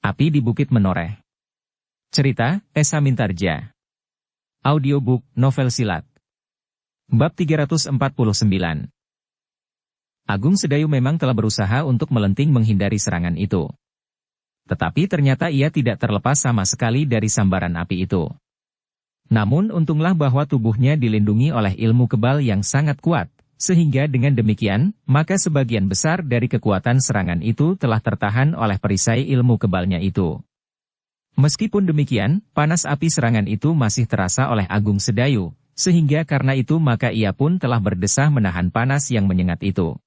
Api di Bukit Menoreh. Cerita, Esa Mintarja. Audiobook, novel silat. Bab 349. Agung Sedayu memang telah berusaha untuk melenting menghindari serangan itu. Tetapi ternyata ia tidak terlepas sama sekali dari sambaran api itu. Namun untunglah bahwa tubuhnya dilindungi oleh ilmu kebal yang sangat kuat, sehingga dengan demikian, maka sebagian besar dari kekuatan serangan itu telah tertahan oleh perisai ilmu kebalnya itu. Meskipun demikian, panas api serangan itu masih terasa oleh Agung Sedayu, sehingga karena itu maka ia pun telah berdesah menahan panas yang menyengat itu.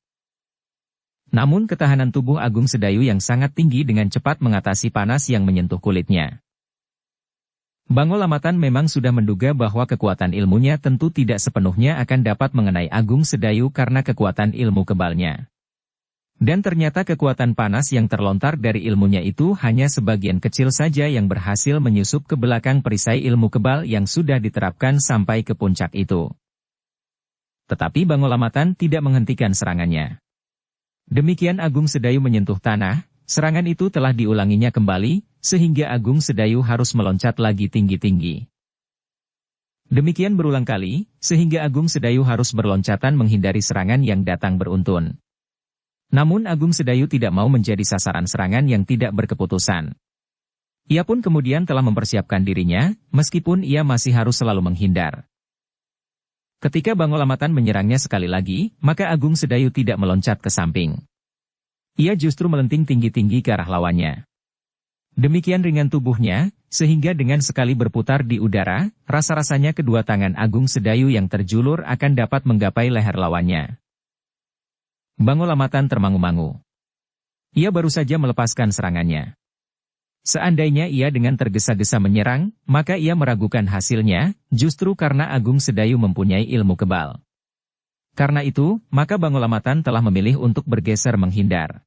Namun ketahanan tubuh Agung Sedayu yang sangat tinggi dengan cepat mengatasi panas yang menyentuh kulitnya. Bangolamatan memang sudah menduga bahwa kekuatan ilmunya tentu tidak sepenuhnya akan dapat mengenai Agung Sedayu karena kekuatan ilmu kebalnya. Dan ternyata kekuatan panas yang terlontar dari ilmunya itu hanya sebagian kecil saja yang berhasil menyusup ke belakang perisai ilmu kebal yang sudah diterapkan sampai ke puncak itu. Tetapi Bangolamatan tidak menghentikan serangannya. Demikian Agung Sedayu menyentuh tanah, serangan itu telah diulanginya kembali, sehingga Agung Sedayu harus meloncat lagi tinggi-tinggi. Demikian berulang kali, sehingga Agung Sedayu harus berloncatan menghindari serangan yang datang beruntun. Namun Agung Sedayu tidak mau menjadi sasaran serangan yang tidak berkeputusan. Ia pun kemudian telah mempersiapkan dirinya, meskipun ia masih harus selalu menghindar. Ketika Bangolamatan menyerangnya sekali lagi, maka Agung Sedayu tidak meloncat ke samping. Ia justru melenting tinggi-tinggi ke arah lawannya. Demikian ringan tubuhnya, sehingga dengan sekali berputar di udara, rasa-rasanya kedua tangan Agung Sedayu yang terjulur akan dapat menggapai leher lawannya. Bangolamatan termangu-mangu. Ia baru saja melepaskan serangannya. Seandainya ia dengan tergesa-gesa menyerang, maka ia meragukan hasilnya, justru karena Agung Sedayu mempunyai ilmu kebal. Karena itu, maka Bangolamatan telah memilih untuk bergeser menghindar.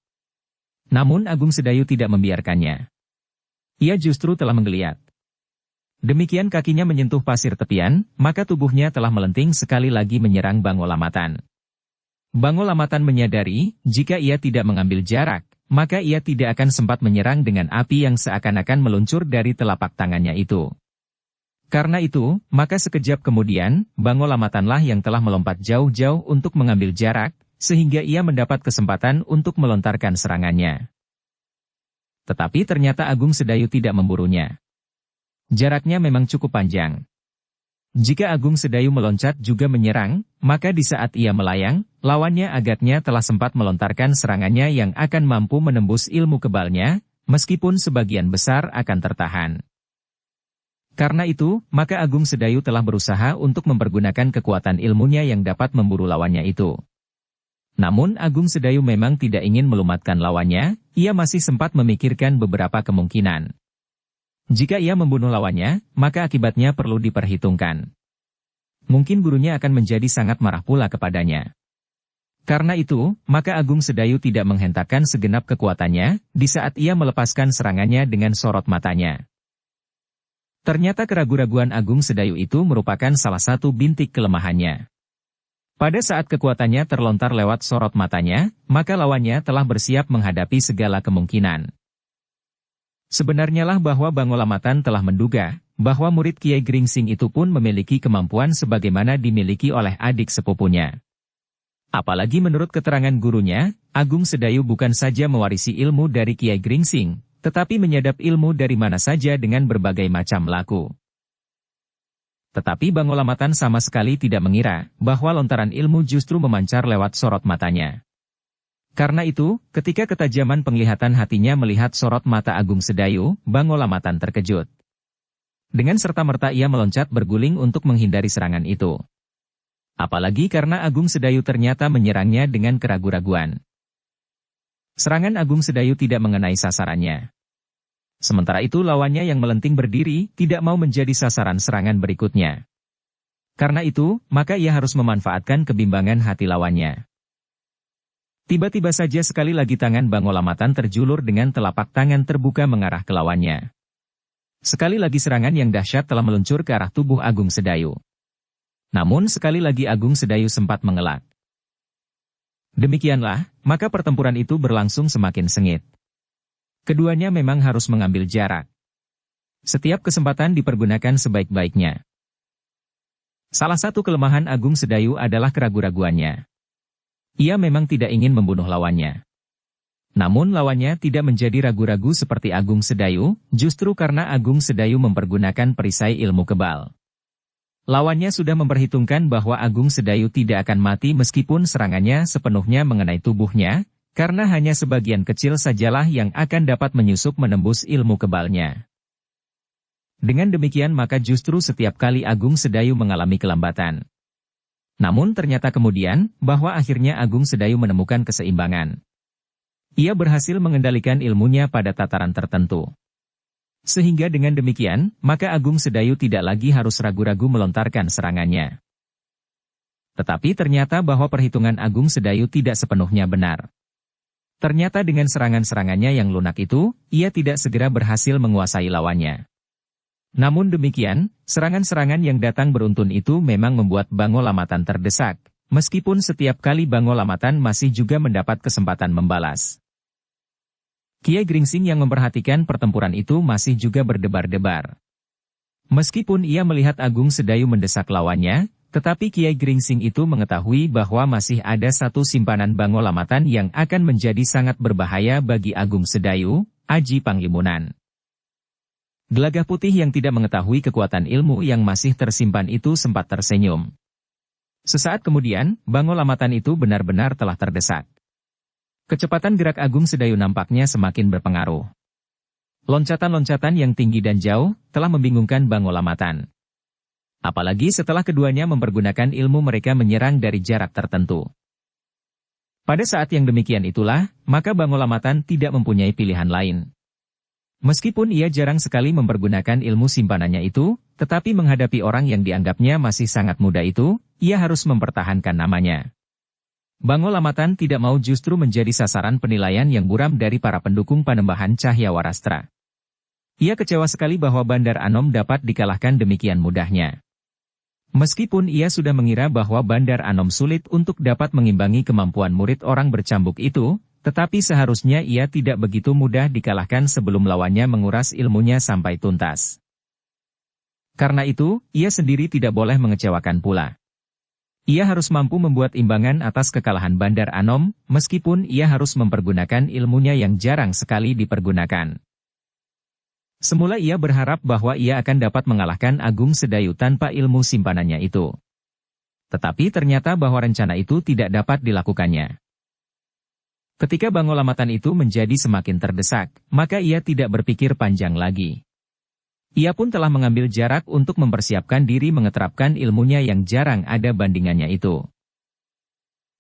Namun Agung Sedayu tidak membiarkannya. Ia justru telah menggeliat. Demikian kakinya menyentuh pasir tepian, maka tubuhnya telah melenting sekali lagi menyerang Bangolamatan. Bangolamatan menyadari, jika ia tidak mengambil jarak, maka ia tidak akan sempat menyerang dengan api yang seakan-akan meluncur dari telapak tangannya itu. Karena itu, maka sekejap kemudian, Bangolamatanlah yang telah melompat jauh-jauh untuk mengambil jarak, sehingga ia mendapat kesempatan untuk melontarkan serangannya. Tetapi ternyata Agung Sedayu tidak memburunya. Jaraknya memang cukup panjang. Jika Agung Sedayu meloncat juga menyerang, maka di saat ia melayang, lawannya agaknya telah sempat melontarkan serangannya yang akan mampu menembus ilmu kebalnya, meskipun sebagian besar akan tertahan. Karena itu, maka Agung Sedayu telah berusaha untuk mempergunakan kekuatan ilmunya yang dapat memburu lawannya itu. Namun Agung Sedayu memang tidak ingin melumatkan lawannya, ia masih sempat memikirkan beberapa kemungkinan. Jika ia membunuh lawannya, maka akibatnya perlu diperhitungkan. Mungkin gurunya akan menjadi sangat marah pula kepadanya. Karena itu, maka Agung Sedayu tidak menghentakkan segenap kekuatannya, di saat ia melepaskan serangannya dengan sorot matanya. Ternyata keraguan-raguan Agung Sedayu itu merupakan salah satu bintik kelemahannya. Pada saat kekuatannya terlontar lewat sorot matanya, maka lawannya telah bersiap menghadapi segala kemungkinan. Sebenarnya lah bahwa Bangolamatan telah menduga, bahwa murid Kiai Gringsing itu pun memiliki kemampuan sebagaimana dimiliki oleh adik sepupunya. Apalagi menurut keterangan gurunya, Agung Sedayu bukan saja mewarisi ilmu dari Kiai Gringsing, tetapi menyadap ilmu dari mana saja dengan berbagai macam laku. Tetapi Bangolamatan sama sekali tidak mengira bahwa lontaran ilmu justru memancar lewat sorot matanya. Karena itu, ketika ketajaman penglihatan hatinya melihat sorot mata Agung Sedayu, Bangolamatan terkejut. Dengan serta-merta ia meloncat berguling untuk menghindari serangan itu. Apalagi karena Agung Sedayu ternyata menyerangnya dengan keraguan-raguan. Serangan Agung Sedayu tidak mengenai sasarannya. Sementara itu lawannya yang melenting berdiri, tidak mau menjadi sasaran serangan berikutnya. Karena itu, maka ia harus memanfaatkan kebimbangan hati lawannya. Tiba-tiba saja sekali lagi tangan Bangolamatan terjulur dengan telapak tangan terbuka mengarah ke lawannya. Sekali lagi serangan yang dahsyat telah meluncur ke arah tubuh Agung Sedayu. Namun sekali lagi Agung Sedayu sempat mengelak. Demikianlah, maka pertempuran itu berlangsung semakin sengit. Keduanya memang harus mengambil jarak. Setiap kesempatan dipergunakan sebaik-baiknya. Salah satu kelemahan Agung Sedayu adalah keraguan-raguannya. Ia memang tidak ingin membunuh lawannya. Namun lawannya tidak menjadi ragu-ragu seperti Agung Sedayu, justru karena Agung Sedayu mempergunakan perisai ilmu kebal. Lawannya sudah memperhitungkan bahwa Agung Sedayu tidak akan mati meskipun serangannya sepenuhnya mengenai tubuhnya, karena hanya sebagian kecil sajalah yang akan dapat menyusup menembus ilmu kebalnya. Dengan demikian maka justru setiap kali Agung Sedayu mengalami kelambatan. Namun ternyata kemudian, bahwa akhirnya Agung Sedayu menemukan keseimbangan. Ia berhasil mengendalikan ilmunya pada tataran tertentu. Sehingga dengan demikian, maka Agung Sedayu tidak lagi harus ragu-ragu melontarkan serangannya. Tetapi ternyata bahwa perhitungan Agung Sedayu tidak sepenuhnya benar. Ternyata dengan serangan-serangannya yang lunak itu, ia tidak segera berhasil menguasai lawannya. Namun demikian, serangan-serangan yang datang beruntun itu memang membuat Bangol Amatan terdesak, meskipun setiap kali Bangol Amatan masih juga mendapat kesempatan membalas. Kiai Gringsing yang memperhatikan pertempuran itu masih juga berdebar-debar. Meskipun ia melihat Agung Sedayu mendesak lawannya, tetapi Kiai Gringsing itu mengetahui bahwa masih ada satu simpanan Bangol Amatan yang akan menjadi sangat berbahaya bagi Agung Sedayu, Aji Panglimunan. Gelagah Putih yang tidak mengetahui kekuatan ilmu yang masih tersimpan itu sempat tersenyum. Sesaat kemudian, Bangol Amatan itu benar-benar telah terdesak. Kecepatan gerak Agung Sedayu nampaknya semakin berpengaruh. Loncatan-loncatan yang tinggi dan jauh telah membingungkan Bangol Amatan. Apalagi setelah keduanya mempergunakan ilmu mereka menyerang dari jarak tertentu. Pada saat yang demikian itulah, maka Bangol Amatan tidak mempunyai pilihan lain. Meskipun ia jarang sekali mempergunakan ilmu simpanannya itu, tetapi menghadapi orang yang dianggapnya masih sangat muda itu, ia harus mempertahankan namanya. Bangol Amatan tidak mau justru menjadi sasaran penilaian yang buram dari para pendukung Panembahan Cahyawarastra. Ia kecewa sekali bahwa Bandar Anom dapat dikalahkan demikian mudahnya. Meskipun ia sudah mengira bahwa Bandar Anom sulit untuk dapat mengimbangi kemampuan murid orang bercambuk itu, tetapi seharusnya ia tidak begitu mudah dikalahkan sebelum lawannya menguras ilmunya sampai tuntas. Karena itu, ia sendiri tidak boleh mengecewakan pula. Ia harus mampu membuat imbangan atas kekalahan Bandar Anom, meskipun ia harus mempergunakan ilmunya yang jarang sekali dipergunakan. Semula ia berharap bahwa ia akan dapat mengalahkan Agung Sedayu tanpa ilmu simpanannya itu. Tetapi ternyata bahwa rencana itu tidak dapat dilakukannya. Ketika Bangol Amatan itu menjadi semakin terdesak, maka ia tidak berpikir panjang lagi. Ia pun telah mengambil jarak untuk mempersiapkan diri mengeterapkan ilmunya yang jarang ada bandingannya itu.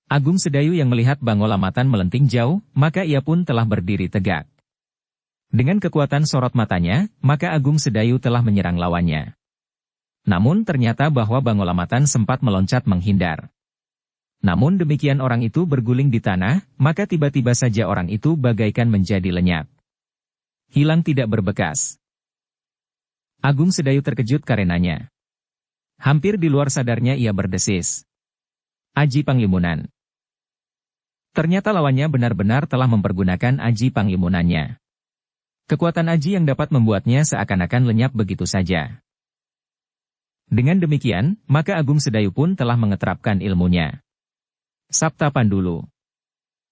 Agung Sedayu yang melihat Bangol Amatan melenting jauh, maka ia pun telah berdiri tegak. Dengan kekuatan sorot matanya, maka Agung Sedayu telah menyerang lawannya. Namun ternyata bahwa Bangol Amatan sempat meloncat menghindar. Namun demikian orang itu berguling di tanah, maka tiba-tiba saja orang itu bagaikan menjadi lenyap. Hilang tidak berbekas. Agung Sedayu terkejut karenanya. Hampir di luar sadarnya ia berdesis. Aji Panglimunan. Ternyata lawannya benar-benar telah mempergunakan Aji Panglimunannya. Kekuatan Aji yang dapat membuatnya seakan-akan lenyap begitu saja. Dengan demikian, maka Agung Sedayu pun telah mengeterapkan ilmunya. Sabta Pandulu.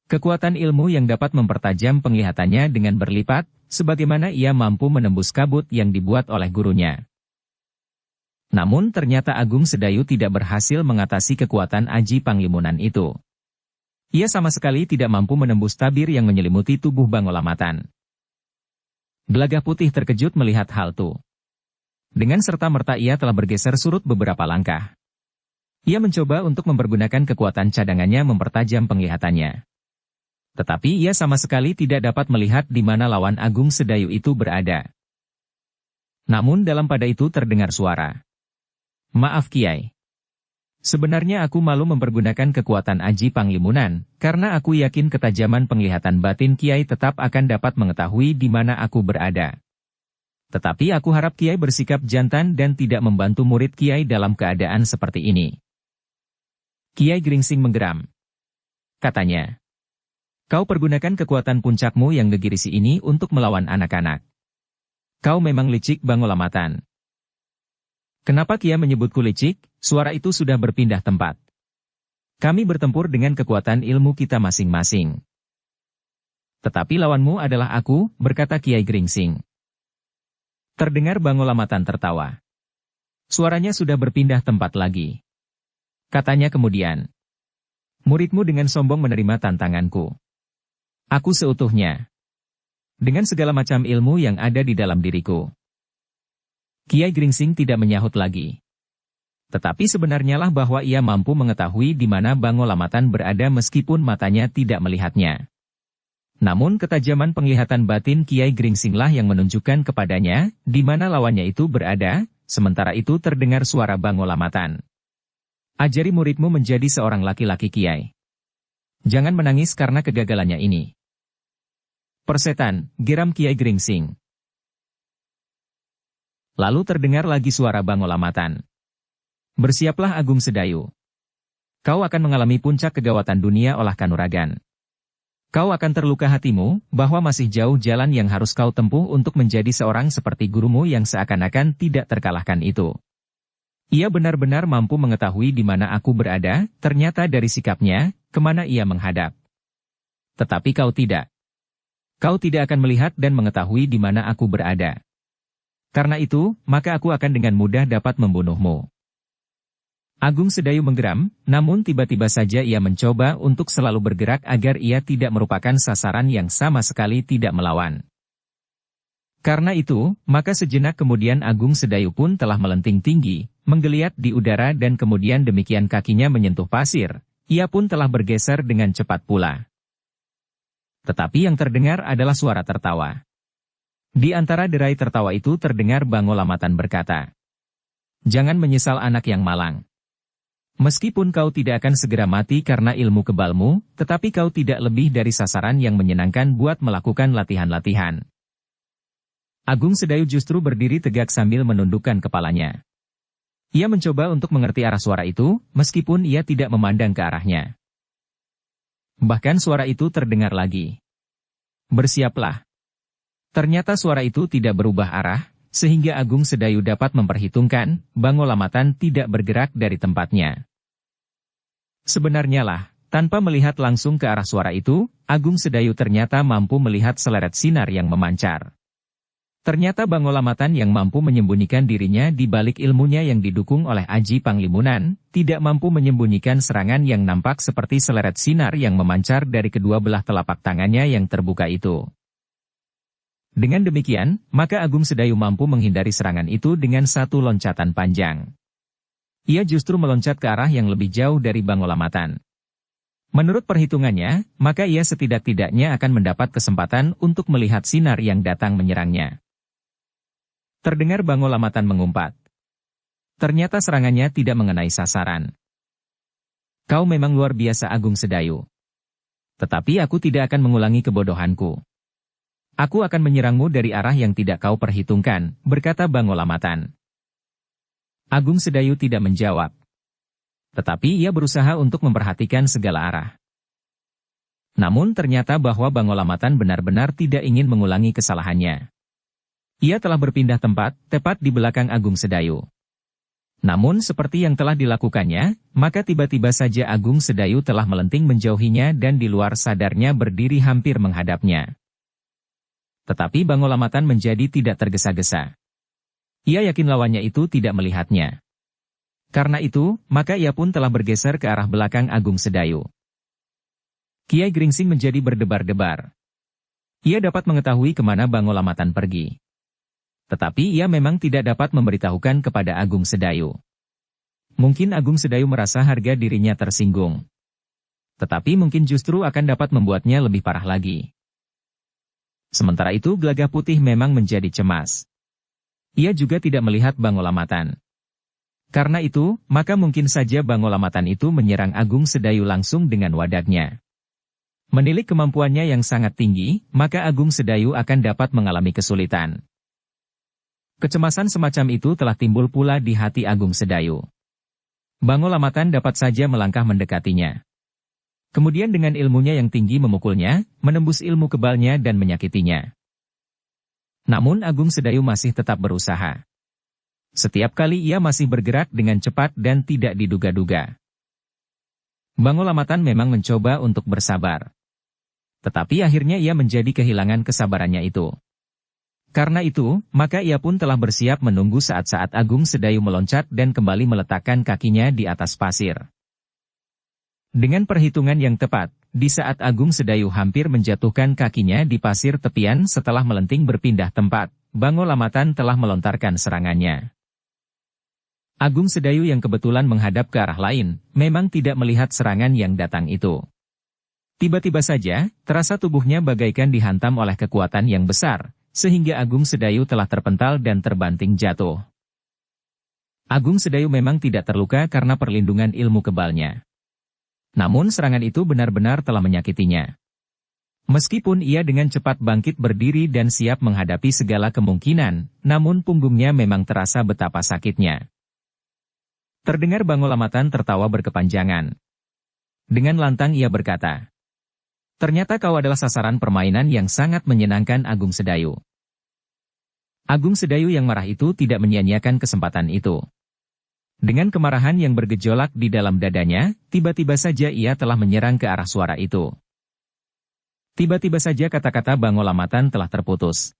Kekuatan ilmu yang dapat mempertajam penglihatannya dengan berlipat, sebagaimana ia mampu menembus kabut yang dibuat oleh gurunya. Namun ternyata Agung Sedayu tidak berhasil mengatasi kekuatan Aji Panglimunan itu. Ia sama sekali tidak mampu menembus tabir yang menyelimuti tubuh Bangol Amatan. Gelagah Putih terkejut melihat hal itu. Dengan serta-merta ia telah bergeser surut beberapa langkah. Ia mencoba untuk mempergunakan kekuatan cadangannya mempertajam penglihatannya. Tetapi ia sama sekali tidak dapat melihat di mana lawan Agung Sedayu itu berada. Namun dalam pada itu terdengar suara. Maaf Kiai. Sebenarnya aku malu mempergunakan kekuatan Aji Panglimunan, karena aku yakin ketajaman penglihatan batin Kiai tetap akan dapat mengetahui di mana aku berada. Tetapi aku harap Kiai bersikap jantan dan tidak membantu murid Kiai dalam keadaan seperti ini. Kiai Gringsing menggeram. Katanya, Kau pergunakan kekuatan puncakmu yang gegirisi ini untuk melawan anak-anak. Kau memang licik, Bangolamatan. Kenapa Kia menyebutku licik? Suara itu sudah berpindah tempat. Kami bertempur dengan kekuatan ilmu kita masing-masing. Tetapi lawanmu adalah aku, berkata Kiai Gringsing. Terdengar Bangolamatan tertawa. Suaranya sudah berpindah tempat lagi. Katanya kemudian. Muridmu dengan sombong menerima tantanganku. Aku seutuhnya. Dengan segala macam ilmu yang ada di dalam diriku. Kiai Gringsing tidak menyahut lagi. Tetapi sebenarnya lah bahwa ia mampu mengetahui di mana Bangolamatan berada meskipun matanya tidak melihatnya. Namun ketajaman penglihatan batin Kiai Gringsing lah yang menunjukkan kepadanya di mana lawannya itu berada, sementara itu terdengar suara Bangolamatan. Ajari muridmu menjadi seorang laki-laki Kiai. Jangan menangis karena kegagalannya ini. Persetan, geram Kiai Gringsing. Lalu terdengar lagi suara Bangolamatan. Bersiaplah Agung Sedayu. Kau akan mengalami puncak kegawatan dunia olah kanuragan. Kau akan terluka hatimu, bahwa masih jauh jalan yang harus kau tempuh untuk menjadi seorang seperti gurumu yang seakan-akan tidak terkalahkan itu. Ia benar-benar mampu mengetahui di mana aku berada, ternyata dari sikapnya, kemana ia menghadap. Tetapi kau tidak. Kau tidak akan melihat dan mengetahui di mana aku berada. Karena itu, maka aku akan dengan mudah dapat membunuhmu. Agung Sedayu menggeram, namun tiba-tiba saja ia mencoba untuk selalu bergerak agar ia tidak merupakan sasaran yang sama sekali tidak melawan. Karena itu, maka sejenak kemudian Agung Sedayu pun telah melenting tinggi, menggeliat di udara dan kemudian demikian kakinya menyentuh pasir, ia pun telah bergeser dengan cepat pula. Tetapi yang terdengar adalah suara tertawa. Di antara derai tertawa itu terdengar Bangolamatan berkata, "Jangan menyesal anak yang malang. Meskipun kau tidak akan segera mati karena ilmu kebalmu, tetapi kau tidak lebih dari sasaran yang menyenangkan buat melakukan latihan-latihan." Agung Sedayu justru berdiri tegak sambil menundukkan kepalanya. Ia mencoba untuk mengerti arah suara itu, meskipun ia tidak memandang ke arahnya. Bahkan suara itu terdengar lagi. Bersiaplah. Ternyata suara itu tidak berubah arah, sehingga Agung Sedayu dapat memperhitungkan, Bangolamatan tidak bergerak dari tempatnya. Sebenarnya lah, tanpa melihat langsung ke arah suara itu, Agung Sedayu ternyata mampu melihat seleret sinar yang memancar. Ternyata Bangolamatan yang mampu menyembunyikan dirinya di balik ilmunya yang didukung oleh Aji Panglimunan, tidak mampu menyembunyikan serangan yang nampak seperti seleret sinar yang memancar dari kedua belah telapak tangannya yang terbuka itu. Dengan demikian, maka Agung Sedayu mampu menghindari serangan itu dengan satu loncatan panjang. Ia justru meloncat ke arah yang lebih jauh dari Bangolamatan. Menurut perhitungannya, maka ia setidak-tidaknya akan mendapat kesempatan untuk melihat sinar yang datang menyerangnya. Terdengar Bangolamatan mengumpat. Ternyata serangannya tidak mengenai sasaran. Kau memang luar biasa Agung Sedayu. Tetapi aku tidak akan mengulangi kebodohanku. Aku akan menyerangmu dari arah yang tidak kau perhitungkan, berkata Bangolamatan. Agung Sedayu tidak menjawab. Tetapi ia berusaha untuk memperhatikan segala arah. Namun ternyata bahwa Bangolamatan benar-benar tidak ingin mengulangi kesalahannya. Ia telah berpindah tempat, tepat di belakang Agung Sedayu. Namun seperti yang telah dilakukannya, maka tiba-tiba saja Agung Sedayu telah melenting menjauhinya dan di luar sadarnya berdiri hampir menghadapnya. Tetapi Bangolamatan menjadi tidak tergesa-gesa. Ia yakin lawannya itu tidak melihatnya. Karena itu, maka ia pun telah bergeser ke arah belakang Agung Sedayu. Kiai Gringsing menjadi berdebar-debar. Ia dapat mengetahui kemana Bangolamatan pergi. Tetapi ia memang tidak dapat memberitahukan kepada Agung Sedayu. Mungkin Agung Sedayu merasa harga dirinya tersinggung. Tetapi mungkin justru akan dapat membuatnya lebih parah lagi. Sementara itu Gelagah Putih memang menjadi cemas. Ia juga tidak melihat Bangolamatan. Karena itu, maka mungkin saja Bangolamatan itu menyerang Agung Sedayu langsung dengan wadaknya. Menilik kemampuannya yang sangat tinggi, maka Agung Sedayu akan dapat mengalami kesulitan. Kecemasan semacam itu telah timbul pula di hati Agung Sedayu. Bangolamatan dapat saja melangkah mendekatinya. Kemudian dengan ilmunya yang tinggi memukulnya, menembus ilmu kebalnya dan menyakitinya. Namun Agung Sedayu masih tetap berusaha. Setiap kali ia masih bergerak dengan cepat dan tidak diduga-duga. Bangolamatan memang mencoba untuk bersabar. Tetapi akhirnya ia menjadi kehilangan kesabarannya itu. Karena itu, maka ia pun telah bersiap menunggu saat-saat Agung Sedayu meloncat dan kembali meletakkan kakinya di atas pasir. Dengan perhitungan yang tepat, di saat Agung Sedayu hampir menjatuhkan kakinya di pasir tepian setelah melenting berpindah tempat, Bangolamatan telah melontarkan serangannya. Agung Sedayu yang kebetulan menghadap ke arah lain, memang tidak melihat serangan yang datang itu. Tiba-tiba saja, terasa tubuhnya bagaikan dihantam oleh kekuatan yang besar, sehingga Agung Sedayu telah terpental dan terbanting jatuh. Agung Sedayu memang tidak terluka karena perlindungan ilmu kebalnya. Namun serangan itu benar-benar telah menyakitinya. Meskipun ia dengan cepat bangkit berdiri dan siap menghadapi segala kemungkinan, namun punggungnya memang terasa betapa sakitnya. Terdengar Bangolamatan tertawa berkepanjangan. Dengan lantang ia berkata, "Ternyata kau adalah sasaran permainan yang sangat menyenangkan Agung Sedayu." Agung Sedayu yang marah itu tidak menyia-nyiakan kesempatan itu. Dengan kemarahan yang bergejolak di dalam dadanya, tiba-tiba saja ia telah menyerang ke arah suara itu. Tiba-tiba saja kata-kata Bangolamatan telah terputus.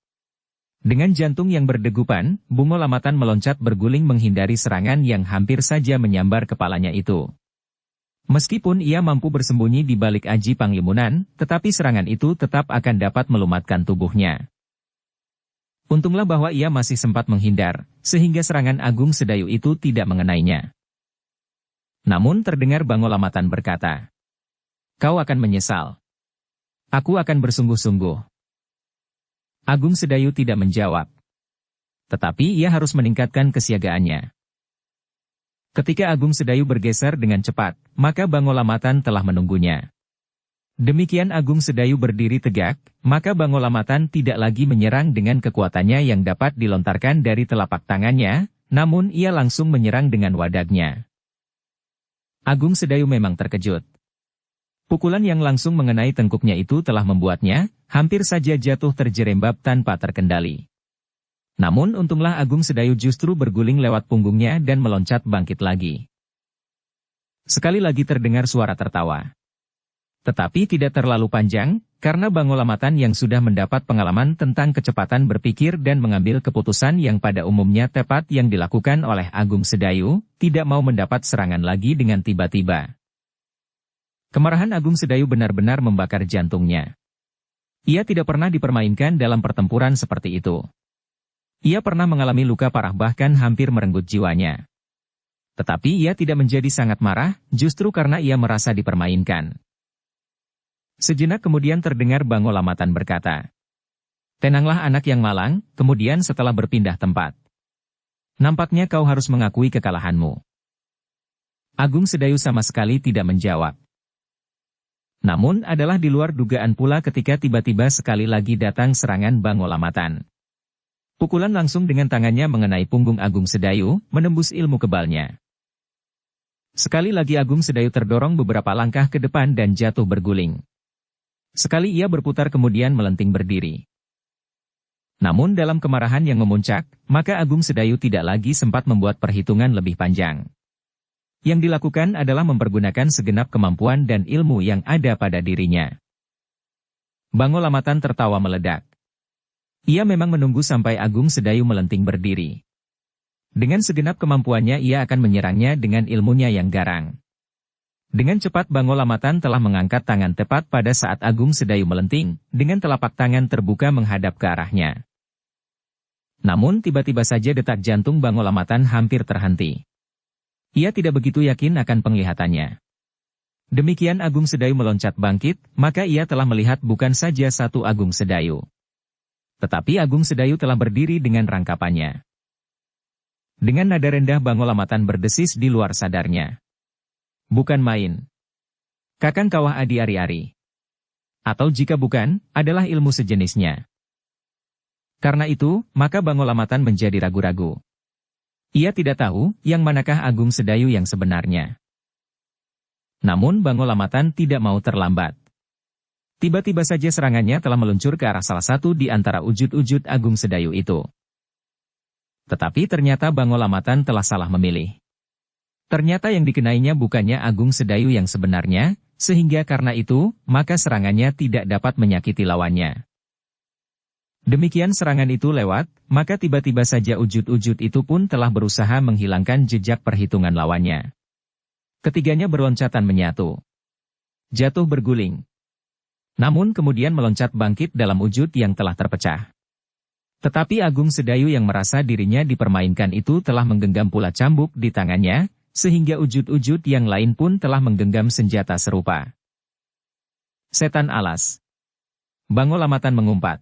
Dengan jantung yang berdegupan, Bangolamatan meloncat berguling menghindari serangan yang hampir saja menyambar kepalanya itu. Meskipun ia mampu bersembunyi di balik aji Panglimunan, tetapi serangan itu tetap akan dapat melumatkan tubuhnya. Untunglah bahwa ia masih sempat menghindar, sehingga serangan Agung Sedayu itu tidak mengenainya. Namun terdengar Bangolamatan berkata, "Kau akan menyesal. Aku akan bersungguh-sungguh." Agung Sedayu tidak menjawab. Tetapi ia harus meningkatkan kesiagaannya. Ketika Agung Sedayu bergeser dengan cepat, maka Bangolamatan telah menunggunya. Demikian Agung Sedayu berdiri tegak, maka Bangolamatan tidak lagi menyerang dengan kekuatannya yang dapat dilontarkan dari telapak tangannya, namun ia langsung menyerang dengan wadaknya. Agung Sedayu memang terkejut. Pukulan yang langsung mengenai tengkuknya itu telah membuatnya hampir saja jatuh terjerembab tanpa terkendali. Namun untunglah Agung Sedayu justru berguling lewat punggungnya dan meloncat bangkit lagi. Sekali lagi terdengar suara tertawa. Tetapi tidak terlalu panjang, karena Bangolamatan yang sudah mendapat pengalaman tentang kecepatan berpikir dan mengambil keputusan yang pada umumnya tepat yang dilakukan oleh Agung Sedayu, tidak mau mendapat serangan lagi dengan tiba-tiba. Kemarahan Agung Sedayu benar-benar membakar jantungnya. Ia tidak pernah dipermainkan dalam pertempuran seperti itu. Ia pernah mengalami luka parah bahkan hampir merenggut jiwanya. Tetapi ia tidak menjadi sangat marah, justru karena ia merasa dipermainkan. Sejenak kemudian terdengar Bangolamatan berkata, "Tenanglah anak yang malang," kemudian setelah berpindah tempat. "Nampaknya kau harus mengakui kekalahanmu." Agung Sedayu sama sekali tidak menjawab. Namun adalah di luar dugaan pula ketika tiba-tiba sekali lagi datang serangan Bangolamatan. Pukulan langsung dengan tangannya mengenai punggung Agung Sedayu, menembus ilmu kebalnya. Sekali lagi Agung Sedayu terdorong beberapa langkah ke depan dan jatuh berguling. Sekali ia berputar kemudian melenting berdiri. Namun dalam kemarahan yang memuncak, maka Agung Sedayu tidak lagi sempat membuat perhitungan lebih panjang. Yang dilakukan adalah mempergunakan segenap kemampuan dan ilmu yang ada pada dirinya. Bangolamatan tertawa meledak. Ia memang menunggu sampai Agung Sedayu melenting berdiri. Dengan segenap kemampuannya ia akan menyerangnya dengan ilmunya yang garang. Dengan cepat Bangolamatan telah mengangkat tangan tepat pada saat Agung Sedayu melenting, dengan telapak tangan terbuka menghadap ke arahnya. Namun tiba-tiba saja detak jantung Bangolamatan hampir terhenti. Ia tidak begitu yakin akan penglihatannya. Demikian Agung Sedayu meloncat bangkit, maka ia telah melihat bukan saja satu Agung Sedayu. Tetapi Agung Sedayu telah berdiri dengan rangkapannya. Dengan nada rendah Bangolamatan berdesis di luar sadarnya. "Bukan main. Kakang Kawah Adi Ari-Ari. Atau jika bukan, adalah ilmu sejenisnya." Karena itu, maka Bangolamatan menjadi ragu-ragu. Ia tidak tahu, yang manakah Agung Sedayu yang sebenarnya. Namun Bangolamatan tidak mau terlambat. Tiba-tiba saja serangannya telah meluncur ke arah salah satu di antara wujud-wujud Agung Sedayu itu. Tetapi ternyata Bangolamatan telah salah memilih. Ternyata yang dikenainya bukannya Agung Sedayu yang sebenarnya, sehingga karena itu, maka serangannya tidak dapat menyakiti lawannya. Demikian serangan itu lewat, maka tiba-tiba saja wujud-wujud itu pun telah berusaha menghilangkan jejak perhitungan lawannya. Ketiganya berloncatan menyatu. Jatuh berguling. Namun kemudian meloncat bangkit dalam wujud yang telah terpecah. Tetapi Agung Sedayu yang merasa dirinya dipermainkan itu telah menggenggam pula cambuk di tangannya, sehingga wujud-wujud yang lain pun telah menggenggam senjata serupa. Setan alas. Bangolamatan mengumpat.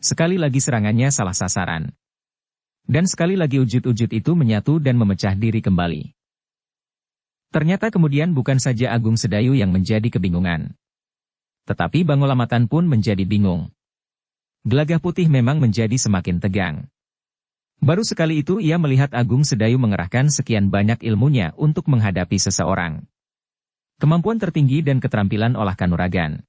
Sekali lagi serangannya salah sasaran. Dan sekali lagi wujud-wujud itu menyatu dan memecah diri kembali. Ternyata kemudian bukan saja Agung Sedayu yang menjadi kebingungan. Tetapi Bangolamatan pun menjadi bingung. Gelagah Putih memang menjadi semakin tegang. Baru sekali itu ia melihat Agung Sedayu mengerahkan sekian banyak ilmunya untuk menghadapi seseorang. Kemampuan tertinggi dan keterampilan olah kanuragan.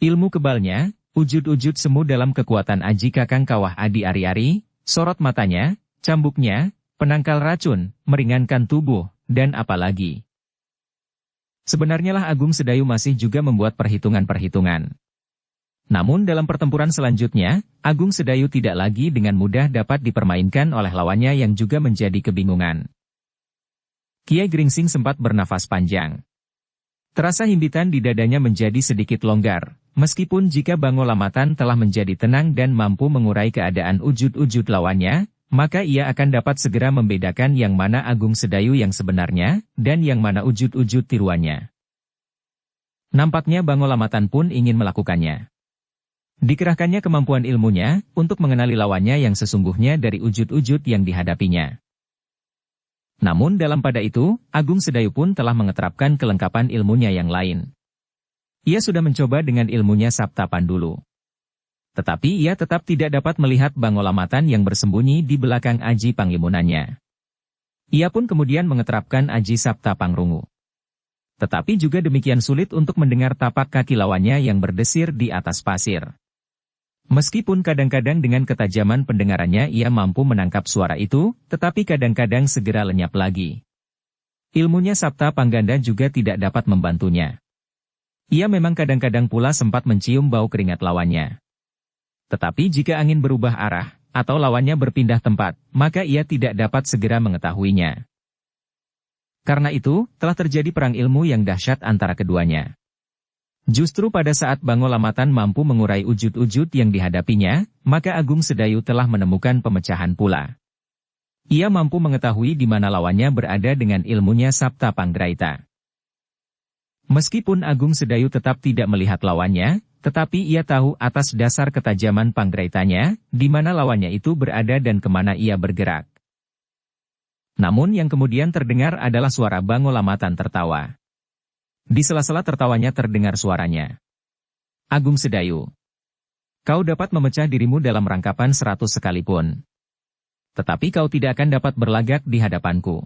Ilmu kebalnya, wujud-wujud semu dalam kekuatan Aji Kakang Kawah Adi Ari-Ari, sorot matanya, cambuknya, penangkal racun, meringankan tubuh, dan apalagi. Sebenarnya lah Agung Sedayu masih juga membuat perhitungan-perhitungan. Namun dalam pertempuran selanjutnya, Agung Sedayu tidak lagi dengan mudah dapat dipermainkan oleh lawannya yang juga menjadi kebingungan. Kiai Gringsing sempat bernafas panjang. Terasa himpitan di dadanya menjadi sedikit longgar, meskipun jika Bangolamatan telah menjadi tenang dan mampu mengurai keadaan wujud-wujud lawannya, maka ia akan dapat segera membedakan yang mana Agung Sedayu yang sebenarnya, dan yang mana wujud-wujud tiruannya. Nampaknya Bangolamatan pun ingin melakukannya. Dikerahkannya kemampuan ilmunya, untuk mengenali lawannya yang sesungguhnya dari wujud-wujud yang dihadapinya. Namun dalam pada itu, Agung Sedayu pun telah mengeterapkan kelengkapan ilmunya yang lain. Ia sudah mencoba dengan ilmunya Sabta Pandulu. Tetapi ia tetap tidak dapat melihat Bangolamatan yang bersembunyi di belakang aji panglimunannya. Ia pun kemudian mengeterapkan aji Sabta Pangrungu. Tetapi juga demikian sulit untuk mendengar tapak kaki lawannya yang berdesir di atas pasir. Meskipun kadang-kadang dengan ketajaman pendengarannya ia mampu menangkap suara itu, tetapi kadang-kadang segera lenyap lagi. Ilmunya Sabta Pangganda juga tidak dapat membantunya. Ia memang kadang-kadang pula sempat mencium bau keringat lawannya. Tetapi jika angin berubah arah, atau lawannya berpindah tempat, maka ia tidak dapat segera mengetahuinya. Karena itu, telah terjadi perang ilmu yang dahsyat antara keduanya. Justru pada saat Bangolamatan mampu mengurai wujud-wujud yang dihadapinya, maka Agung Sedayu telah menemukan pemecahan pula. Ia mampu mengetahui di mana lawannya berada dengan ilmunya Sabta Panggraita. Meskipun Agung Sedayu tetap tidak melihat lawannya, tetapi ia tahu atas dasar ketajaman panggraitanya, di mana lawannya itu berada dan kemana ia bergerak. Namun yang kemudian terdengar adalah suara Bangolamatan tertawa. Di sela-sela tertawanya terdengar suaranya. Agung Sedayu, kau dapat memecah dirimu dalam rangkapan 100 sekalipun. Tetapi kau tidak akan dapat berlagak di hadapanku.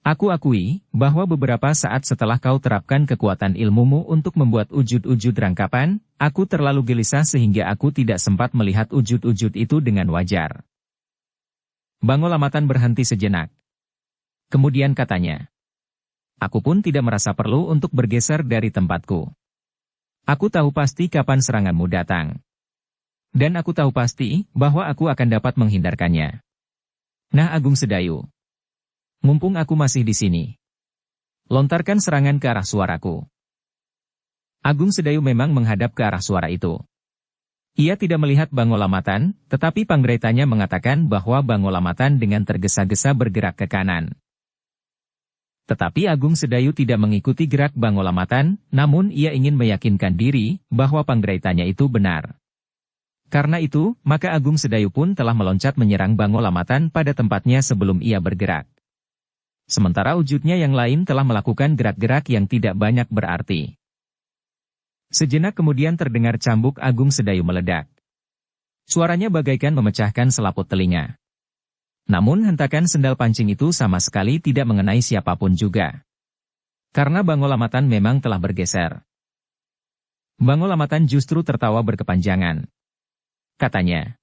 Aku akui, bahwa beberapa saat setelah kau terapkan kekuatan ilmumu untuk membuat wujud-wujud rangkapan, aku terlalu gelisah sehingga aku tidak sempat melihat wujud-wujud itu dengan wajar. Bangolamatan berhenti sejenak. Kemudian katanya, aku pun tidak merasa perlu untuk bergeser dari tempatku. Aku tahu pasti kapan seranganmu datang. Dan aku tahu pasti, bahwa aku akan dapat menghindarkannya. Nah Agung Sedayu, mumpung aku masih di sini, lontarkan serangan ke arah suaraku. Agung Sedayu memang menghadap ke arah suara itu. Ia tidak melihat Bangolamatan, tetapi panggraitanya mengatakan bahwa Bangolamatan dengan tergesa-gesa bergerak ke kanan. Tetapi Agung Sedayu tidak mengikuti gerak Bangolamatan, namun ia ingin meyakinkan diri bahwa panggraitanya itu benar. Karena itu, maka Agung Sedayu pun telah meloncat menyerang Bangolamatan pada tempatnya sebelum ia bergerak. Sementara wujudnya yang lain telah melakukan gerak-gerak yang tidak banyak berarti. Sejenak kemudian terdengar cambuk Agung Sedayu meledak. Suaranya bagaikan memecahkan selaput telinga. Namun hentakan sendal pancing itu sama sekali tidak mengenai siapapun juga. Karena Bangolamatan memang telah bergeser. Bangolamatan justru tertawa berkepanjangan. Katanya,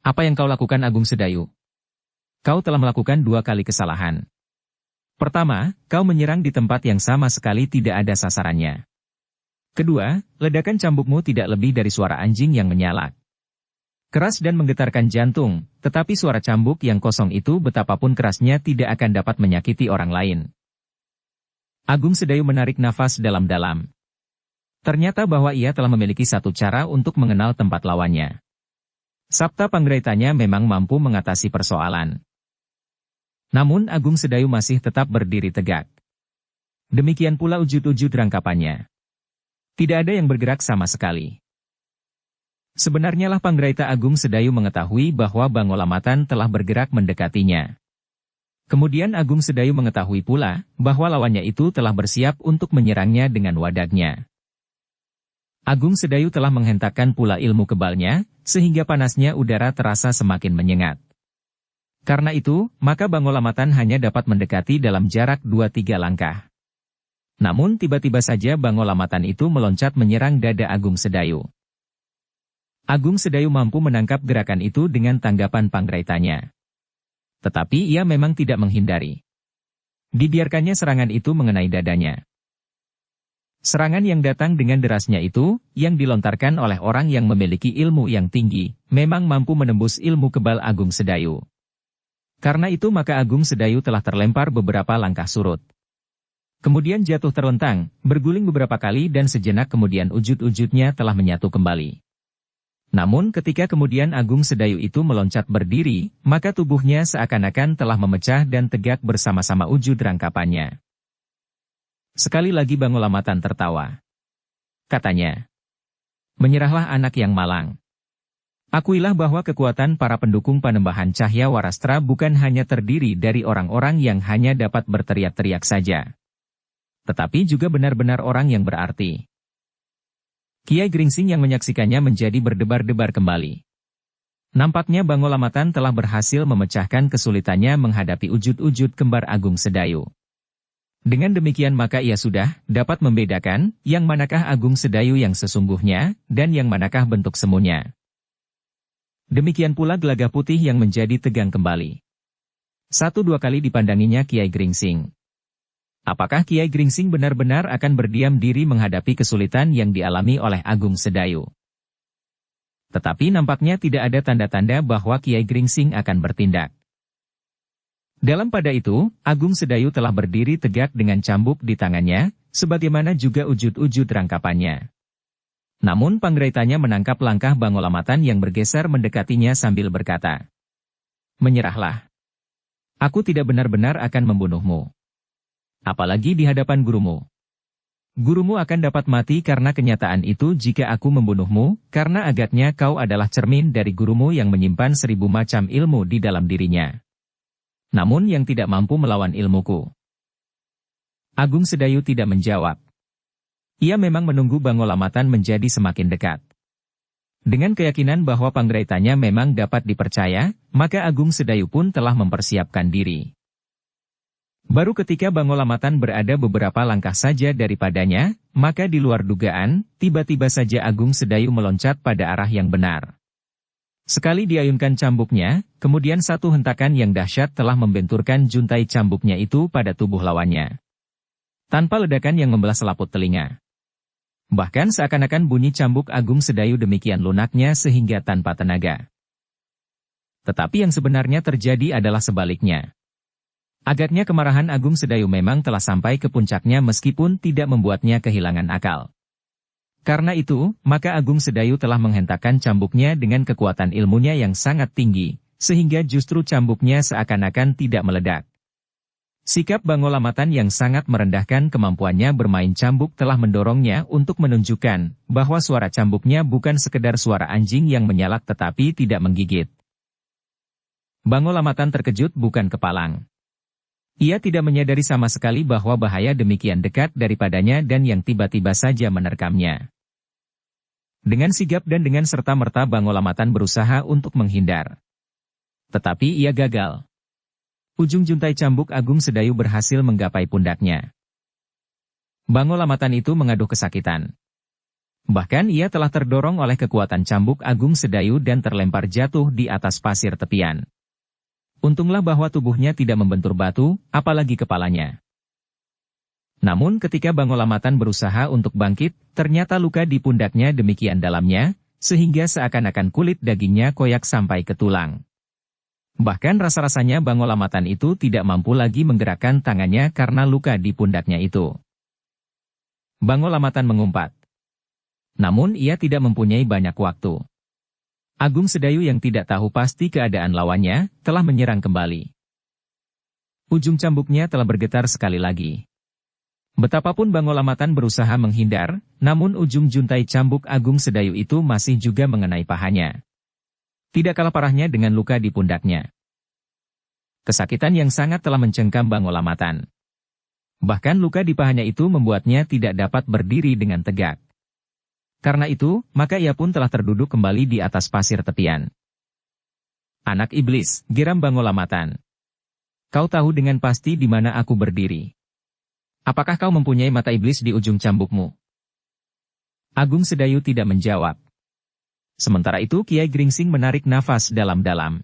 "Apa yang kau lakukan, Agung Sedayu? Kau telah melakukan 2 kali kesalahan. Pertama, kau menyerang di tempat yang sama sekali tidak ada sasarannya. Kedua, ledakan cambukmu tidak lebih dari suara anjing yang menyalak. Keras dan menggetarkan jantung, tetapi suara cambuk yang kosong itu betapapun kerasnya tidak akan dapat menyakiti orang lain." Agung Sedayu menarik nafas dalam-dalam. Ternyata bahwa ia telah memiliki satu cara untuk mengenal tempat lawannya. Sabta Panggraitanya memang mampu mengatasi persoalan. Namun Agung Sedayu masih tetap berdiri tegak. Demikian pula wujud-wujud rangkapannya. Tidak ada yang bergerak sama sekali. Sebenarnya lah Panggraita Agung Sedayu mengetahui bahwa Bangolamatan telah bergerak mendekatinya. Kemudian Agung Sedayu mengetahui pula bahwa lawannya itu telah bersiap untuk menyerangnya dengan wadaknya. Agung Sedayu telah menghentakkan pula ilmu kebalnya, sehingga panasnya udara terasa semakin menyengat. Karena itu, maka Bangolamatan hanya dapat mendekati dalam jarak 2-3 langkah. Namun tiba-tiba saja Bangolamatan itu meloncat menyerang dada Agung Sedayu. Agung Sedayu mampu menangkap gerakan itu dengan tanggapan Panggraitanya. Tetapi ia memang tidak menghindari. Dibiarkannya serangan itu mengenai dadanya. Serangan yang datang dengan derasnya itu, yang dilontarkan oleh orang yang memiliki ilmu yang tinggi, memang mampu menembus ilmu kebal Agung Sedayu. Karena itu maka Agung Sedayu telah terlempar beberapa langkah surut. Kemudian jatuh terlentang, berguling beberapa kali dan sejenak kemudian wujud-wujudnya telah menyatu kembali. Namun ketika kemudian Agung Sedayu itu meloncat berdiri, maka tubuhnya seakan-akan telah memecah dan tegak bersama-sama wujud rangkapannya. Sekali lagi Bangolamatan tertawa. Katanya, "Menyerahlah anak yang malang. Akuilah bahwa kekuatan para pendukung Panembahan Cahya Warastra bukan hanya terdiri dari orang-orang yang hanya dapat berteriak-teriak saja. Tetapi juga benar-benar orang yang berarti." Kiai Gringsing yang menyaksikannya menjadi berdebar-debar kembali. Nampaknya Bangolamatan telah berhasil memecahkan kesulitannya menghadapi wujud-wujud kembar Agung Sedayu. Dengan demikian maka ia sudah dapat membedakan yang manakah Agung Sedayu yang sesungguhnya, dan yang manakah bentuk semuanya. Demikian pula Gelagah Putih yang menjadi tegang kembali. 1-2 kali dipandanginya Kiai Gringsing. Apakah Kiai Gringsing benar-benar akan berdiam diri menghadapi kesulitan yang dialami oleh Agung Sedayu? Tetapi nampaknya tidak ada tanda-tanda bahwa Kiai Gringsing akan bertindak. Dalam pada itu, Agung Sedayu telah berdiri tegak dengan cambuk di tangannya, sebagaimana juga wujud-wujud rangkapannya. Namun Panggraitanya menangkap langkah Bangolamatan yang bergeser mendekatinya sambil berkata, "Menyerahlah. Aku tidak benar-benar akan membunuhmu. Apalagi di hadapan gurumu. Gurumu akan dapat mati karena kenyataan itu jika aku membunuhmu, karena agaknya kau adalah cermin dari gurumu yang menyimpan 1000 macam ilmu di dalam dirinya. Namun yang tidak mampu melawan ilmuku." Agung Sedayu tidak menjawab. Ia memang menunggu Bangolamatan menjadi semakin dekat. Dengan keyakinan bahwa Panggraitanya memang dapat dipercaya, maka Agung Sedayu pun telah mempersiapkan diri. Baru ketika Bangolamatan berada beberapa langkah saja daripadanya, maka di luar dugaan, tiba-tiba saja Agung Sedayu meloncat pada arah yang benar. Sekali diayunkan cambuknya, kemudian satu hentakan yang dahsyat telah membenturkan juntai cambuknya itu pada tubuh lawannya. Tanpa ledakan yang membelah selaput telinga. Bahkan seakan-akan bunyi cambuk Agung Sedayu demikian lunaknya sehingga tanpa tenaga. Tetapi yang sebenarnya terjadi adalah sebaliknya. Agaknya kemarahan Agung Sedayu memang telah sampai ke puncaknya meskipun tidak membuatnya kehilangan akal. Karena itu, maka Agung Sedayu telah menghentakkan cambuknya dengan kekuatan ilmunya yang sangat tinggi, sehingga justru cambuknya seakan-akan tidak meledak. Sikap Bangolamatan yang sangat merendahkan kemampuannya bermain cambuk telah mendorongnya untuk menunjukkan bahwa suara cambuknya bukan sekedar suara anjing yang menyalak tetapi tidak menggigit. Bangolamatan terkejut bukan kepalang. Ia tidak menyadari sama sekali bahwa bahaya demikian dekat daripadanya dan yang tiba-tiba saja menerkamnya. Dengan sigap dan dengan serta-merta Bangolamatan berusaha untuk menghindar. Tetapi ia gagal. Ujung juntai cambuk Agung Sedayu berhasil menggapai pundaknya. Bangolamatan itu mengaduh kesakitan. Bahkan ia telah terdorong oleh kekuatan cambuk Agung Sedayu dan terlempar jatuh di atas pasir tepian. Untunglah bahwa tubuhnya tidak membentur batu, apalagi kepalanya. Namun ketika Bangolamatan berusaha untuk bangkit, ternyata luka di pundaknya demikian dalamnya, sehingga seakan-akan kulit dagingnya koyak sampai ke tulang. Bahkan rasa-rasanya Bangolamatan itu tidak mampu lagi menggerakkan tangannya karena luka di pundaknya itu. Bangolamatan mengumpat. Namun ia tidak mempunyai banyak waktu. Agung Sedayu yang tidak tahu pasti keadaan lawannya, telah menyerang kembali. Ujung cambuknya telah bergetar sekali lagi. Betapapun Bangolamatan berusaha menghindar, namun ujung juntai cambuk Agung Sedayu itu masih juga mengenai pahanya. Tidak kalah parahnya dengan luka di pundaknya. Kesakitan yang sangat telah mencengkam Bangolamatan. Bahkan luka di pahanya itu membuatnya tidak dapat berdiri dengan tegak. Karena itu, maka ia pun telah terduduk kembali di atas pasir tepian. Anak iblis, geram Bangolamatan. Kau tahu dengan pasti di mana aku berdiri. Apakah kau mempunyai mata iblis di ujung cambukmu? Agung Sedayu tidak menjawab. Sementara itu Kiai Gringsing menarik nafas dalam-dalam.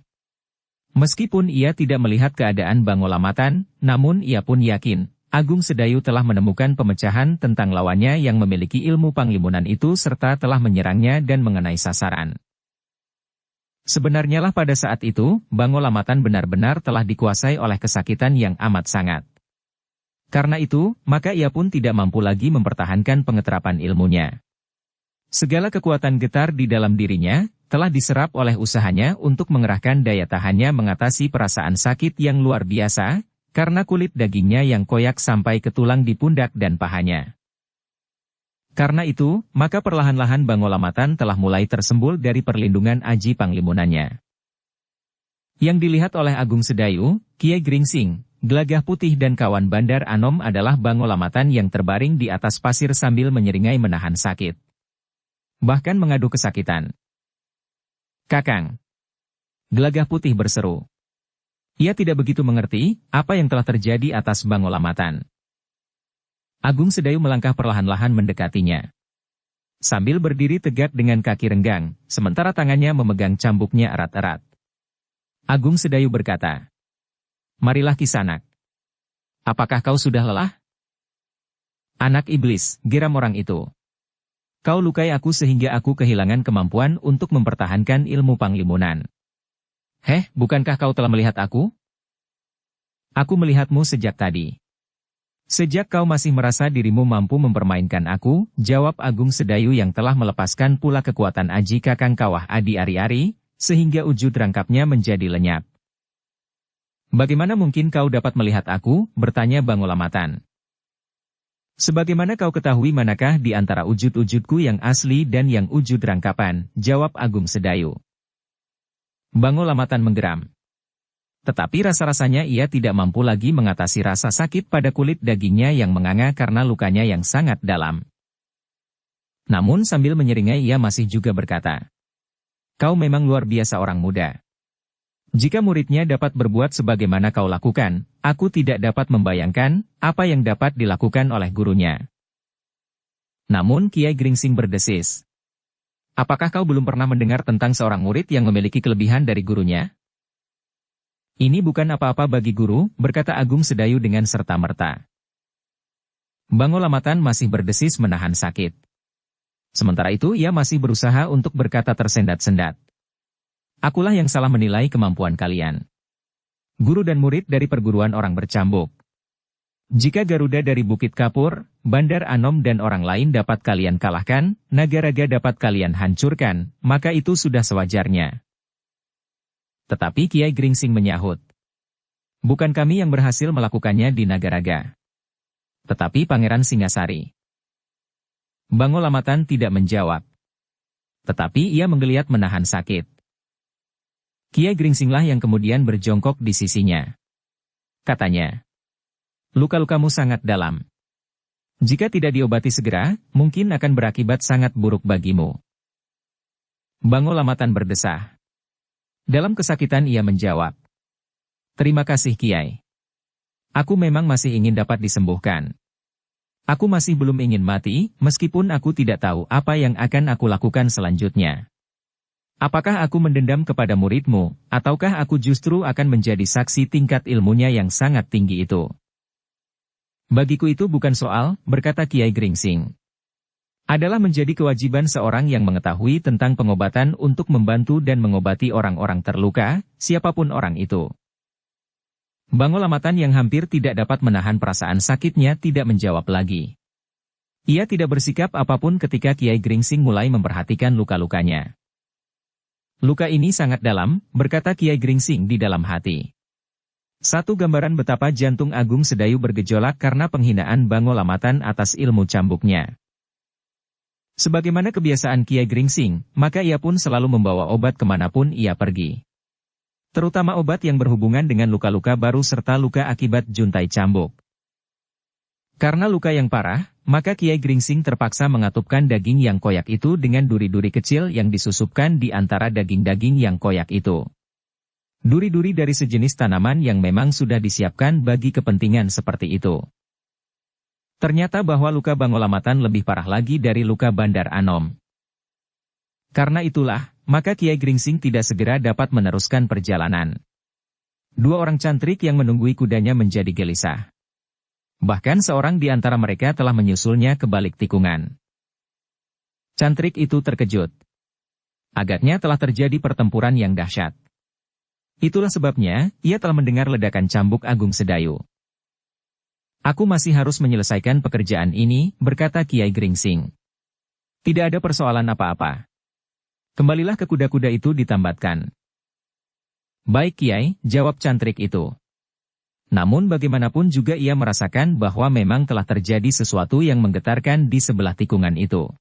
Meskipun ia tidak melihat keadaan Bangolamatan, namun ia pun yakin, Agung Sedayu telah menemukan pemecahan tentang lawannya yang memiliki ilmu panglimunan itu serta telah menyerangnya dan mengenai sasaran. Sebenarnya lah pada saat itu, Bangolamatan benar-benar telah dikuasai oleh kesakitan yang amat sangat. Karena itu, maka ia pun tidak mampu lagi mempertahankan pengeterapan ilmunya. Segala kekuatan getar di dalam dirinya, telah diserap oleh usahanya untuk mengerahkan daya tahannya mengatasi perasaan sakit yang luar biasa, karena kulit dagingnya yang koyak sampai ke tulang di pundak dan pahanya. Karena itu, maka perlahan-lahan Bangolamatan telah mulai tersembul dari perlindungan aji panglimunannya. Yang dilihat oleh Agung Sedayu, Kiai Gringsing, Gelagah Putih dan kawan Bandar Anom adalah Bangolamatan yang terbaring di atas pasir sambil menyeringai menahan sakit. Bahkan mengadu kesakitan. "Kakang!" Gelagah Putih berseru. Ia tidak begitu mengerti apa yang telah terjadi atas Bangolamatan. Agung Sedayu melangkah perlahan-lahan mendekatinya. Sambil berdiri tegak dengan kaki renggang, sementara tangannya memegang cambuknya erat-erat. Agung Sedayu berkata, "Marilah Kisanak. Apakah kau sudah lelah?" "Anak iblis," geram orang itu. "Kau lukai aku sehingga aku kehilangan kemampuan untuk mempertahankan ilmu panglimunan." "Heh, bukankah kau telah melihat aku?" "Aku melihatmu sejak tadi." "Sejak kau masih merasa dirimu mampu mempermainkan aku," jawab Agung Sedayu yang telah melepaskan pula kekuatan aji Kakang Kawah Adi Ari-Ari, sehingga wujud rangkapnya menjadi lenyap. "Bagaimana mungkin kau dapat melihat aku?" bertanya Bangolamatan. "Sebagaimana kau ketahui manakah di antara wujud-wujudku yang asli dan yang wujud rangkapan," jawab Agung Sedayu. Bangolamatan menggeram. Tetapi rasa-rasanya ia tidak mampu lagi mengatasi rasa sakit pada kulit dagingnya yang menganga karena lukanya yang sangat dalam. Namun sambil menyeringai ia masih juga berkata, "Kau memang luar biasa orang muda. Jika muridnya dapat berbuat sebagaimana kau lakukan, aku tidak dapat membayangkan apa yang dapat dilakukan oleh gurunya." Namun Kiai Gringsing berdesis. "Apakah kau belum pernah mendengar tentang seorang murid yang memiliki kelebihan dari gurunya?" "Ini bukan apa-apa bagi guru," berkata Agung Sedayu dengan serta-merta. Bangolamatan masih berdesis menahan sakit. Sementara itu ia masih berusaha untuk berkata tersendat-sendat. "Akulah yang salah menilai kemampuan kalian. Guru dan murid dari perguruan orang bercambuk. Jika Garuda dari Bukit Kapur, Bandar Anom dan orang lain dapat kalian kalahkan, Nagaraga dapat kalian hancurkan, maka itu sudah sewajarnya." Tetapi Kiai Gringsing menyahut, "Bukan kami yang berhasil melakukannya di Nagaraga, tetapi Pangeran Singasari." Bangolamatan tidak menjawab. Tetapi ia menggeliat menahan sakit. Kiai Gringsinglah yang kemudian berjongkok di sisinya. Katanya, "Luka-lukamu sangat dalam. Jika tidak diobati segera, mungkin akan berakibat sangat buruk bagimu." Bangolamatan berdesah. Dalam kesakitan ia menjawab, "Terima kasih Kiai. Aku memang masih ingin dapat disembuhkan. Aku masih belum ingin mati, meskipun aku tidak tahu apa yang akan aku lakukan selanjutnya. Apakah aku mendendam kepada muridmu, ataukah aku justru akan menjadi saksi tingkat ilmunya yang sangat tinggi itu? Bagiku itu bukan soal, berkata Kiai Gringsing. Adalah menjadi kewajiban seorang yang mengetahui tentang pengobatan untuk membantu dan mengobati orang-orang terluka, siapapun orang itu. Bangolamatan yang hampir tidak dapat menahan perasaan sakitnya tidak menjawab lagi. Ia tidak bersikap apapun ketika Kiai Gringsing mulai memperhatikan luka-lukanya. Luka ini sangat dalam, berkata Kiai Gringsing di dalam hati. Satu gambaran betapa jantung Agung Sedayu bergejolak karena penghinaan Bangolamatan atas ilmu cambuknya. Sebagaimana kebiasaan Kiai Gringsing, maka ia pun selalu membawa obat kemanapun ia pergi. Terutama obat yang berhubungan dengan luka-luka baru serta luka akibat juntai cambuk. Karena luka yang parah, maka Kiai Gringsing terpaksa mengatupkan daging yang koyak itu dengan duri-duri kecil yang disusupkan di antara daging-daging yang koyak itu. Duri-duri dari sejenis tanaman yang memang sudah disiapkan bagi kepentingan seperti itu. Ternyata bahwa luka Bangolamatan lebih parah lagi dari luka Bandar Anom. Karena itulah, maka Kiai Gringsing tidak segera dapat meneruskan perjalanan. Dua orang cantrik yang menunggui kudanya menjadi gelisah. Bahkan seorang di antara mereka telah menyusulnya ke balik tikungan. Cantrik itu terkejut. Agaknya telah terjadi pertempuran yang dahsyat. Itulah sebabnya, ia telah mendengar ledakan cambuk Agung Sedayu. Aku masih harus menyelesaikan pekerjaan ini, berkata Kiai Gringsing. Tidak ada persoalan apa-apa. Kembalilah ke kuda-kuda itu ditambatkan. Baik Kiai, jawab cantrik itu. Namun bagaimanapun juga ia merasakan bahwa memang telah terjadi sesuatu yang menggetarkan di sebelah tikungan itu.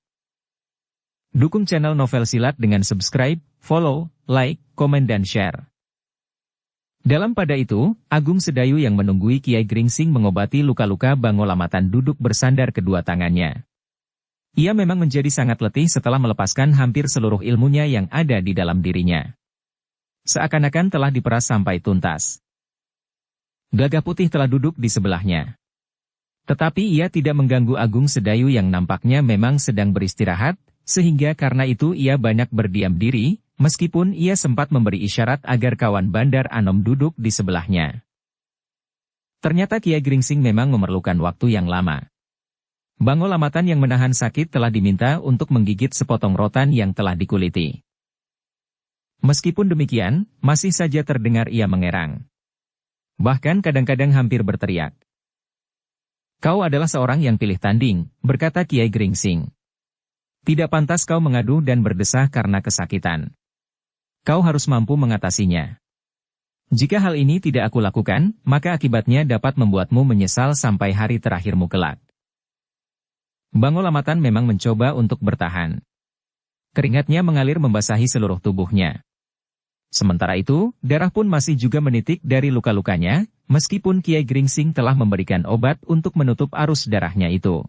Dukung channel Novel Silat dengan subscribe, follow, like, komen dan share. Dalam pada itu, Agung Sedayu yang menunggui Kiai Gringsing mengobati luka-luka Bangolamatan duduk bersandar kedua tangannya. Ia memang menjadi sangat letih setelah melepaskan hampir seluruh ilmunya yang ada di dalam dirinya. Seakan-akan telah diperas sampai tuntas. Gagah Putih telah duduk di sebelahnya. Tetapi ia tidak mengganggu Agung Sedayu yang nampaknya memang sedang beristirahat, sehingga karena itu ia banyak berdiam diri, meskipun ia sempat memberi isyarat agar kawan Bandar Anom duduk di sebelahnya. Ternyata Kiai Gringsing memang memerlukan waktu yang lama. Bangolamatan yang menahan sakit telah diminta untuk menggigit sepotong rotan yang telah dikuliti. Meskipun demikian, masih saja terdengar ia mengerang. Bahkan kadang-kadang hampir berteriak. Kau adalah seorang yang pilih tanding, berkata Kiai Gringsing. Tidak pantas kau mengadu dan berdesah karena kesakitan. Kau harus mampu mengatasinya. Jika hal ini tidak aku lakukan, maka akibatnya dapat membuatmu menyesal sampai hari terakhirmu kelak. Bangolamatan memang mencoba untuk bertahan. Keringatnya mengalir membasahi seluruh tubuhnya. Sementara itu, darah pun masih juga menitik dari luka-lukanya, meskipun Kiai Gringsing telah memberikan obat untuk menutup arus darahnya itu.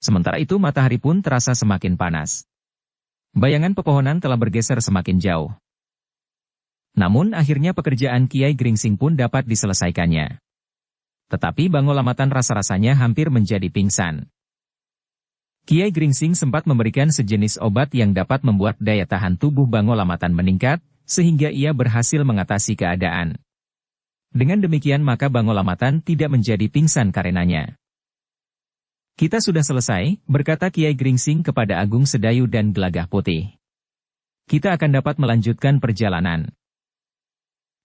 Sementara itu matahari pun terasa semakin panas. Bayangan pepohonan telah bergeser semakin jauh. Namun akhirnya pekerjaan Kiai Gringsing pun dapat diselesaikannya. Tetapi Bangolamatan rasa-rasanya hampir menjadi pingsan. Kiai Gringsing sempat memberikan sejenis obat yang dapat membuat daya tahan tubuh Bangolamatan meningkat, sehingga ia berhasil mengatasi keadaan. Dengan demikian maka Bangolamatan tidak menjadi pingsan karenanya. Kita sudah selesai, berkata Kiai Gringsing kepada Agung Sedayu dan Gelagah Putih. Kita akan dapat melanjutkan perjalanan.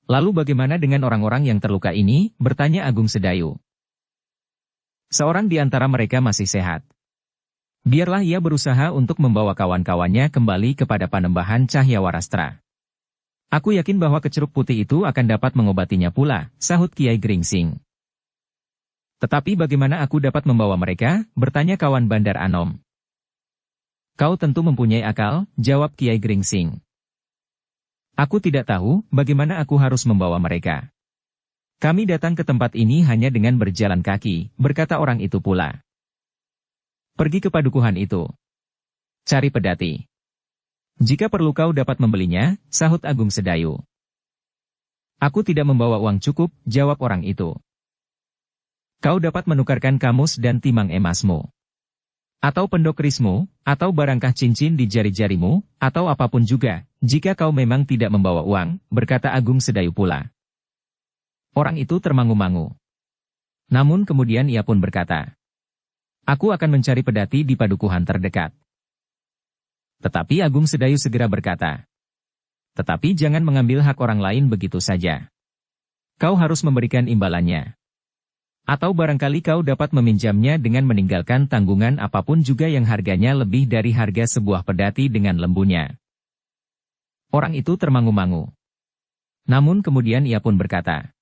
Lalu bagaimana dengan orang-orang yang terluka ini, bertanya Agung Sedayu. Seorang di antara mereka masih sehat. Biarlah ia berusaha untuk membawa kawan-kawannya kembali kepada Panembahan Cahyawarastra. Aku yakin bahwa Kecuruk Putih itu akan dapat mengobatinya pula, sahut Kiai Gringsing. Tetapi bagaimana aku dapat membawa mereka, bertanya kawan Bandar Anom. Kau tentu mempunyai akal, jawab Kiai Gringsing. Aku tidak tahu bagaimana aku harus membawa mereka. Kami datang ke tempat ini hanya dengan berjalan kaki, berkata orang itu pula. Pergi ke padukuhan itu. Cari pedati. Jika perlu kau dapat membelinya, sahut Agung Sedayu. Aku tidak membawa uang cukup, jawab orang itu. Kau dapat menukarkan kamus dan timang emasmu. Atau pendok kerismu, atau barangkah cincin di jari-jarimu, atau apapun juga, jika kau memang tidak membawa uang, berkata Agung Sedayu pula. Orang itu termangu-mangu. Namun kemudian ia pun berkata, aku akan mencari pedati di padukuhan terdekat. Tetapi Agung Sedayu segera berkata, tetapi jangan mengambil hak orang lain begitu saja. Kau harus memberikan imbalannya. Atau barangkali kau dapat meminjamnya dengan meninggalkan tanggungan apapun juga yang harganya lebih dari harga sebuah pedati dengan lembunya. Orang itu termangu-mangu. Namun kemudian ia pun berkata,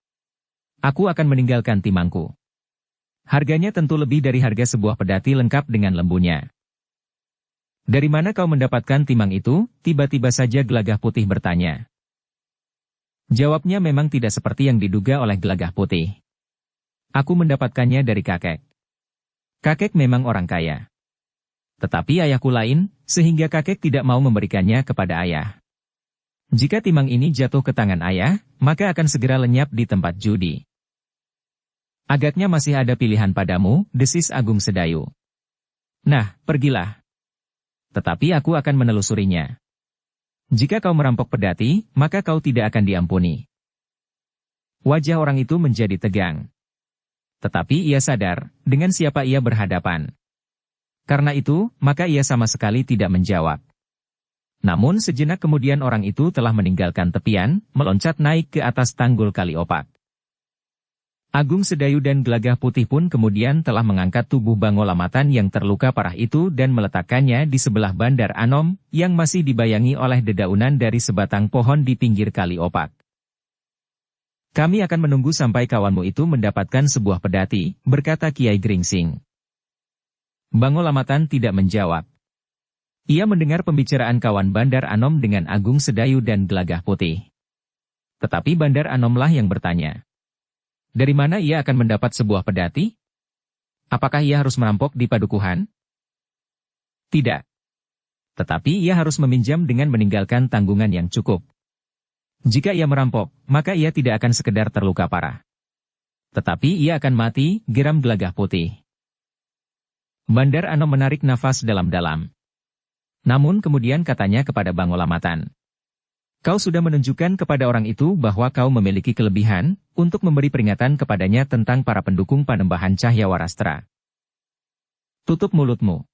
aku akan meninggalkan timangku. Harganya tentu lebih dari harga sebuah pedati lengkap dengan lembunya. Dari mana kau mendapatkan timang itu? Tiba-tiba saja Gelagah Putih bertanya. Jawabnya memang tidak seperti yang diduga oleh Gelagah Putih. Aku mendapatkannya dari kakek. Kakek memang orang kaya. Tetapi ayahku lain, sehingga kakek tidak mau memberikannya kepada ayah. Jika timang ini jatuh ke tangan ayah, maka akan segera lenyap di tempat judi. Agaknya masih ada pilihan padamu, desis Agung Sedayu. Nah, pergilah. Tetapi aku akan menelusurinya. Jika kau merampok pedati, maka kau tidak akan diampuni. Wajah orang itu menjadi tegang. Tetapi ia sadar, dengan siapa ia berhadapan. Karena itu, maka ia sama sekali tidak menjawab. Namun sejenak kemudian orang itu telah meninggalkan tepian, meloncat naik ke atas tanggul kali opak. Agung Sedayu dan Gelagah Putih pun kemudian telah mengangkat tubuh Bangolamatan yang terluka parah itu dan meletakkannya di sebelah Bandar Anom, yang masih dibayangi oleh dedaunan dari sebatang pohon di pinggir kali opak. Kami akan menunggu sampai kawanmu itu mendapatkan sebuah pedati, berkata Kiai Gringsing. Bangolamatan tidak menjawab. Ia mendengar pembicaraan kawan Bandar Anom dengan Agung Sedayu dan Gelagah Putih. Tetapi Bandar Anomlah yang bertanya. Dari mana ia akan mendapat sebuah pedati? Apakah ia harus merampok di padukuhan? Tidak. Tetapi ia harus meminjam dengan meninggalkan tanggungan yang cukup. Jika ia merampok, maka ia tidak akan sekedar terluka parah. Tetapi ia akan mati, geram Gelagah Putih. Bandar Anom menarik nafas dalam-dalam. Namun kemudian katanya kepada Bangolamatan. Kau sudah menunjukkan kepada orang itu bahwa kau memiliki kelebihan, untuk memberi peringatan kepadanya tentang para pendukung Panembahan Cahyawarastra. Tutup mulutmu.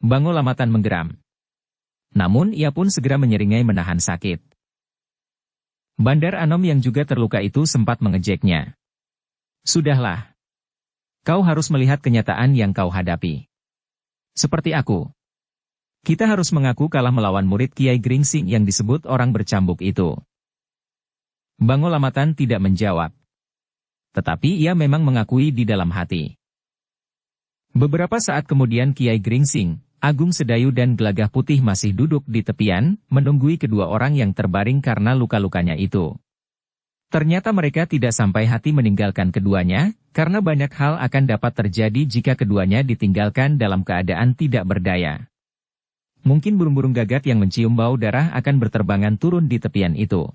Bangolamatan menggeram. Namun ia pun segera menyeringai menahan sakit. Bandar Anom yang juga terluka itu sempat mengejeknya. Sudahlah. Kau harus melihat kenyataan yang kau hadapi. Seperti aku. Kita harus mengaku kalah melawan murid Kiai Gringsing yang disebut orang bercambuk itu. Bangolamatan tidak menjawab. Tetapi ia memang mengakui di dalam hati. Beberapa saat kemudian Kiai Gringsing, Agung Sedayu dan Gelagah Putih masih duduk di tepian, menunggui kedua orang yang terbaring karena luka-lukanya itu. Ternyata mereka tidak sampai hati meninggalkan keduanya, karena banyak hal akan dapat terjadi jika keduanya ditinggalkan dalam keadaan tidak berdaya. Mungkin burung-burung gagak yang mencium bau darah akan berterbangan turun di tepian itu.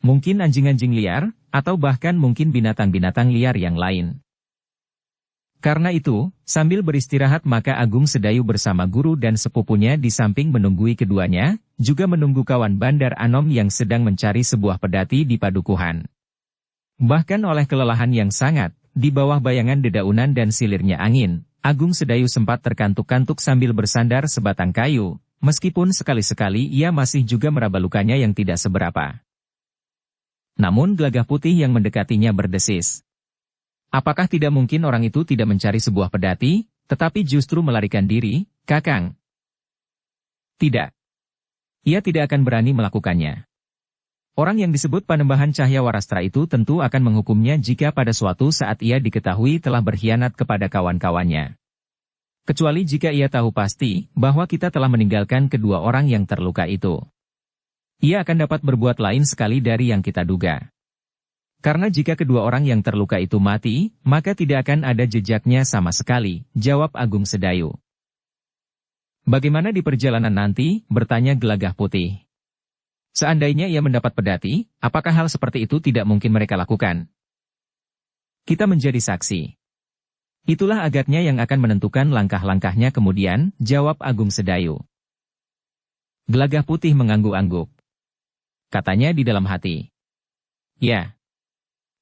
Mungkin anjing-anjing liar, atau bahkan mungkin binatang-binatang liar yang lain. Karena itu, sambil beristirahat maka Agung Sedayu bersama guru dan sepupunya di samping menunggui keduanya, juga menunggu kawan Bandar Anom yang sedang mencari sebuah pedati di padukuhan. Bahkan oleh kelelahan yang sangat, di bawah bayangan dedaunan dan silirnya angin, Agung Sedayu sempat terkantuk-kantuk sambil bersandar sebatang kayu, meskipun sekali-sekali ia masih juga meraba lukanya yang tidak seberapa. Namun Gelagah Putih yang mendekatinya berdesis. Apakah tidak mungkin orang itu tidak mencari sebuah pedati, tetapi justru melarikan diri, Kakang? Tidak. Ia tidak akan berani melakukannya. Orang yang disebut Panembahan Cahyawarastra itu tentu akan menghukumnya jika pada suatu saat ia diketahui telah berkhianat kepada kawan-kawannya. Kecuali jika ia tahu pasti bahwa kita telah meninggalkan kedua orang yang terluka itu. Ia akan dapat berbuat lain sekali dari yang kita duga. Karena jika kedua orang yang terluka itu mati, maka tidak akan ada jejaknya sama sekali, jawab Agung Sedayu. Bagaimana di perjalanan nanti, bertanya Gelagah Putih. Seandainya ia mendapat pedati, apakah hal seperti itu tidak mungkin mereka lakukan? Kita menjadi saksi. Itulah agaknya yang akan menentukan langkah-langkahnya kemudian, jawab Agung Sedayu. Gelagah Putih mengangguk-angguk. Katanya di dalam hati. Ya.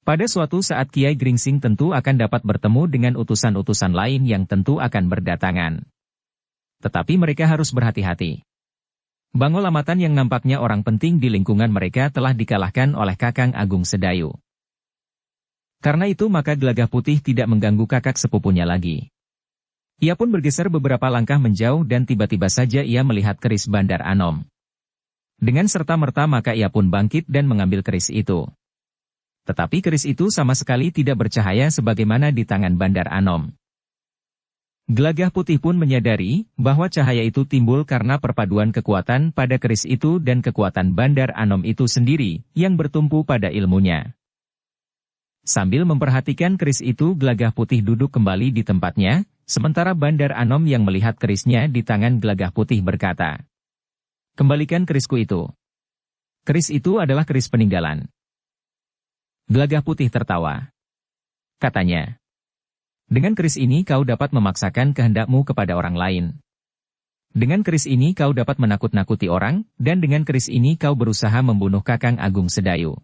Pada suatu saat Kiai Gringsing tentu akan dapat bertemu dengan utusan-utusan lain yang tentu akan berdatangan. Tetapi mereka harus berhati-hati. Bangol Amatan yang nampaknya orang penting di lingkungan mereka telah dikalahkan oleh Kakang Agung Sedayu. Karena itu maka Gelagah Putih tidak mengganggu kakak sepupunya lagi. Ia pun bergeser beberapa langkah menjauh dan tiba-tiba saja ia melihat keris Bandar Anom. Dengan serta-merta maka ia pun bangkit dan mengambil keris itu. Tetapi keris itu sama sekali tidak bercahaya sebagaimana di tangan Bandar Anom. Gelagah Putih pun menyadari bahwa cahaya itu timbul karena perpaduan kekuatan pada keris itu dan kekuatan Bandar Anom itu sendiri yang bertumpu pada ilmunya. Sambil memperhatikan keris itu Gelagah Putih duduk kembali di tempatnya, sementara Bandar Anom yang melihat kerisnya di tangan Gelagah Putih berkata, "Kembalikan kerisku itu. Keris itu adalah keris peninggalan." Gelagah Putih tertawa. Katanya, "Dengan keris ini kau dapat memaksakan kehendakmu kepada orang lain. Dengan keris ini kau dapat menakut-nakuti orang, dan dengan keris ini kau berusaha membunuh Kakang Agung Sedayu.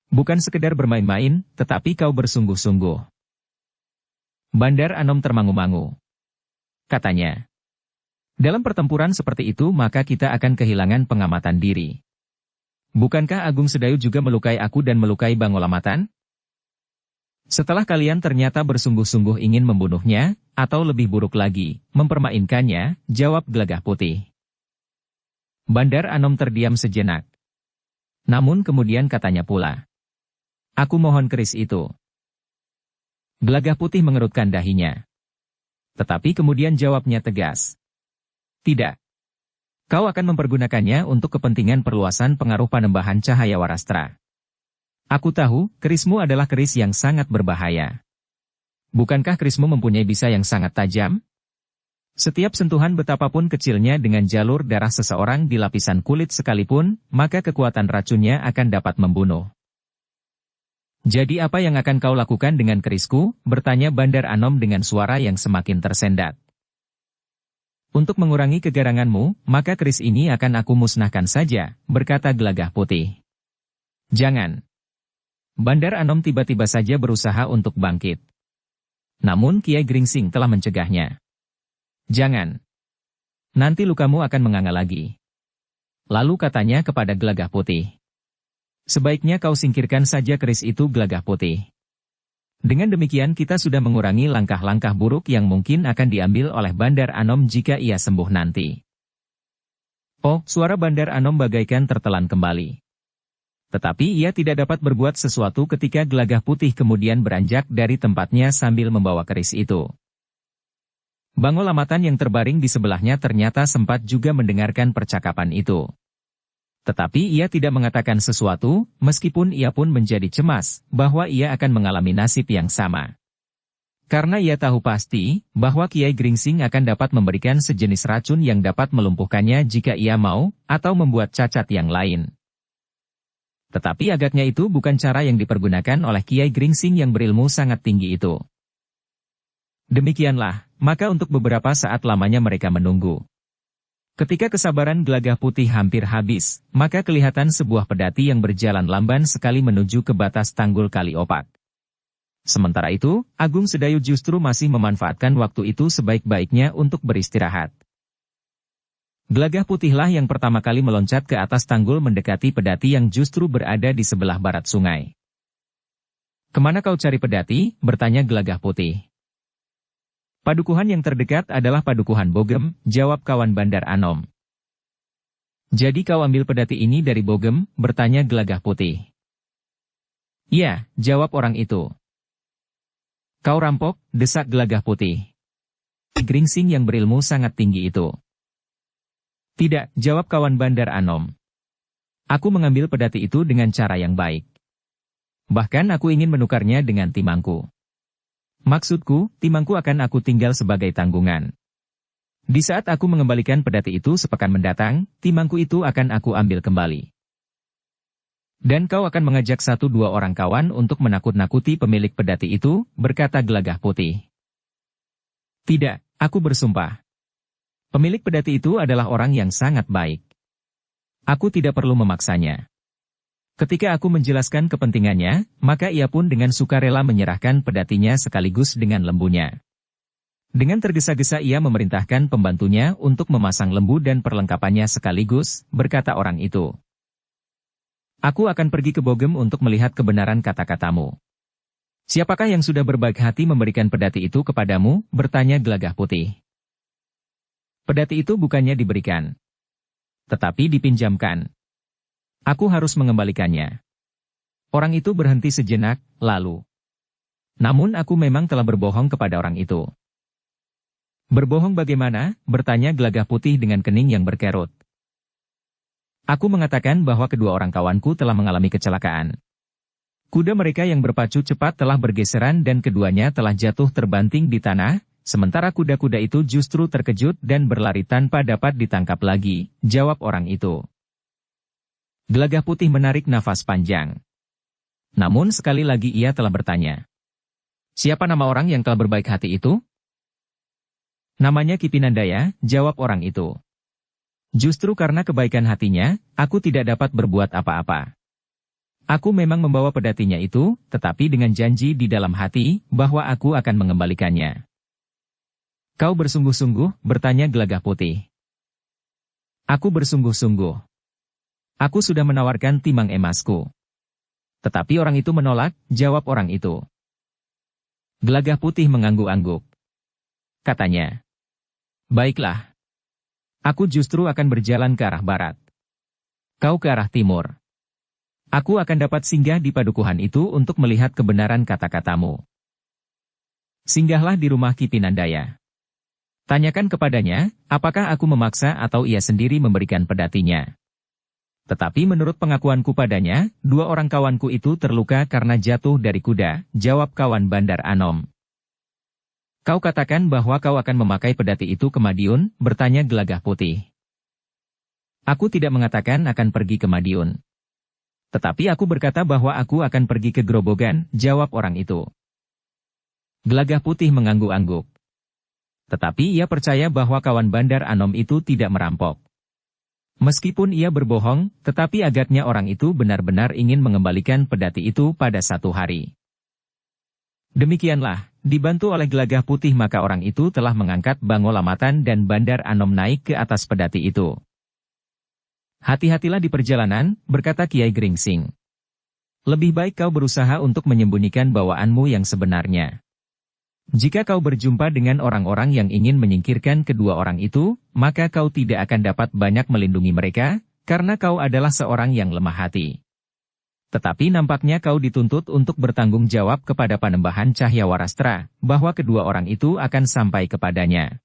Bukan sekedar bermain-main, tetapi kau bersungguh-sungguh." Bandar Anom termangu-mangu. Katanya, "Dalam pertempuran seperti itu maka kita akan kehilangan pengamatan diri. Bukankah Agung Sedayu juga melukai aku dan melukai Bangol Amatan? Setelah kalian ternyata bersungguh-sungguh ingin membunuhnya, atau lebih buruk lagi, mempermainkannya," jawab Gelagah Putih. Bandar Anom terdiam sejenak. Namun kemudian katanya pula, "Aku mohon keris itu." Gelagah Putih mengerutkan dahinya. Tetapi kemudian jawabnya tegas. "Tidak. Kau akan mempergunakannya untuk kepentingan perluasan pengaruh Panembahan Cahaya Warastra. Aku tahu, kerismu adalah keris yang sangat berbahaya. Bukankah kerismu mempunyai bisa yang sangat tajam? Setiap sentuhan betapapun kecilnya dengan jalur darah seseorang di lapisan kulit sekalipun, maka kekuatan racunnya akan dapat membunuh." "Jadi apa yang akan kau lakukan dengan kerisku?" bertanya Bandar Anom dengan suara yang semakin tersendat. "Untuk mengurangi kegaranganmu, maka keris ini akan aku musnahkan saja," berkata Gelagah Putih. "Jangan." Bandar Anom tiba-tiba saja berusaha untuk bangkit. Namun Kiai Gringsing telah mencegahnya. "Jangan. Nanti lukamu akan menganga lagi." Lalu katanya kepada Gelagah Putih, "Sebaiknya kau singkirkan saja keris itu, Gelagah Putih. Dengan demikian kita sudah mengurangi langkah-langkah buruk yang mungkin akan diambil oleh Bandar Anom jika ia sembuh nanti." Oh, suara Bandar Anom bagaikan tertelan kembali. Tetapi ia tidak dapat berbuat sesuatu ketika Gelagah Putih kemudian beranjak dari tempatnya sambil membawa keris itu. Bangol Amatan yang terbaring di sebelahnya ternyata sempat juga mendengarkan percakapan itu. Tetapi ia tidak mengatakan sesuatu, meskipun ia pun menjadi cemas, bahwa ia akan mengalami nasib yang sama. Karena ia tahu pasti, bahwa Kiai Gringsing akan dapat memberikan sejenis racun yang dapat melumpuhkannya jika ia mau, atau membuat cacat yang lain. Tetapi agaknya itu bukan cara yang dipergunakan oleh Kiai Gringsing yang berilmu sangat tinggi itu. Demikianlah, maka untuk beberapa saat lamanya mereka menunggu. Ketika kesabaran Gelagah Putih hampir habis, maka kelihatan sebuah pedati yang berjalan lamban sekali menuju ke batas tanggul Kali Opak. Sementara itu, Agung Sedayu justru masih memanfaatkan waktu itu sebaik-baiknya untuk beristirahat. Gelagah Putihlah yang pertama kali meloncat ke atas tanggul mendekati pedati yang justru berada di sebelah barat sungai. "Kemana kau cari pedati?" bertanya Gelagah Putih. "Padukuhan yang terdekat adalah Padukuhan Bogem," jawab kawan Bandar Anom. "Jadi kau ambil pedati ini dari Bogem?" bertanya Gelagah Putih. "Iya," jawab orang itu. "Kau rampok?" desak Gelagah Putih. Gringsing yang berilmu sangat tinggi itu. "Tidak," jawab kawan Bandar Anom. "Aku mengambil pedati itu dengan cara yang baik. Bahkan aku ingin menukarnya dengan timangku. Maksudku, timangku akan aku tinggal sebagai tanggungan. Di saat aku mengembalikan pedati itu sepekan mendatang, timangku itu akan aku ambil kembali." Dan kau akan mengajak 1-2 orang kawan untuk menakut-nakuti pemilik pedati itu, berkata Gelagah Putih. Tidak, aku bersumpah. Pemilik pedati itu adalah orang yang sangat baik. Aku tidak perlu memaksanya. Ketika aku menjelaskan kepentingannya, maka ia pun dengan sukarela menyerahkan pedatinya sekaligus dengan lembunya. Dengan tergesa-gesa ia memerintahkan pembantunya untuk memasang lembu dan perlengkapannya sekaligus, berkata orang itu. Aku akan pergi ke Bogem untuk melihat kebenaran kata-katamu. Siapakah yang sudah berbaik hati memberikan pedati itu kepadamu? Bertanya Gelagah Putih. Pedati itu bukannya diberikan, tetapi dipinjamkan. Aku harus mengembalikannya. Orang itu berhenti sejenak, lalu. Namun aku memang telah berbohong kepada orang itu. Berbohong bagaimana? Bertanya Gelagah Putih dengan kening yang berkerut. Aku mengatakan bahwa kedua orang kawanku telah mengalami kecelakaan. Kuda mereka yang berpacu cepat telah bergeseran dan keduanya telah jatuh terbanting di tanah, sementara kuda-kuda itu justru terkejut dan berlari tanpa dapat ditangkap lagi, jawab orang itu. Gelagah Putih menarik nafas panjang. Namun sekali lagi ia telah bertanya. Siapa nama orang yang telah berbaik hati itu? Namanya Ki Pinandaya, jawab orang itu. Justru karena kebaikan hatinya, aku tidak dapat berbuat apa-apa. Aku memang membawa pedatinya itu, tetapi dengan janji di dalam hati, bahwa aku akan mengembalikannya. Kau bersungguh-sungguh, bertanya Gelagah Putih. Aku bersungguh-sungguh. Aku sudah menawarkan timang emasku. Tetapi orang itu menolak, jawab orang itu. Gelagah Putih mengangguk-angguk. Katanya. Baiklah. Aku justru akan berjalan ke arah barat. Kau ke arah timur. Aku akan dapat singgah di padukuhan itu untuk melihat kebenaran kata-katamu. Singgahlah di rumah Ki Pinandaya. Tanyakan kepadanya, apakah aku memaksa atau ia sendiri memberikan pedatinya. Tetapi menurut pengakuanku padanya, 2 orang kawanku itu terluka karena jatuh dari kuda, jawab kawan Bandar Anom. Kau katakan bahwa kau akan memakai pedati itu ke Madiun, bertanya Gelagah Putih. Aku tidak mengatakan akan pergi ke Madiun. Tetapi aku berkata bahwa aku akan pergi ke Grobogan, jawab orang itu. Gelagah Putih mengangguk-angguk. Tetapi ia percaya bahwa kawan Bandar Anom itu tidak merampok. Meskipun ia berbohong, tetapi agaknya orang itu benar-benar ingin mengembalikan pedati itu pada satu hari. Demikianlah, dibantu oleh Gelagah Putih maka orang itu telah mengangkat Bangolamatan dan Bandar Anom naik ke atas pedati itu. Hati-hatilah di perjalanan, berkata Kiai Gringsing. Lebih baik kau berusaha untuk menyembunyikan bawaanmu yang sebenarnya. Jika kau berjumpa dengan orang-orang yang ingin menyingkirkan kedua orang itu, maka kau tidak akan dapat banyak melindungi mereka, karena kau adalah seorang yang lemah hati. Tetapi nampaknya kau dituntut untuk bertanggung jawab kepada Panembahan Cahyawarastra, bahwa kedua orang itu akan sampai kepadanya.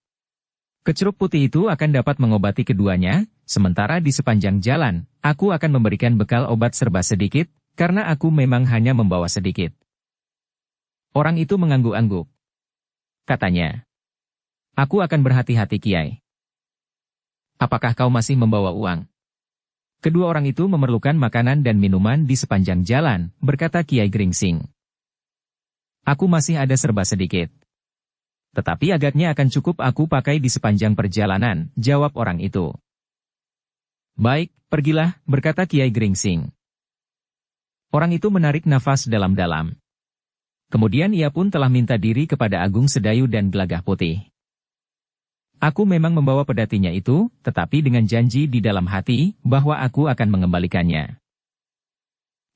Keceruk putih itu akan dapat mengobati keduanya, sementara di sepanjang jalan, aku akan memberikan bekal obat serba sedikit, karena aku memang hanya membawa sedikit. Orang itu mengangguk-angguk. Katanya, aku akan berhati-hati Kiai. Apakah kau masih membawa uang? Kedua orang itu memerlukan makanan dan minuman di sepanjang jalan, berkata Kiai Gringsing. Aku masih ada serba sedikit. Tetapi agaknya akan cukup aku pakai di sepanjang perjalanan, jawab orang itu. Baik, pergilah, berkata Kiai Gringsing. Orang itu menarik nafas dalam-dalam. Kemudian ia pun telah minta diri kepada Agung Sedayu dan Gelagah Putih. Aku memang membawa pedatinya itu, tetapi dengan janji di dalam hati, bahwa aku akan mengembalikannya.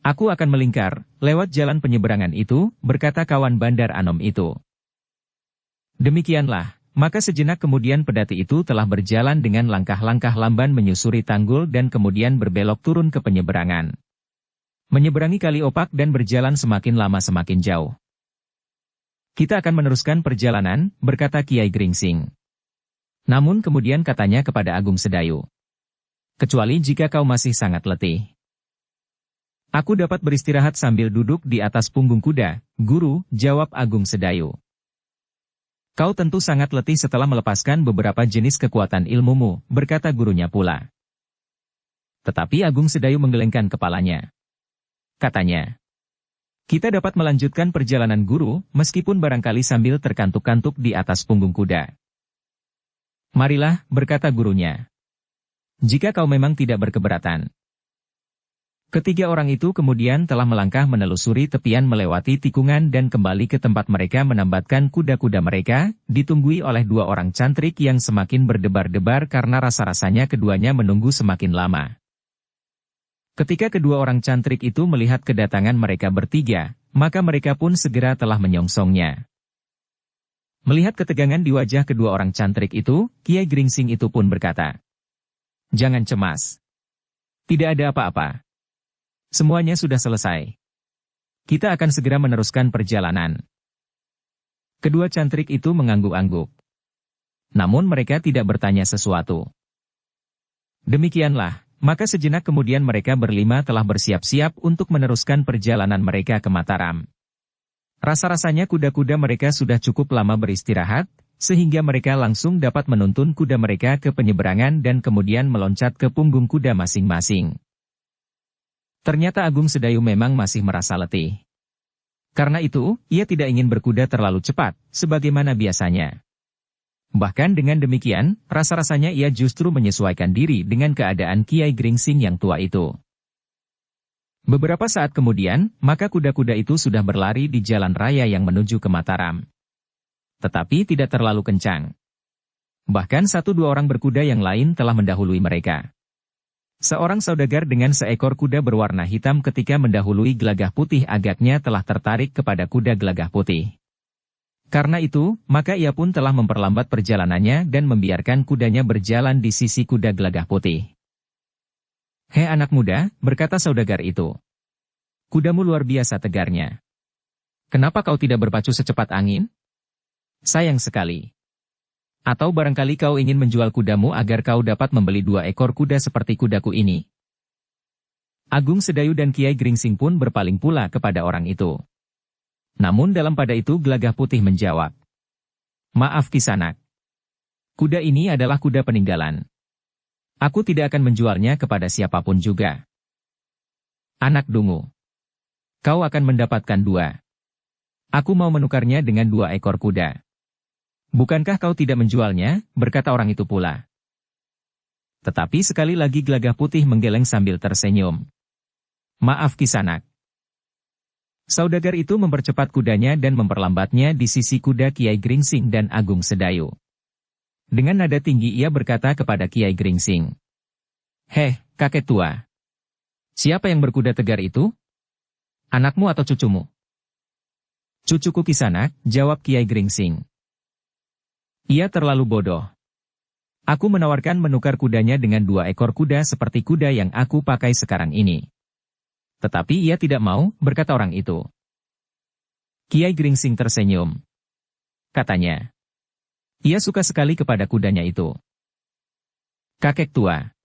Aku akan melingkar, lewat jalan penyeberangan itu, berkata kawan Bandar Anom itu. Demikianlah, maka sejenak kemudian pedati itu telah berjalan dengan langkah-langkah lamban menyusuri tanggul dan kemudian berbelok turun ke penyeberangan. Menyeberangi Kali Opak dan berjalan semakin lama semakin jauh. Kita akan meneruskan perjalanan, berkata Kiai Gringsing. Namun kemudian katanya kepada Agung Sedayu. Kecuali jika kau masih sangat letih. Aku dapat beristirahat sambil duduk di atas punggung kuda, Guru, jawab Agung Sedayu. Kau tentu sangat letih setelah melepaskan beberapa jenis kekuatan ilmumu, berkata gurunya pula. Tetapi Agung Sedayu menggelengkan kepalanya. katanya. Kita dapat melanjutkan perjalanan guru, meskipun barangkali sambil terkantuk-kantuk di atas punggung kuda. Marilah, berkata gurunya. Jika kau memang tidak berkeberatan. Ketiga orang itu kemudian telah melangkah menelusuri tepian melewati tikungan dan kembali ke tempat mereka menambatkan kuda-kuda mereka, ditunggui oleh dua orang cantrik yang semakin berdebar-debar karena rasa-rasanya keduanya menunggu semakin lama. Ketika kedua orang cantrik itu melihat kedatangan mereka bertiga, maka mereka pun segera telah menyongsongnya. Melihat ketegangan di wajah kedua orang cantrik itu, Kiai Gringsing itu pun berkata, "Jangan cemas. Tidak ada apa-apa. Semuanya sudah selesai. Kita akan segera meneruskan perjalanan." Kedua cantrik itu mengangguk-angguk. Namun mereka tidak bertanya sesuatu. Demikianlah. Maka sejenak kemudian mereka berlima telah bersiap-siap untuk meneruskan perjalanan mereka ke Mataram. Rasa-rasanya kuda-kuda mereka sudah cukup lama beristirahat, sehingga mereka langsung dapat menuntun kuda mereka ke penyeberangan dan kemudian meloncat ke punggung kuda masing-masing. Ternyata Agung Sedayu memang masih merasa letih. Karena itu, ia tidak ingin berkuda terlalu cepat, sebagaimana biasanya. Bahkan dengan demikian, rasa-rasanya ia justru menyesuaikan diri dengan keadaan Kiai Gringsing yang tua itu. Beberapa saat kemudian, maka kuda-kuda itu sudah berlari di jalan raya yang menuju ke Mataram. Tetapi tidak terlalu kencang. Bahkan satu dua orang berkuda yang lain telah mendahului mereka. Seorang saudagar dengan seekor kuda berwarna hitam ketika mendahului Gelagah Putih agaknya telah tertarik kepada kuda Gelagah Putih. Karena itu, maka ia pun telah memperlambat perjalanannya dan membiarkan kudanya berjalan di sisi kuda Gelagah Putih. "Hei anak muda," berkata saudagar itu. "Kudamu luar biasa tegarnya. Kenapa kau tidak berpacu secepat angin? Sayang sekali. Atau barangkali kau ingin menjual kudamu agar kau dapat membeli 2 ekor kuda seperti kudaku ini." Agung Sedayu dan Kiai Gringsing pun berpaling pula kepada orang itu. Namun dalam pada itu Gelagah Putih menjawab, "Maaf Kisanak. Kuda ini adalah kuda peninggalan. Aku tidak akan menjualnya kepada siapapun juga." "Anak dungu. Kau akan mendapatkan 2. Aku mau menukarnya dengan 2 ekor kuda." "Bukankah kau tidak menjualnya?" berkata orang itu pula. Tetapi sekali lagi Gelagah Putih menggeleng sambil tersenyum. "Maaf Kisanak." Saudagar itu mempercepat kudanya dan memperlambatnya di sisi kuda Kiai Gringsing dan Agung Sedayu. Dengan nada tinggi ia berkata kepada Kiai Gringsing, "Heh, kakek tua. Siapa yang berkuda tegar itu? Anakmu atau cucumu?" "Cucuku Kisanak," jawab Kiai Gringsing. "Ia terlalu bodoh. Aku menawarkan menukar kudanya dengan 2 ekor kuda seperti kuda yang aku pakai sekarang ini. Tetapi ia tidak mau," berkata orang itu. Kiai Gringsing tersenyum. Katanya, ia suka sekali kepada kudanya itu. "Kakek tua,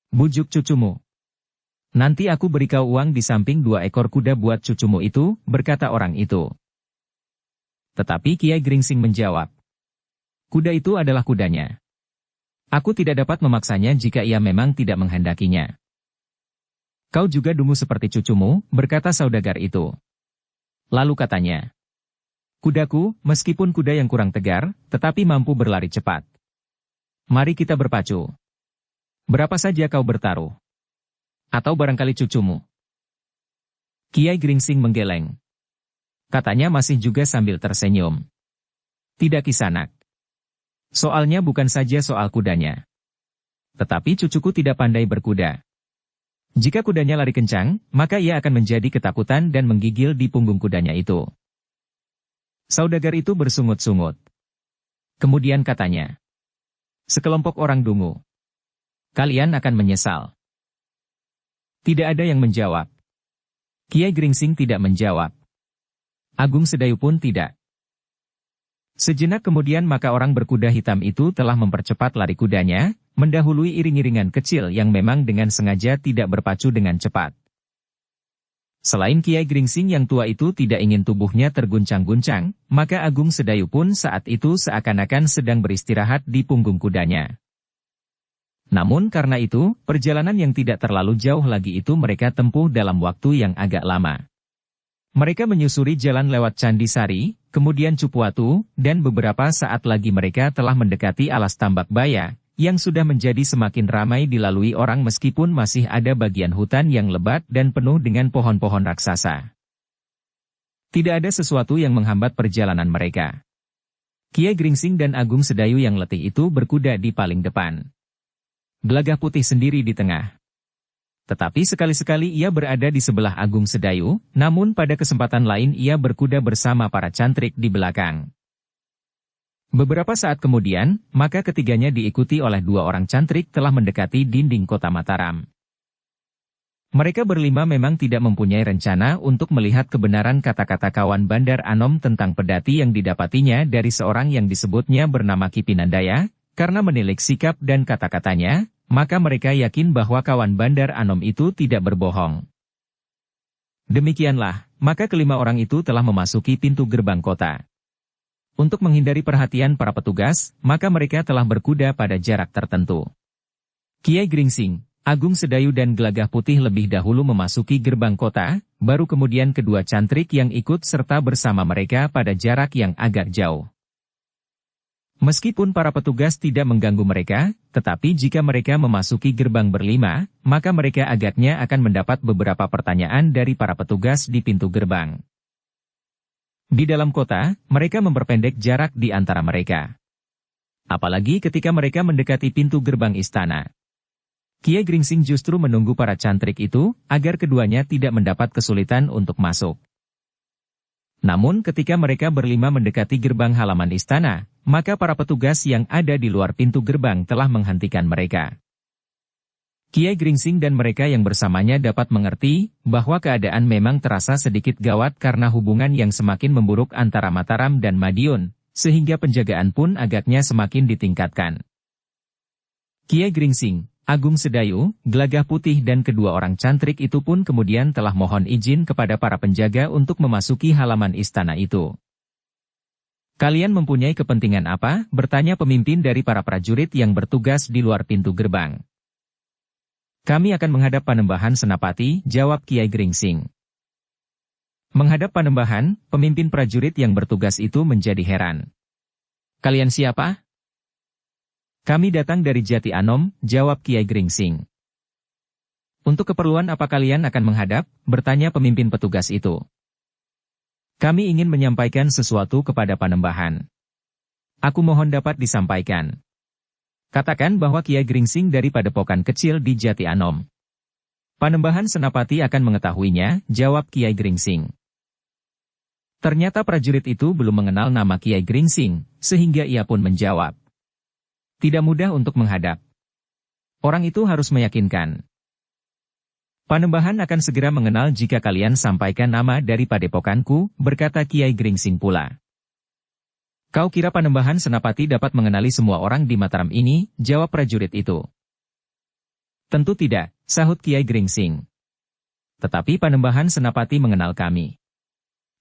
bujuk cucumu. Nanti aku beri kau uang di samping 2 ekor kuda buat cucumu itu," berkata orang itu. Tetapi Kiai Gringsing menjawab, "Kuda itu adalah kudanya. Aku tidak dapat memaksanya jika ia memang tidak menghendakinya." "Kau juga dungu seperti cucumu," berkata saudagar itu. Lalu katanya, "Kudaku, meskipun kuda yang kurang tegar, tetapi mampu berlari cepat. Mari kita berpacu. Berapa saja kau bertaruh? Atau barangkali cucumu?" Kiai Gringsing menggeleng. Katanya masih juga sambil tersenyum, "Tidak Kisanak. Soalnya bukan saja soal kudanya. Tetapi cucuku tidak pandai berkuda. Jika kudanya lari kencang, maka ia akan menjadi ketakutan dan menggigil di punggung kudanya itu." Saudagar itu bersungut-sungut. Kemudian katanya, "Sekelompok orang dungu. Kalian akan menyesal." Tidak ada yang menjawab. Kiai Gringsing tidak menjawab. Agung Sedayu pun tidak. Sejenak kemudian maka orang berkuda hitam itu telah mempercepat lari kudanya, mendahului iring-iringan kecil yang memang dengan sengaja tidak berpacu dengan cepat. Selain Kiai Gringsing yang tua itu tidak ingin tubuhnya terguncang-guncang, maka Agung Sedayu pun saat itu seakan-akan sedang beristirahat di punggung kudanya. Namun karena itu, perjalanan yang tidak terlalu jauh lagi itu mereka tempuh dalam waktu yang agak lama. Mereka menyusuri jalan lewat Candi Sari, kemudian Cupuatu, dan beberapa saat lagi mereka telah mendekati alas Tambak Baya, yang sudah menjadi semakin ramai dilalui orang meskipun masih ada bagian hutan yang lebat dan penuh dengan pohon-pohon raksasa. Tidak ada sesuatu yang menghambat perjalanan mereka. Kiai Gringsing dan Agung Sedayu yang letih itu berkuda di paling depan. Gelagah Putih sendiri di tengah. Tetapi sekali-sekali ia berada di sebelah Agung Sedayu, namun pada kesempatan lain ia berkuda bersama para cantrik di belakang. Beberapa saat kemudian, maka ketiganya diikuti oleh 2 orang cantrik telah mendekati dinding kota Mataram. Mereka berlima memang tidak mempunyai rencana untuk melihat kebenaran kata-kata kawan Bandar Anom tentang pedati yang didapatinya dari seorang yang disebutnya bernama Ki Pinandaya. Karena menilik sikap dan kata-katanya, maka mereka yakin bahwa kawan Bandar Anom itu tidak berbohong. Demikianlah, maka kelima orang itu telah memasuki pintu gerbang kota. Untuk menghindari perhatian para petugas, maka mereka telah berkuda pada jarak tertentu. Kiai Gringsing, Agung Sedayu dan Gelagah Putih lebih dahulu memasuki gerbang kota, baru kemudian kedua cantrik yang ikut serta bersama mereka pada jarak yang agak jauh. Meskipun para petugas tidak mengganggu mereka, tetapi jika mereka memasuki gerbang berlima, maka mereka agaknya akan mendapat beberapa pertanyaan dari para petugas di pintu gerbang. Di dalam kota, mereka memperpendek jarak di antara mereka. Apalagi ketika mereka mendekati pintu gerbang istana. Kiai Gringsing justru menunggu para cantrik itu, agar keduanya tidak mendapat kesulitan untuk masuk. Namun ketika mereka berlima mendekati gerbang halaman istana, maka para petugas yang ada di luar pintu gerbang telah menghentikan mereka. Kiai Gringsing dan mereka yang bersamanya dapat mengerti bahwa keadaan memang terasa sedikit gawat karena hubungan yang semakin memburuk antara Mataram dan Madiun, sehingga penjagaan pun agaknya semakin ditingkatkan. Kiai Gringsing, Agung Sedayu, Gelagah Putih dan kedua orang cantrik itu pun kemudian telah mohon izin kepada para penjaga untuk memasuki halaman istana itu. Kalian mempunyai kepentingan apa? Bertanya pemimpin dari para prajurit yang bertugas di luar pintu gerbang. Kami akan menghadap Panembahan Senapati, jawab Kiai Gringsing. Menghadap Panembahan, pemimpin prajurit yang bertugas itu menjadi heran. Kalian siapa? Kami datang dari Jati Anom, jawab Kiai Gringsing. Untuk keperluan apa kalian akan menghadap? Bertanya pemimpin petugas itu. Kami ingin menyampaikan sesuatu kepada Panembahan. Aku mohon dapat disampaikan. Katakan bahwa Kiai Gringsing dari padepokan kecil di Jati Anom. Panembahan Senapati akan mengetahuinya, jawab Kiai Gringsing. Ternyata prajurit itu belum mengenal nama Kiai Gringsing, sehingga ia pun menjawab. Tidak mudah untuk menghadap. Orang itu harus meyakinkan. Panembahan akan segera mengenal jika kalian sampaikan nama dari padepokanku, berkata Kiai Gringsing pula. Kau kira Panembahan Senapati dapat mengenali semua orang di Mataram ini, jawab prajurit itu. Tentu tidak, sahut Kiai Gringsing. Tetapi Panembahan Senapati mengenal kami.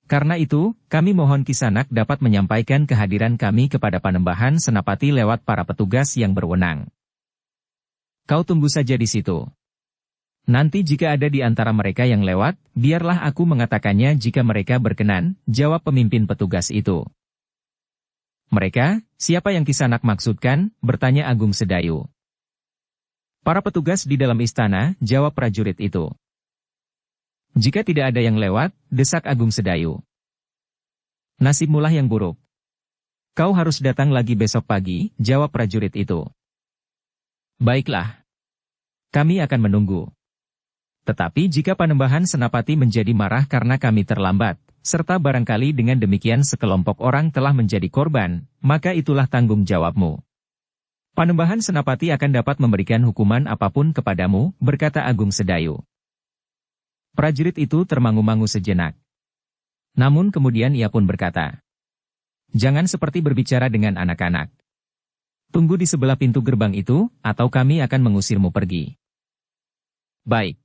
Karena itu, kami mohon Kisanak dapat menyampaikan kehadiran kami kepada Panembahan Senapati lewat para petugas yang berwenang. Kau tunggu saja di situ. Nanti jika ada di antara mereka yang lewat, biarlah aku mengatakannya jika mereka berkenan, jawab pemimpin petugas itu. Mereka, siapa yang Kisanak maksudkan? Bertanya Agung Sedayu. Para petugas di dalam istana, jawab prajurit itu. Jika tidak ada yang lewat, desak Agung Sedayu. Nasibmulah yang buruk. Kau harus datang lagi besok pagi, jawab prajurit itu. Baiklah. Kami akan menunggu. Tetapi jika Panembahan Senapati menjadi marah karena kami terlambat, serta barangkali dengan demikian sekelompok orang telah menjadi korban, maka itulah tanggung jawabmu. Panembahan Senapati akan dapat memberikan hukuman apapun kepadamu, berkata Agung Sedayu. Prajurit itu termangu-mangu sejenak. Namun kemudian ia pun berkata, jangan seperti berbicara dengan anak-anak. Tunggu di sebelah pintu gerbang itu, atau kami akan mengusirmu pergi. Baik.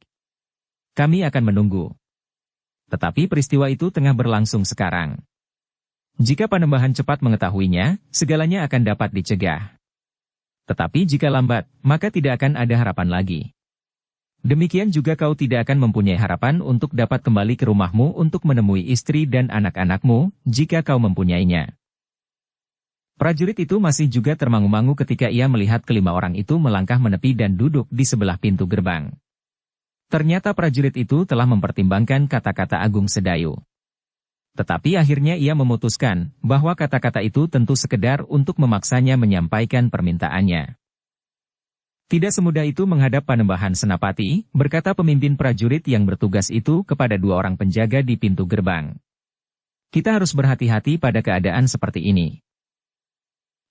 Kami akan menunggu. Tetapi peristiwa itu tengah berlangsung sekarang. Jika Panembahan cepat mengetahuinya, segalanya akan dapat dicegah. Tetapi jika lambat, maka tidak akan ada harapan lagi. Demikian juga kau tidak akan mempunyai harapan untuk dapat kembali ke rumahmu untuk menemui istri dan anak-anakmu, jika kau mempunyainya. Prajurit itu masih juga termangu-mangu ketika ia melihat kelima orang itu melangkah menepi dan duduk di sebelah pintu gerbang. Ternyata prajurit itu telah mempertimbangkan kata-kata Agung Sedayu. Tetapi akhirnya ia memutuskan bahwa kata-kata itu tentu sekedar untuk memaksanya menyampaikan permintaannya. Tidak semudah itu menghadap Panembahan Senapati, berkata pemimpin prajurit yang bertugas itu kepada dua orang penjaga di pintu gerbang. Kita harus berhati-hati pada keadaan seperti ini.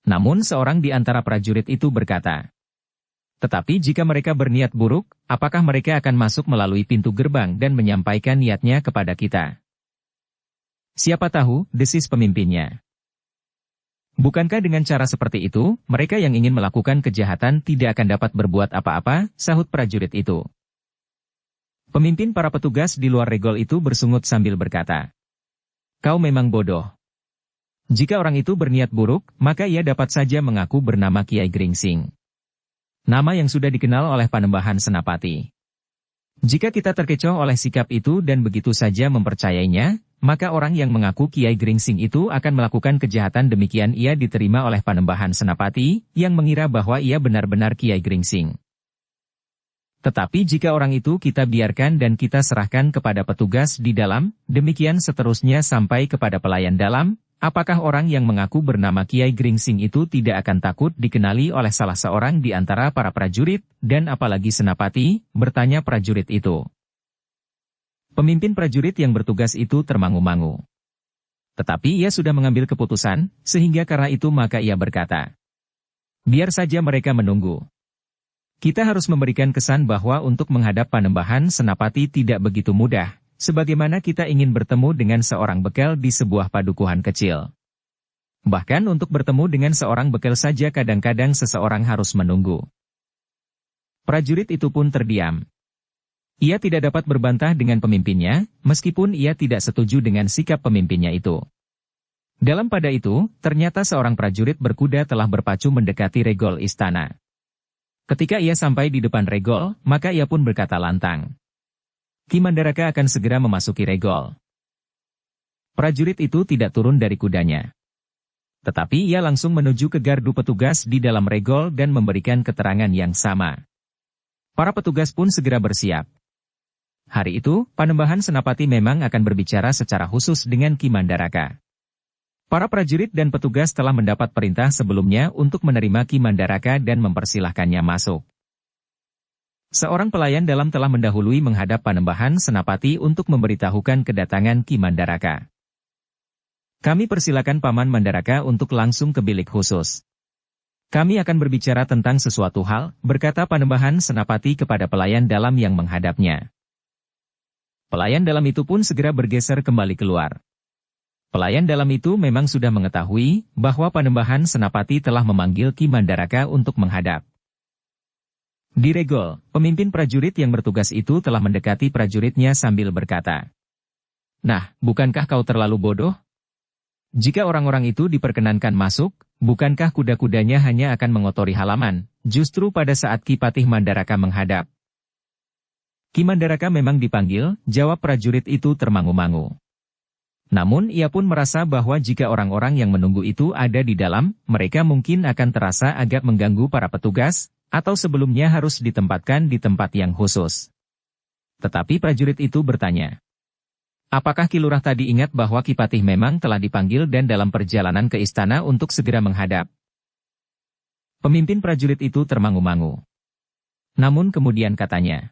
Namun seorang di antara prajurit itu berkata, tetapi jika mereka berniat buruk, apakah mereka akan masuk melalui pintu gerbang dan menyampaikan niatnya kepada kita? Siapa tahu, desis pemimpinnya. Bukankah dengan cara seperti itu, mereka yang ingin melakukan kejahatan tidak akan dapat berbuat apa-apa, sahut prajurit itu. Pemimpin para petugas di luar regol itu bersungut sambil berkata, kau memang bodoh. Jika orang itu berniat buruk, maka ia dapat saja mengaku bernama Kiai Gringsing. Nama yang sudah dikenal oleh Panembahan Senapati. Jika kita terkecoh oleh sikap itu dan begitu saja mempercayainya, maka orang yang mengaku Kiai Gringsing itu akan melakukan kejahatan demikian ia diterima oleh Panembahan Senapati, yang mengira bahwa ia benar-benar Kiai Gringsing. Tetapi jika orang itu kita biarkan dan kita serahkan kepada petugas di dalam, demikian seterusnya sampai kepada pelayan dalam, apakah orang yang mengaku bernama Kiai Gringsing itu tidak akan takut dikenali oleh salah seorang di antara para prajurit, dan apalagi Senapati, bertanya prajurit itu. Pemimpin prajurit yang bertugas itu termangu-mangu. Tetapi ia sudah mengambil keputusan, sehingga karena itu maka ia berkata, biar saja mereka menunggu. Kita harus memberikan kesan bahwa untuk menghadap Panembahan Senapati tidak begitu mudah, sebagaimana kita ingin bertemu dengan seorang bekel di sebuah padukuhan kecil. Bahkan untuk bertemu dengan seorang bekel saja kadang-kadang seseorang harus menunggu. Prajurit itu pun terdiam. Ia tidak dapat berbantah dengan pemimpinnya, meskipun ia tidak setuju dengan sikap pemimpinnya itu. Dalam pada itu, ternyata seorang prajurit berkuda telah berpacu mendekati regol istana. Ketika ia sampai di depan regol, maka ia pun berkata lantang, Ki Mandaraka akan segera memasuki regol. Prajurit itu tidak turun dari kudanya. Tetapi ia langsung menuju ke gardu petugas di dalam regol dan memberikan keterangan yang sama. Para petugas pun segera bersiap. Hari itu, Panembahan Senapati memang akan berbicara secara khusus dengan Ki Mandaraka. Para prajurit dan petugas telah mendapat perintah sebelumnya untuk menerima Ki Mandaraka dan mempersilahkannya masuk. Seorang pelayan dalam telah mendahului menghadap Panembahan Senapati untuk memberitahukan kedatangan Ki Mandaraka. Kami persilakan Paman Mandaraka untuk langsung ke bilik khusus. Kami akan berbicara tentang sesuatu hal, berkata Panembahan Senapati kepada pelayan dalam yang menghadapnya. Pelayan dalam itu pun segera bergeser kembali keluar. Pelayan dalam itu memang sudah mengetahui bahwa Panembahan Senapati telah memanggil Ki Mandaraka untuk menghadap. Di regol, pemimpin prajurit yang bertugas itu telah mendekati prajuritnya sambil berkata, nah, bukankah kau terlalu bodoh? Jika orang-orang itu diperkenankan masuk, bukankah kuda-kudanya hanya akan mengotori halaman, justru pada saat Ki Patih Mandaraka menghadap? Ki Mandaraka memang dipanggil, jawab prajurit itu termangu-mangu. Namun ia pun merasa bahwa jika orang-orang yang menunggu itu ada di dalam, mereka mungkin akan terasa agak mengganggu para petugas, atau sebelumnya harus ditempatkan di tempat yang khusus. Tetapi prajurit itu bertanya, apakah Ki Lurah tadi ingat bahwa Ki Patih memang telah dipanggil dan dalam perjalanan ke istana untuk segera menghadap? Pemimpin prajurit itu termangu-mangu. Namun kemudian katanya,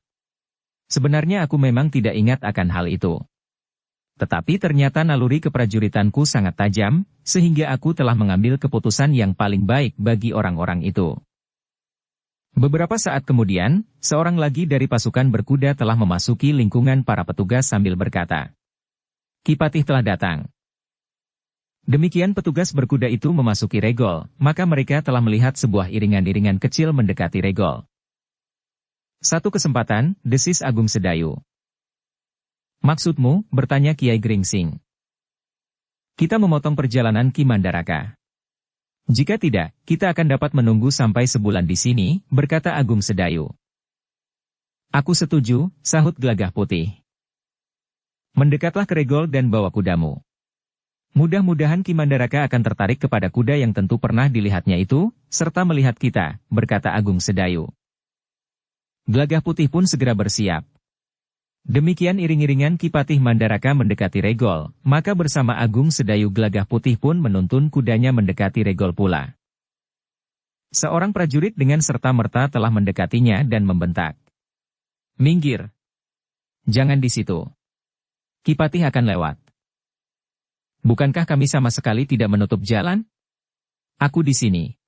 sebenarnya aku memang tidak ingat akan hal itu. Tetapi ternyata naluri keprajuritanku sangat tajam, sehingga aku telah mengambil keputusan yang paling baik bagi orang-orang itu. Beberapa saat kemudian, seorang lagi dari pasukan berkuda telah memasuki lingkungan para petugas sambil berkata, Ki Patih telah datang. Demikian petugas berkuda itu memasuki regol, maka mereka telah melihat sebuah iringan-iringan kecil mendekati regol. Satu kesempatan, desis Agung Sedayu. Maksudmu, bertanya Kiai Gringsing. Kita memotong perjalanan Ki Mandaraka. Jika tidak, kita akan dapat menunggu sampai sebulan di sini, berkata Agung Sedayu. Aku setuju, sahut Gelagah Putih. Mendekatlah ke Regol dan bawa kudamu. Mudah-mudahan Ki Mandaraka akan tertarik kepada kuda yang tentu pernah dilihatnya itu, serta melihat kita, berkata Agung Sedayu. Gelagah Putih pun segera bersiap. Demikian iring-iringan Ki Patih Mandaraka mendekati Regol, maka bersama Agung Sedayu Gelagah Putih pun menuntun kudanya mendekati Regol pula. Seorang prajurit dengan serta-merta telah mendekatinya dan membentak. Minggir! Jangan di situ. Ki Patih akan lewat. Bukankah kami sama sekali tidak menutup jalan? Aku di sini.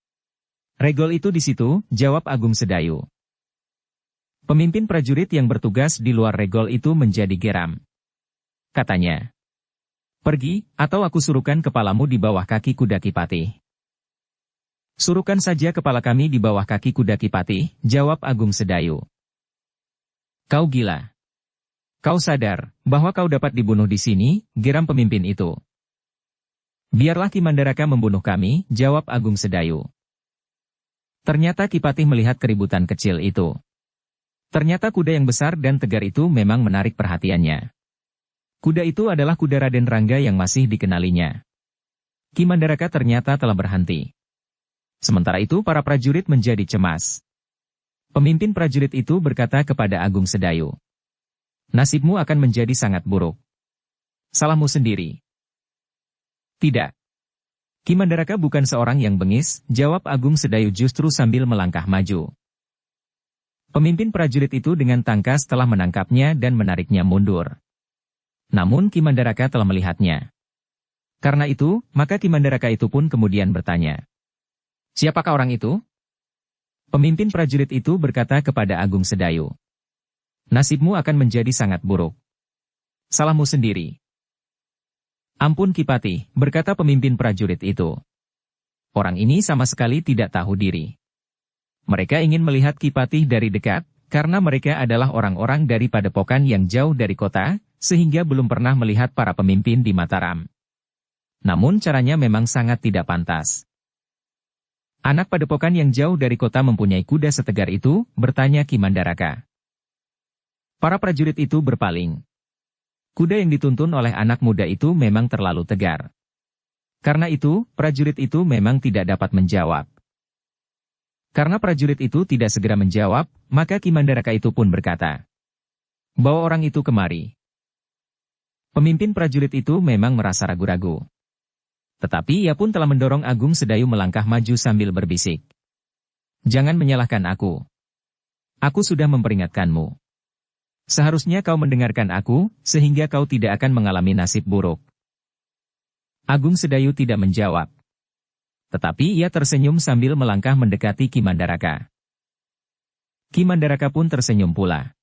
Regol itu di situ, jawab Agung Sedayu. Pemimpin prajurit yang bertugas di luar Regol itu menjadi geram. Katanya, pergi, atau aku suruhkan kepalamu di bawah kaki kuda Ki Patih. Suruhkan saja kepala kami di bawah kaki kuda Ki Patih, jawab Agung Sedayu. Kau gila. Kau sadar bahwa kau dapat dibunuh di sini, geram pemimpin itu. Biarlah Ki Mandaraka membunuh kami, jawab Agung Sedayu. Ternyata Ki Patih melihat keributan kecil itu. Ternyata kuda yang besar dan tegar itu memang menarik perhatiannya. Kuda itu adalah kuda Raden Rangga yang masih dikenalinya. Ki Mandaraka ternyata telah berhenti. Sementara itu para prajurit menjadi cemas. Pemimpin prajurit itu berkata kepada Agung Sedayu. Nasibmu akan menjadi sangat buruk. Salahmu sendiri. Tidak. Ki Mandaraka bukan seorang yang bengis, jawab Agung Sedayu justru sambil melangkah maju. Pemimpin prajurit itu dengan tangkas telah menangkapnya dan menariknya mundur. Namun Ki Mandaraka telah melihatnya. Karena itu, maka Ki Mandaraka itu pun kemudian bertanya. Siapakah orang itu? Pemimpin prajurit itu berkata kepada Agung Sedayu. Nasibmu akan menjadi sangat buruk. Salahmu sendiri. Ampun Ki Patih, berkata pemimpin prajurit itu. Orang ini sama sekali tidak tahu diri. Mereka ingin melihat Ki Patih dari dekat, karena mereka adalah orang-orang dari padepokan yang jauh dari kota, sehingga belum pernah melihat para pemimpin di Mataram. Namun caranya memang sangat tidak pantas. Anak padepokan yang jauh dari kota mempunyai kuda setegar itu, bertanya Ki Mandaraka. Para prajurit itu berpaling. Kuda yang dituntun oleh anak muda itu memang terlalu tegar. Karena itu, prajurit itu memang tidak dapat menjawab. Karena prajurit itu tidak segera menjawab, maka Ki Mandaraka itu pun berkata, bawa orang itu kemari. Pemimpin prajurit itu memang merasa ragu-ragu. Tetapi ia pun telah mendorong Agung Sedayu melangkah maju sambil berbisik. Jangan menyalahkan aku. Aku sudah memperingatkanmu. Seharusnya kau mendengarkan aku, sehingga kau tidak akan mengalami nasib buruk. Agung Sedayu tidak menjawab. Tetapi ia tersenyum sambil melangkah mendekati Ki Mandaraka. Ki Mandaraka pun tersenyum pula.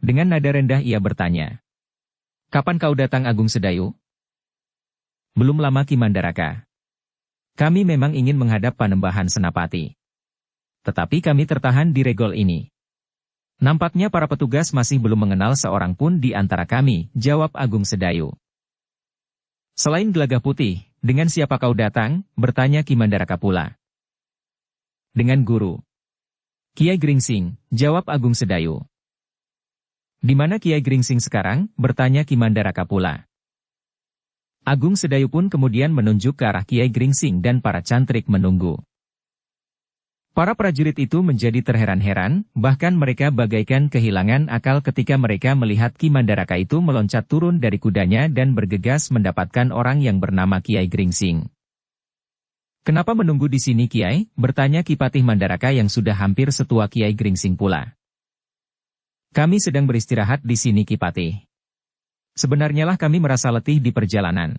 Dengan nada rendah ia bertanya. Kapan kau datang Agung Sedayu? Belum lama Ki Mandaraka. Kami memang ingin menghadap Panembahan Senapati. Tetapi kami tertahan di Regol ini. Nampaknya para petugas masih belum mengenal seorang pun di antara kami, jawab Agung Sedayu. Selain Gelagah Putih, dengan siapa kau datang, bertanya Ki Mandaraka pula. Dengan guru. Kiai Gringsing, jawab Agung Sedayu. Di mana Kiai Gringsing sekarang, bertanya Ki Mandaraka pula. Agung Sedayu pun kemudian menunjuk ke arah Kiai Gringsing dan para cantrik menunggu. Para prajurit itu menjadi terheran-heran, bahkan mereka bagaikan kehilangan akal ketika mereka melihat Ki Mandaraka itu meloncat turun dari kudanya dan bergegas mendapatkan orang yang bernama Kiai Gringsing. Kenapa menunggu di sini Kiai? Bertanya Ki Patih Mandaraka yang sudah hampir setua Kiai Gringsing pula. Kami sedang beristirahat di sini Ki Patih. Sebenarnya lah kami merasa letih di perjalanan.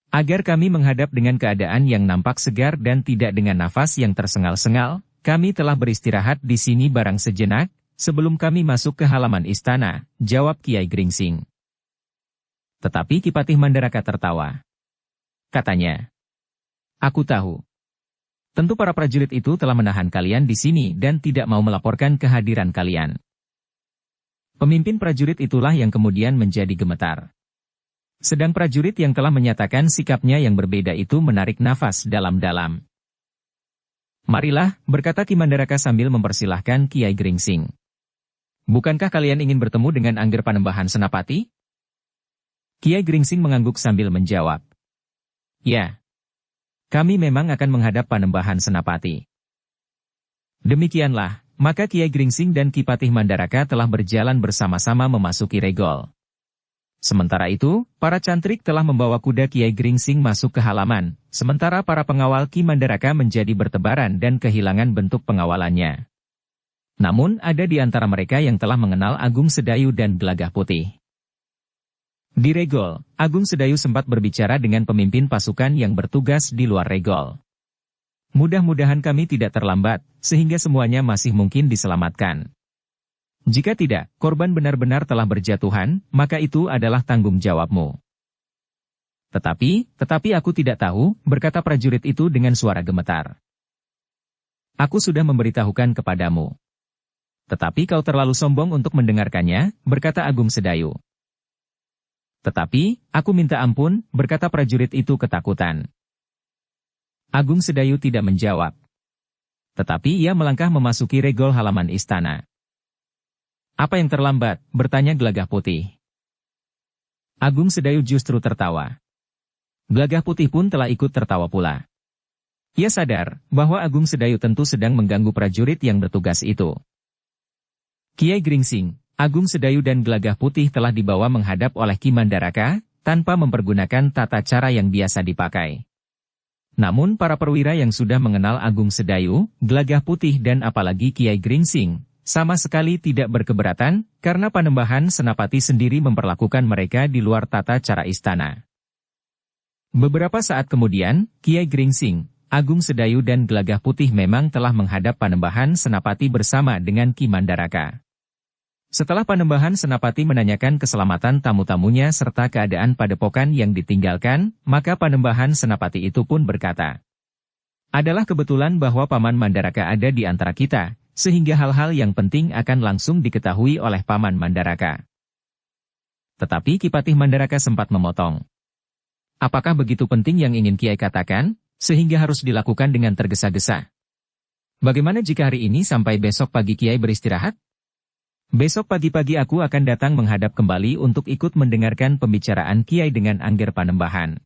Agar kami menghadap dengan keadaan yang nampak segar dan tidak dengan nafas yang tersengal-sengal, kami telah beristirahat di sini barang sejenak, sebelum kami masuk ke halaman istana, jawab Kiai Gringsing. Tetapi Ki Patih Mandaraka tertawa. Katanya, aku tahu. Tentu para prajurit itu telah menahan kalian di sini dan tidak mau melaporkan kehadiran kalian. Pemimpin prajurit itulah yang kemudian menjadi gemetar. Sedang prajurit yang telah menyatakan sikapnya yang berbeda itu menarik nafas dalam-dalam. Marilah, berkata Ki Mandaraka sambil mempersilahkan Kiai Gringsing. Bukankah kalian ingin bertemu dengan Angger Panembahan Senapati? Kiai Gringsing mengangguk sambil menjawab. Ya. Kami memang akan menghadap Panembahan Senapati. Demikianlah, maka Kiai Gringsing dan Ki Patih Mandaraka telah berjalan bersama-sama memasuki regol. Sementara itu, para cantrik telah membawa kuda Kiai Gringsing masuk ke halaman, sementara para pengawal Ki Mandaraka menjadi bertebaran dan kehilangan bentuk pengawalannya. Namun ada di antara mereka yang telah mengenal Agung Sedayu dan Gelagah Putih. Di regol, Agung Sedayu sempat berbicara dengan pemimpin pasukan yang bertugas di luar regol. Mudah-mudahan kami tidak terlambat, sehingga semuanya masih mungkin diselamatkan. Jika tidak, korban benar-benar telah berjatuhan, maka itu adalah tanggung jawabmu. Tetapi aku tidak tahu, berkata prajurit itu dengan suara gemetar. Aku sudah memberitahukan kepadamu. Tetapi kau terlalu sombong untuk mendengarkannya, berkata Agung Sedayu. Tetapi, aku minta ampun, berkata prajurit itu ketakutan. Agung Sedayu tidak menjawab. Tetapi ia melangkah memasuki regol halaman istana. Apa yang terlambat? Bertanya Gelagah Putih. Agung Sedayu justru tertawa. Gelagah Putih pun telah ikut tertawa pula. Ia sadar bahwa Agung Sedayu tentu sedang mengganggu prajurit yang bertugas itu. Kiai Gringsing, Agung Sedayu dan Gelagah Putih telah dibawa menghadap oleh Ki Mandaraka, tanpa mempergunakan tata cara yang biasa dipakai. Namun para perwira yang sudah mengenal Agung Sedayu, Gelagah Putih dan apalagi Kiai Gringsing, sama sekali tidak berkeberatan, karena Panembahan Senapati sendiri memperlakukan mereka di luar tata cara istana. Beberapa saat kemudian, Kiai Gringsing, Agung Sedayu dan Gelagah Putih memang telah menghadap Panembahan Senapati bersama dengan Ki Mandaraka. Setelah Panembahan Senapati menanyakan keselamatan tamu-tamunya serta keadaan padepokan yang ditinggalkan, maka Panembahan Senapati itu pun berkata, "Adalah kebetulan bahwa Paman Mandaraka ada di antara kita, sehingga hal-hal yang penting akan langsung diketahui oleh Paman Mandaraka." Tetapi Ki Patih Mandaraka sempat memotong. Apakah begitu penting yang ingin Kiai katakan, sehingga harus dilakukan dengan tergesa-gesa? Bagaimana jika hari ini sampai besok pagi Kiai beristirahat? Besok pagi-pagi aku akan datang menghadap kembali untuk ikut mendengarkan pembicaraan Kiai dengan Angger Panembahan.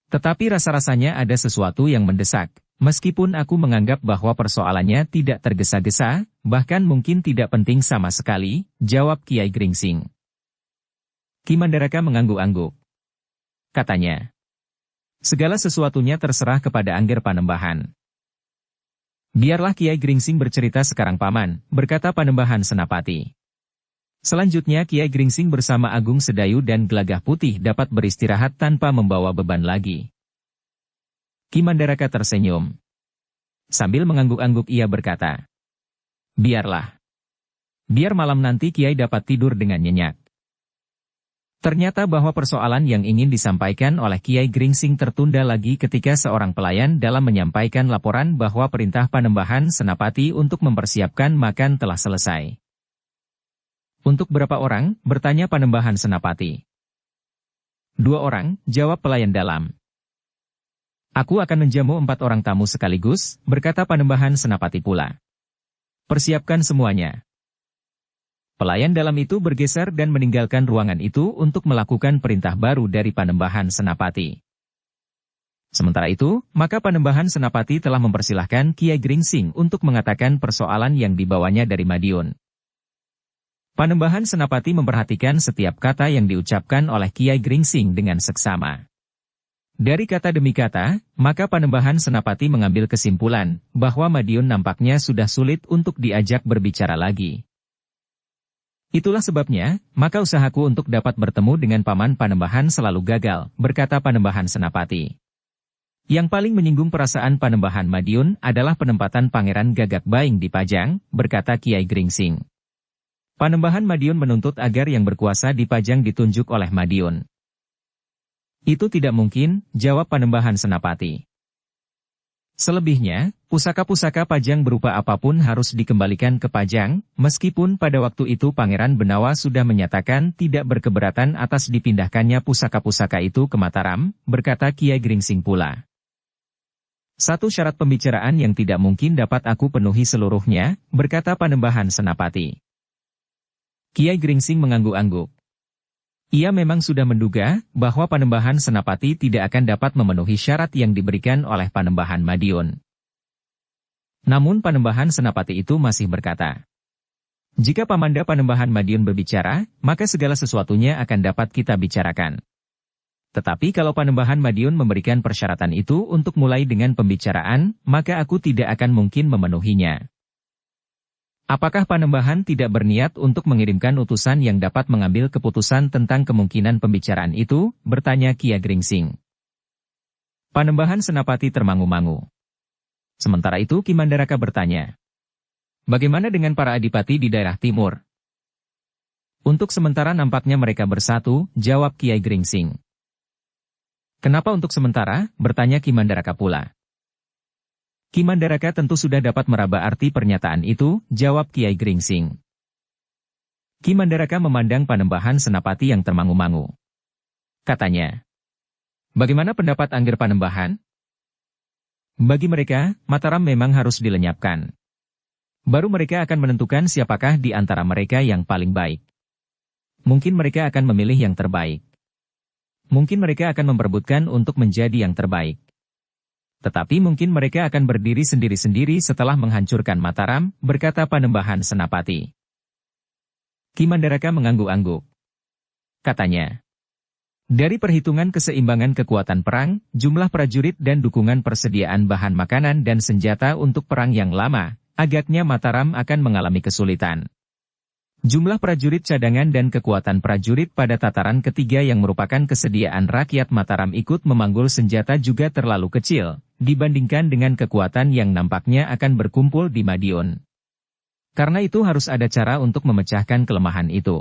Tetapi rasa-rasanya ada sesuatu yang mendesak, meskipun aku menganggap bahwa persoalannya tidak tergesa-gesa, bahkan mungkin tidak penting sama sekali, jawab Kiai Gringsing. Ki Mandaraka mengangguk-angguk. Katanya, segala sesuatunya terserah kepada Angger Panembahan. Biarlah Kiai Gringsing bercerita sekarang Paman, berkata Panembahan Senapati. Selanjutnya Kiai Gringsing bersama Agung Sedayu dan Gelagah Putih dapat beristirahat tanpa membawa beban lagi. Ki Mandaraka tersenyum. Sambil mengangguk-angguk ia berkata, "Biarlah. Biar malam nanti Kiai dapat tidur dengan nyenyak." Ternyata bahwa persoalan yang ingin disampaikan oleh Kiai Gringsing tertunda lagi ketika seorang pelayan dalam menyampaikan laporan bahwa perintah Panembahan Senapati untuk mempersiapkan makan telah selesai. "Untuk berapa orang?" bertanya Panembahan Senapati. "2 orang," jawab pelayan dalam. "Aku akan menjamu 4 orang tamu sekaligus," berkata Panembahan Senapati pula. "Persiapkan semuanya." Pelayan dalam itu bergeser dan meninggalkan ruangan itu untuk melakukan perintah baru dari Panembahan Senapati. Sementara itu, maka Panembahan Senapati telah mempersilahkan Kiai Gringsing untuk mengatakan persoalan yang dibawanya dari Madiun. Panembahan Senapati memperhatikan setiap kata yang diucapkan oleh Kiai Gringsing dengan seksama. Dari kata demi kata, maka Panembahan Senapati mengambil kesimpulan bahwa Madiun nampaknya sudah sulit untuk diajak berbicara lagi. "Itulah sebabnya, maka usahaku untuk dapat bertemu dengan Paman Panembahan selalu gagal," berkata Panembahan Senapati. "Yang paling menyinggung perasaan Panembahan Madiun adalah penempatan Pangeran Gagak Baing di Pajang," berkata Kiai Gringsing. "Panembahan Madiun menuntut agar yang berkuasa di Pajang ditunjuk oleh Madiun." "Itu tidak mungkin," jawab Panembahan Senapati. "Selebihnya, pusaka-pusaka Pajang berupa apapun harus dikembalikan ke Pajang, meskipun pada waktu itu Pangeran Benawa sudah menyatakan tidak berkeberatan atas dipindahkannya pusaka-pusaka itu ke Mataram," berkata Kiai Gringsing pula. Satu syarat pembicaraan yang tidak mungkin dapat aku penuhi seluruhnya, berkata Panembahan Senapati. Kiai Gringsing mengangguk-angguk. Ia memang sudah menduga bahwa Panembahan Senapati tidak akan dapat memenuhi syarat yang diberikan oleh Panembahan Madiun. Namun Panembahan Senapati itu masih berkata, jika Pamanda Panembahan Madiun berbicara, maka segala sesuatunya akan dapat kita bicarakan. Tetapi kalau Panembahan Madiun memberikan persyaratan itu untuk mulai dengan pembicaraan, maka aku tidak akan mungkin memenuhinya. Apakah Panembahan tidak berniat untuk mengirimkan utusan yang dapat mengambil keputusan tentang kemungkinan pembicaraan itu? Bertanya Kiai Gringsing. Panembahan Senapati termangu-mangu. Sementara itu Ki Mandaraka bertanya, bagaimana dengan para adipati di daerah timur? Untuk sementara nampaknya mereka bersatu, jawab Kiai Gringsing. Kenapa untuk sementara? Bertanya Ki Mandaraka pula. Ki Mandaraka tentu sudah dapat meraba arti pernyataan itu, jawab Kiai Gringsing. Ki Mandaraka memandang Panembahan Senapati yang termangu-mangu. Katanya, bagaimana pendapat Angger Panembahan? Bagi mereka, Mataram memang harus dilenyapkan. Baru mereka akan menentukan siapakah di antara mereka yang paling baik. Mungkin mereka akan memilih yang terbaik. Mungkin mereka akan memperebutkan untuk menjadi yang terbaik. Tetapi mungkin mereka akan berdiri sendiri-sendiri setelah menghancurkan Mataram, berkata Panembahan Senapati. Ki Mandaraka mengangguk-angguk. Katanya, dari perhitungan keseimbangan kekuatan perang, jumlah prajurit dan dukungan persediaan bahan makanan dan senjata untuk perang yang lama, agaknya Mataram akan mengalami kesulitan. Jumlah prajurit cadangan dan kekuatan prajurit pada tataran ketiga yang merupakan kesediaan rakyat Mataram ikut memanggul senjata juga terlalu kecil, dibandingkan dengan kekuatan yang nampaknya akan berkumpul di Madiun. Karena itu harus ada cara untuk memecahkan kelemahan itu.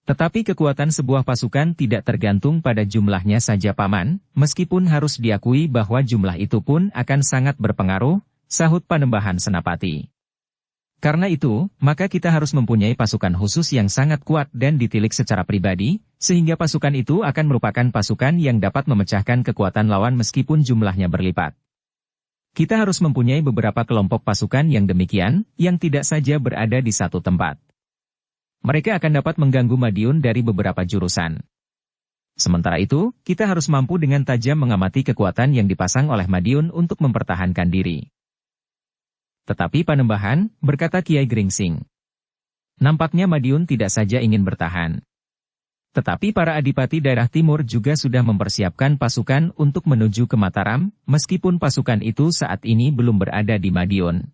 Tetapi kekuatan sebuah pasukan tidak tergantung pada jumlahnya saja Paman, meskipun harus diakui bahwa jumlah itu pun akan sangat berpengaruh, sahut Panembahan Senapati. Karena itu, maka kita harus mempunyai pasukan khusus yang sangat kuat dan ditilik secara pribadi, sehingga pasukan itu akan merupakan pasukan yang dapat memecahkan kekuatan lawan meskipun jumlahnya berlipat. Kita harus mempunyai beberapa kelompok pasukan yang demikian, yang tidak saja berada di satu tempat. Mereka akan dapat mengganggu Madiun dari beberapa jurusan. Sementara itu, kita harus mampu dengan tajam mengamati kekuatan yang dipasang oleh Madiun untuk mempertahankan diri. Tetapi Panembahan, berkata Kiai Gringsing, nampaknya Madiun tidak saja ingin bertahan. Tetapi para adipati daerah timur juga sudah mempersiapkan pasukan untuk menuju ke Mataram, meskipun pasukan itu saat ini belum berada di Madiun.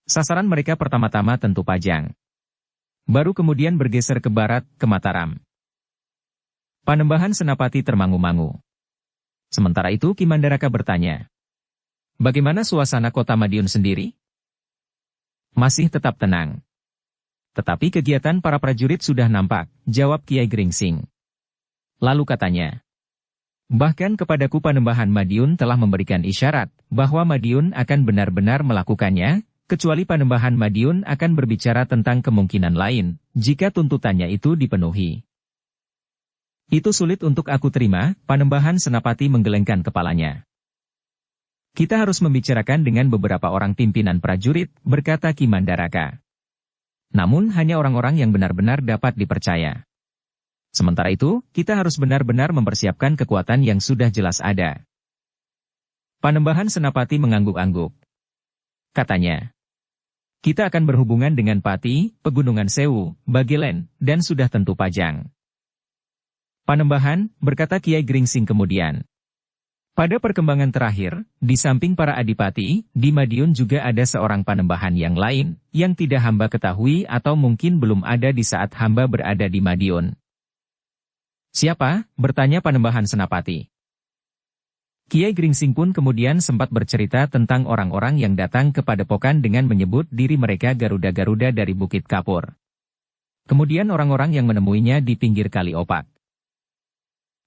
Sasaran mereka pertama-tama tentu Pajang. Baru kemudian bergeser ke barat, ke Mataram. Panembahan Senapati termangu-mangu. Sementara itu Ki Mandaraka bertanya, bagaimana suasana kota Madiun sendiri? Masih tetap tenang. Tetapi kegiatan para prajurit sudah nampak, jawab Kiai Gringsing. Lalu katanya, bahkan kepadaku Panembahan Madiun telah memberikan isyarat, bahwa Madiun akan benar-benar melakukannya, kecuali Panembahan Madiun akan berbicara tentang kemungkinan lain, jika tuntutannya itu dipenuhi. Itu sulit untuk aku terima, Panembahan Senapati menggelengkan kepalanya. Kita harus membicarakan dengan beberapa orang pimpinan prajurit, berkata Ki Mandaraka. Namun hanya orang-orang yang benar-benar dapat dipercaya. Sementara itu, kita harus benar-benar mempersiapkan kekuatan yang sudah jelas ada. Panembahan Senapati mengangguk-angguk. Katanya, kita akan berhubungan dengan Pati, Pegunungan Sewu, Bagelen, dan sudah tentu Pajang. Panembahan, berkata Kiai Gringsing kemudian. Pada perkembangan terakhir, di samping para adipati, di Madiun juga ada seorang panembahan yang lain, yang tidak hamba ketahui atau mungkin belum ada di saat hamba berada di Madiun. Siapa? Bertanya Panembahan Senapati. Kiai Gringsing pun kemudian sempat bercerita tentang orang-orang yang datang ke Padepokan dengan menyebut diri mereka Garuda-Garuda dari Bukit Kapur. Kemudian orang-orang yang menemuinya di pinggir Kali Opak.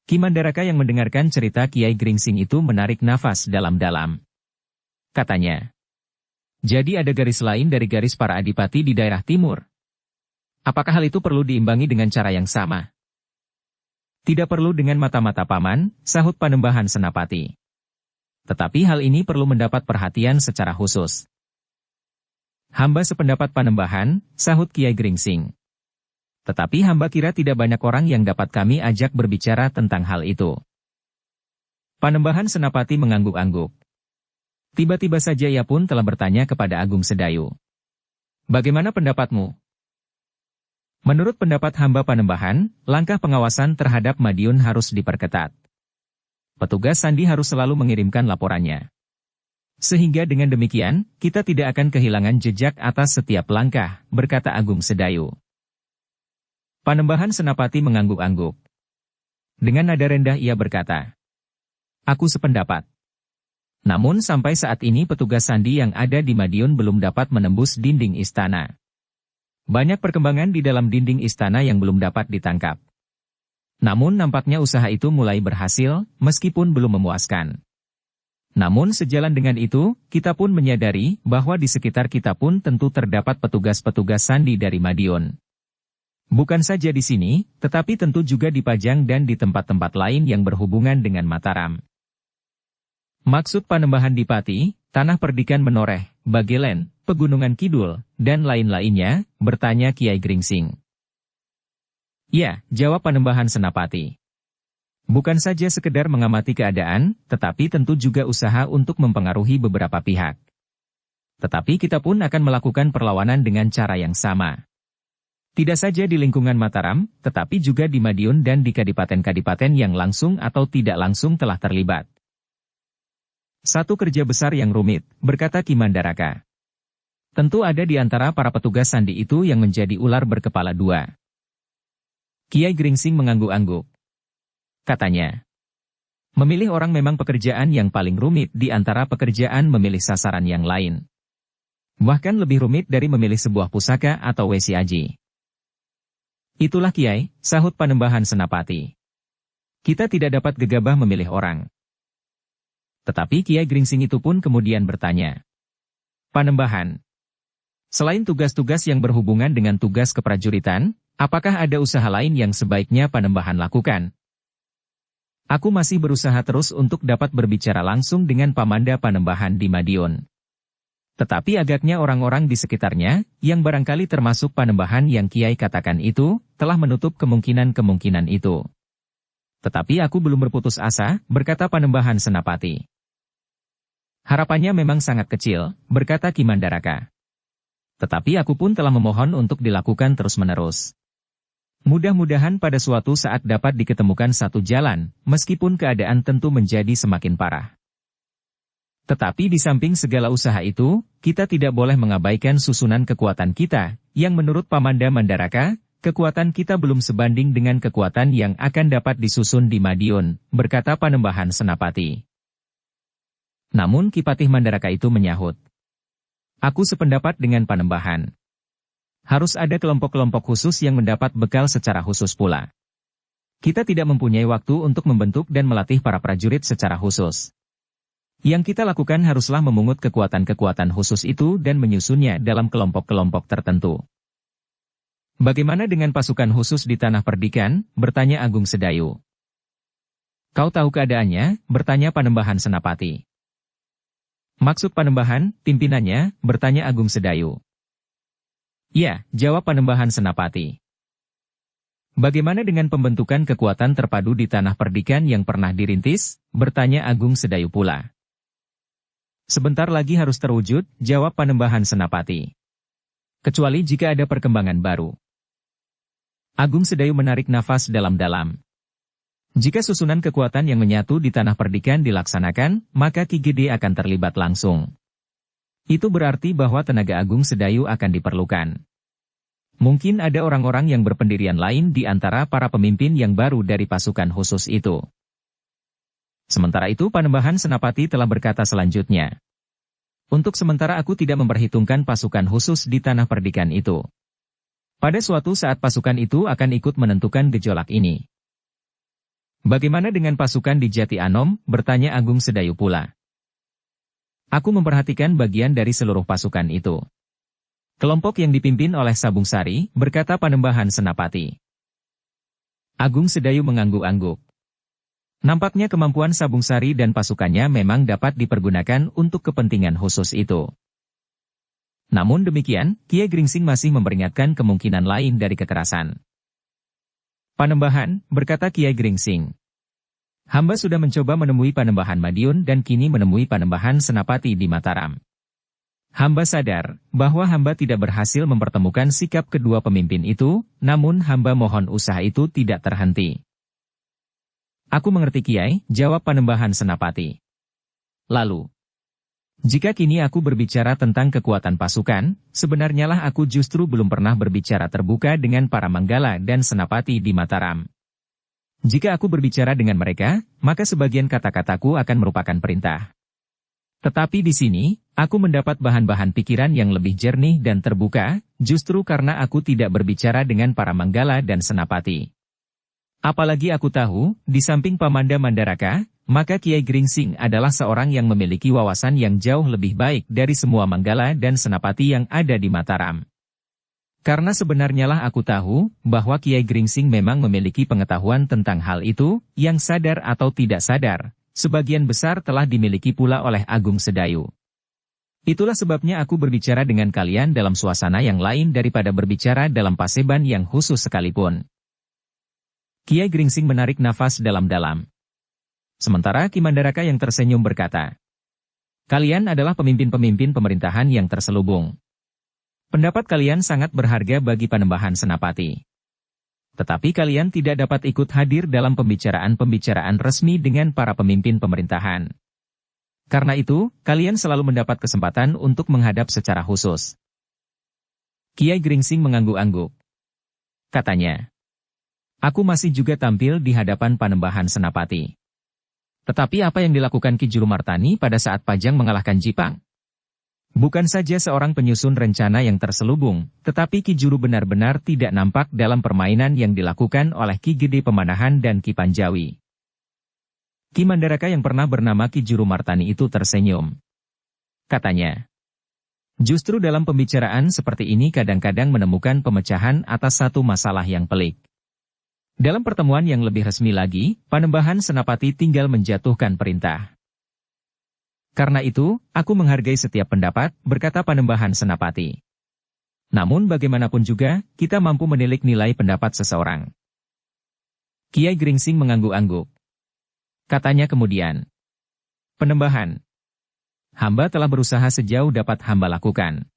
Ki Mandaraka yang mendengarkan cerita Kiai Gringsing itu menarik nafas dalam-dalam. Katanya, jadi ada garis lain dari garis para adipati di daerah timur. Apakah hal itu perlu diimbangi dengan cara yang sama? Tidak perlu dengan mata-mata Paman, sahut Panembahan Senapati. Tetapi hal ini perlu mendapat perhatian secara khusus. Hamba sependapat Panembahan, sahut Kiai Gringsing. Tetapi hamba kira tidak banyak orang yang dapat kami ajak berbicara tentang hal itu. Panembahan Senapati mengangguk-angguk. Tiba-tiba saja ia pun telah bertanya kepada Agung Sedayu. Bagaimana pendapatmu? Menurut pendapat hamba Panembahan, langkah pengawasan terhadap Madiun harus diperketat. Petugas sandi harus selalu mengirimkan laporannya. Sehingga dengan demikian, kita tidak akan kehilangan jejak atas setiap langkah, berkata Agung Sedayu. Panembahan Senapati mengangguk-angguk. Dengan nada rendah ia berkata, aku sependapat. Namun sampai saat ini petugas sandi yang ada di Madiun belum dapat menembus dinding istana. Banyak perkembangan di dalam dinding istana yang belum dapat ditangkap. Namun nampaknya usaha itu mulai berhasil, meskipun belum memuaskan. Namun sejalan dengan itu, kita pun menyadari bahwa di sekitar kita pun tentu terdapat petugas-petugas sandi dari Madiun. Bukan saja di sini, tetapi tentu juga di Pajang dan di tempat-tempat lain yang berhubungan dengan Mataram. Maksud Panembahan di Pati, Tanah Perdikan Menoreh, Bagelen, Pegunungan Kidul, dan lain-lainnya, bertanya Kiai Gringsing. Ya, jawab Panembahan Senapati. Bukan saja sekedar mengamati keadaan, tetapi tentu juga usaha untuk mempengaruhi beberapa pihak. Tetapi kita pun akan melakukan perlawanan dengan cara yang sama. Tidak saja di lingkungan Mataram, tetapi juga di Madiun dan di kadipaten-kadipaten yang langsung atau tidak langsung telah terlibat. Satu kerja besar yang rumit, berkata Ki Mandaraka. Tentu ada di antara para petugas sandi itu yang menjadi ular berkepala dua. Kiai Gringsing mengangguk-angguk. Katanya, memilih orang memang pekerjaan yang paling rumit di antara pekerjaan memilih sasaran yang lain. Bahkan lebih rumit dari memilih sebuah pusaka atau wesi aji. Itulah Kiai, sahut Panembahan Senapati. Kita tidak dapat gegabah memilih orang. Tetapi Kiai Gringsing itu pun kemudian bertanya. Panembahan, selain tugas-tugas yang berhubungan dengan tugas keprajuritan, apakah ada usaha lain yang sebaiknya Panembahan lakukan? Aku masih berusaha terus untuk dapat berbicara langsung dengan Pamanda Panembahan di Madiun. Tetapi agaknya orang-orang di sekitarnya, yang barangkali termasuk Panembahan yang Kiai katakan itu, telah menutup kemungkinan-kemungkinan itu. Tetapi aku belum berputus asa, berkata Panembahan Senapati. Harapannya memang sangat kecil, berkata Ki Mandaraka. Tetapi aku pun telah memohon untuk dilakukan terus-menerus. Mudah-mudahan pada suatu saat dapat diketemukan satu jalan, meskipun keadaan tentu menjadi semakin parah. Tetapi di samping segala usaha itu, kita tidak boleh mengabaikan susunan kekuatan kita, yang menurut Pamanda Mandaraka, kekuatan kita belum sebanding dengan kekuatan yang akan dapat disusun di Madiun, berkata Panembahan Senapati. Namun Ki Patih Mandaraka itu menyahut. Aku sependapat dengan Panembahan. Harus ada kelompok-kelompok khusus yang mendapat bekal secara khusus pula. Kita tidak mempunyai waktu untuk membentuk dan melatih para prajurit secara khusus. Yang kita lakukan haruslah memungut kekuatan-kekuatan khusus itu dan menyusunnya dalam kelompok-kelompok tertentu. Bagaimana dengan pasukan khusus di Tanah Perdikan? Bertanya Agung Sedayu. Kau tahu keadaannya? Bertanya Panembahan Senapati. Maksud Panembahan, pimpinannya? Bertanya Agung Sedayu. Ya, jawab Panembahan Senapati. Bagaimana dengan pembentukan kekuatan terpadu di Tanah Perdikan yang pernah dirintis? Bertanya Agung Sedayu pula. Sebentar lagi harus terwujud, jawab Panembahan Senapati. Kecuali jika ada perkembangan baru. Agung Sedayu menarik nafas dalam-dalam. Jika susunan kekuatan yang menyatu di Tanah Perdikan dilaksanakan, maka Ki Gede akan terlibat langsung. Itu berarti bahwa tenaga Agung Sedayu akan diperlukan. Mungkin ada orang-orang yang berpendirian lain di antara para pemimpin yang baru dari pasukan khusus itu. Sementara itu Panembahan Senapati telah berkata selanjutnya. Untuk sementara aku tidak memperhitungkan pasukan khusus di Tanah Perdikan itu. Pada suatu saat pasukan itu akan ikut menentukan gejolak ini. Bagaimana dengan pasukan di Jati Anom? Bertanya Agung Sedayu pula. Aku memperhatikan bagian dari seluruh pasukan itu. Kelompok yang dipimpin oleh Sabung Sari, berkata Panembahan Senapati. Agung Sedayu mengangguk-angguk. Nampaknya kemampuan Sabung Sari dan pasukannya memang dapat dipergunakan untuk kepentingan khusus itu. Namun demikian, Kiai Gringsing masih memperingatkan kemungkinan lain dari kekerasan. Panembahan, berkata Kiai Gringsing. Hamba sudah mencoba menemui Panembahan Madiun dan kini menemui Panembahan Senapati di Mataram. Hamba sadar bahwa hamba tidak berhasil mempertemukan sikap kedua pemimpin itu, namun hamba mohon usaha itu tidak terhenti. Aku mengerti Kiai, jawab Panembahan Senapati. Lalu, jika kini aku berbicara tentang kekuatan pasukan, sebenarnya lah aku justru belum pernah berbicara terbuka dengan para Manggala dan Senapati di Mataram. Jika aku berbicara dengan mereka, maka sebagian kata-kataku akan merupakan perintah. Tetapi di sini, aku mendapat bahan-bahan pikiran yang lebih jernih dan terbuka, justru karena aku tidak berbicara dengan para Manggala dan Senapati. Apalagi aku tahu, di samping Pamanda Mandaraka, maka Kiai Gringsing adalah seorang yang memiliki wawasan yang jauh lebih baik dari semua Manggala dan Senapati yang ada di Mataram. Karena sebenarnya lah aku tahu, bahwa Kiai Gringsing memang memiliki pengetahuan tentang hal itu, yang sadar atau tidak sadar, sebagian besar telah dimiliki pula oleh Agung Sedayu. Itulah sebabnya aku berbicara dengan kalian dalam suasana yang lain daripada berbicara dalam paseban yang khusus sekalipun. Kiai Gringsing menarik nafas dalam-dalam. Sementara Ki Mandaraka yang tersenyum berkata, kalian adalah pemimpin-pemimpin pemerintahan yang terselubung. Pendapat kalian sangat berharga bagi Panembahan Senapati. Tetapi kalian tidak dapat ikut hadir dalam pembicaraan-pembicaraan resmi dengan para pemimpin pemerintahan. Karena itu, kalian selalu mendapat kesempatan untuk menghadap secara khusus. Kiai Gringsing mengangguk-angguk. Katanya, aku masih juga tampil di hadapan Panembahan Senapati. Tetapi apa yang dilakukan Ki Juru Martani pada saat Pajang mengalahkan Jipang? Bukan saja seorang penyusun rencana yang terselubung, tetapi Ki Juru benar-benar tidak nampak dalam permainan yang dilakukan oleh Ki Gede Pemanahan dan Ki Panjawi. Ki Mandaraka yang pernah bernama Ki Juru Martani itu tersenyum. Katanya, justru dalam pembicaraan seperti ini kadang-kadang menemukan pemecahan atas satu masalah yang pelik. Dalam pertemuan yang lebih resmi lagi, Panembahan Senapati tinggal menjatuhkan perintah. Karena itu, aku menghargai setiap pendapat, berkata Panembahan Senapati. Namun bagaimanapun juga, kita mampu menilik nilai pendapat seseorang. Kiai Gringsing mengangguk-angguk. Katanya kemudian, Panembahan, hamba telah berusaha sejauh dapat hamba lakukan.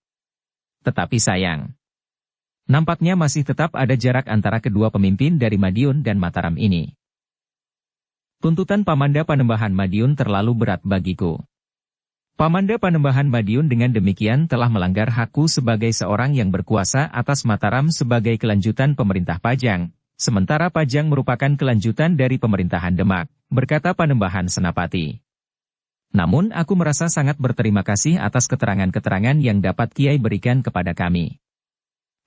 Tetapi sayang, nampaknya masih tetap ada jarak antara kedua pemimpin dari Madiun dan Mataram ini. Tuntutan Pamanda Panembahan Madiun terlalu berat bagiku. Pamanda Panembahan Madiun dengan demikian telah melanggar hakku sebagai seorang yang berkuasa atas Mataram sebagai kelanjutan pemerintah Pajang, sementara Pajang merupakan kelanjutan dari pemerintahan Demak, berkata Panembahan Senapati. Namun aku merasa sangat berterima kasih atas keterangan-keterangan yang dapat Kiai berikan kepada kami.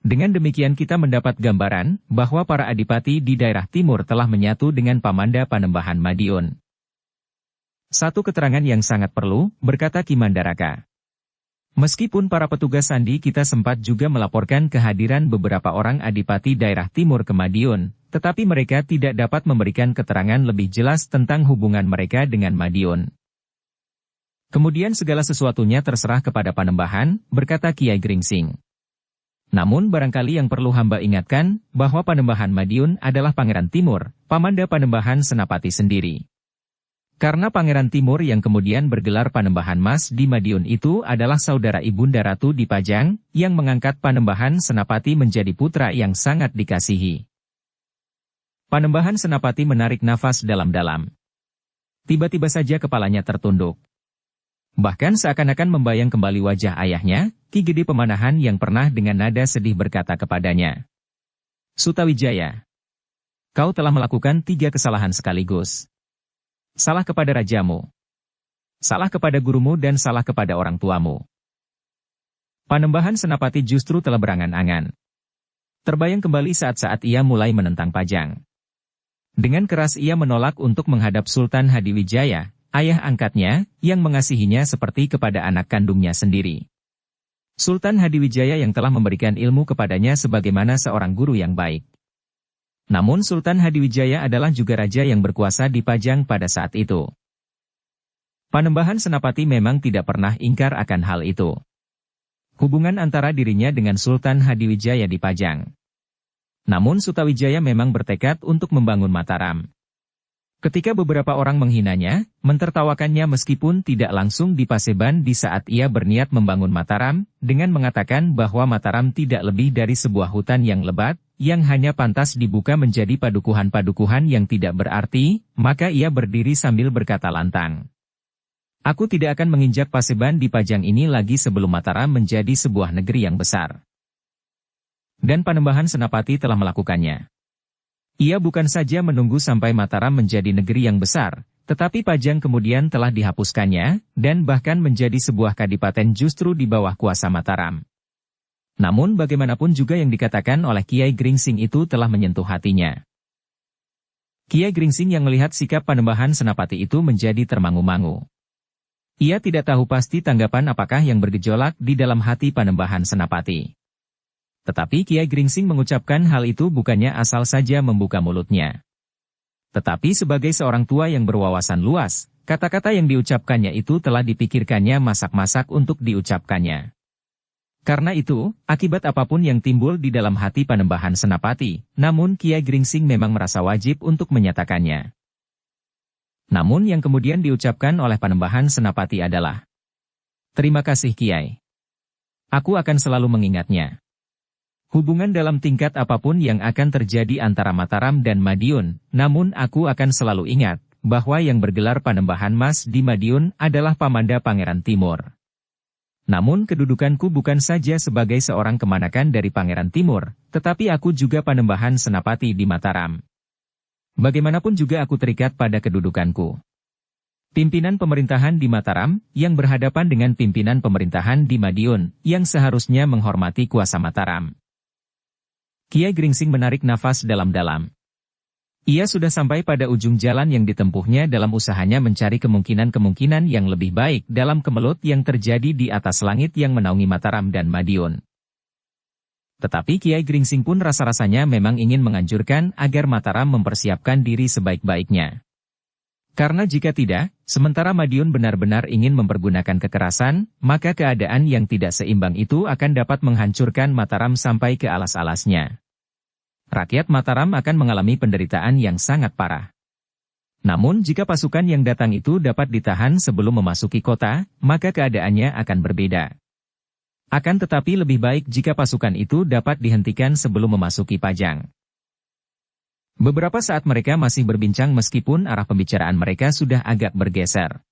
Dengan demikian kita mendapat gambaran bahwa para adipati di daerah timur telah menyatu dengan Pamanda Panembahan Madiun. Satu keterangan yang sangat perlu, berkata Ki Mandaraka. Meskipun para petugas sandi kita sempat juga melaporkan kehadiran beberapa orang adipati daerah timur ke Madiun, tetapi mereka tidak dapat memberikan keterangan lebih jelas tentang hubungan mereka dengan Madiun. Kemudian segala sesuatunya terserah kepada Panembahan, berkata Kiai Gringsing. Namun barangkali yang perlu hamba ingatkan, bahwa Panembahan Madiun adalah Pangeran Timur, Pamanda Panembahan Senapati sendiri. Karena Pangeran Timur yang kemudian bergelar Panembahan Mas di Madiun itu adalah saudara Ibunda Ratu di Pajang, yang mengangkat Panembahan Senapati menjadi putra yang sangat dikasihi. Panembahan Senapati menarik nafas dalam-dalam. Tiba-tiba saja kepalanya tertunduk. Bahkan seakan-akan membayang kembali wajah ayahnya, Ki Gede Pemanahan yang pernah dengan nada sedih berkata kepadanya, Sutawijaya, kau telah melakukan 3 kesalahan sekaligus. Salah kepada rajamu, salah kepada gurumu dan salah kepada orang tuamu. Panembahan Senapati justru telah berangan-angan. Terbayang kembali saat-saat ia mulai menentang Pajang. Dengan keras ia menolak untuk menghadap Sultan Hadiwijaya, ayah angkatnya, yang mengasihinya seperti kepada anak kandungnya sendiri. Sultan Hadiwijaya yang telah memberikan ilmu kepadanya sebagaimana seorang guru yang baik. Namun Sultan Hadiwijaya adalah juga raja yang berkuasa di Pajang pada saat itu. Panembahan Senapati memang tidak pernah ingkar akan hal itu. Hubungan antara dirinya dengan Sultan Hadiwijaya di Pajang. Namun Sutawijaya memang bertekad untuk membangun Mataram. Ketika beberapa orang menghinanya, mentertawakannya meskipun tidak langsung di Paseban di saat ia berniat membangun Mataram, dengan mengatakan bahwa Mataram tidak lebih dari sebuah hutan yang lebat, yang hanya pantas dibuka menjadi padukuhan-padukuhan yang tidak berarti, maka ia berdiri sambil berkata lantang. Aku tidak akan menginjak Paseban di Pajang ini lagi sebelum Mataram menjadi sebuah negeri yang besar. Dan Panembahan Senapati telah melakukannya. Ia bukan saja menunggu sampai Mataram menjadi negeri yang besar, tetapi Pajang kemudian telah dihapuskannya, dan bahkan menjadi sebuah kadipaten justru di bawah kuasa Mataram. Namun bagaimanapun juga yang dikatakan oleh Kiai Gringsing itu telah menyentuh hatinya. Kiai Gringsing yang melihat sikap Panembahan Senapati itu menjadi termangu-mangu. Ia tidak tahu pasti tanggapan apakah yang bergejolak di dalam hati Panembahan Senapati. Tetapi Kiai Gringsing mengucapkan hal itu bukannya asal saja membuka mulutnya. Tetapi sebagai seorang tua yang berwawasan luas, kata-kata yang diucapkannya itu telah dipikirkannya masak-masak untuk diucapkannya. Karena itu, akibat apapun yang timbul di dalam hati Panembahan Senapati, namun Kiai Gringsing memang merasa wajib untuk menyatakannya. Namun yang kemudian diucapkan oleh Panembahan Senapati adalah, "Terima kasih Kiai. Aku akan selalu mengingatnya." Hubungan dalam tingkat apapun yang akan terjadi antara Mataram dan Madiun, namun aku akan selalu ingat, bahwa yang bergelar Panembahan Mas di Madiun adalah Pamanda Pangeran Timur. Namun kedudukanku bukan saja sebagai seorang kemanakan dari Pangeran Timur, tetapi aku juga Panembahan Senapati di Mataram. Bagaimanapun juga aku terikat pada kedudukanku. Pimpinan pemerintahan di Mataram, yang berhadapan dengan pimpinan pemerintahan di Madiun, yang seharusnya menghormati kuasa Mataram. Kiai Gringsing menarik nafas dalam-dalam. Ia sudah sampai pada ujung jalan yang ditempuhnya dalam usahanya mencari kemungkinan-kemungkinan yang lebih baik dalam kemelut yang terjadi di atas langit yang menaungi Mataram dan Madiun. Tetapi Kiai Gringsing pun rasa-rasanya memang ingin menganjurkan agar Mataram mempersiapkan diri sebaik-baiknya. Karena jika tidak, sementara Madiun benar-benar ingin mempergunakan kekerasan, maka keadaan yang tidak seimbang itu akan dapat menghancurkan Mataram sampai ke alas-alasnya. Rakyat Mataram akan mengalami penderitaan yang sangat parah. Namun jika pasukan yang datang itu dapat ditahan sebelum memasuki kota, maka keadaannya akan berbeda. Akan tetapi lebih baik jika pasukan itu dapat dihentikan sebelum memasuki Pajang. Beberapa saat mereka masih berbincang meskipun arah pembicaraan mereka sudah agak bergeser.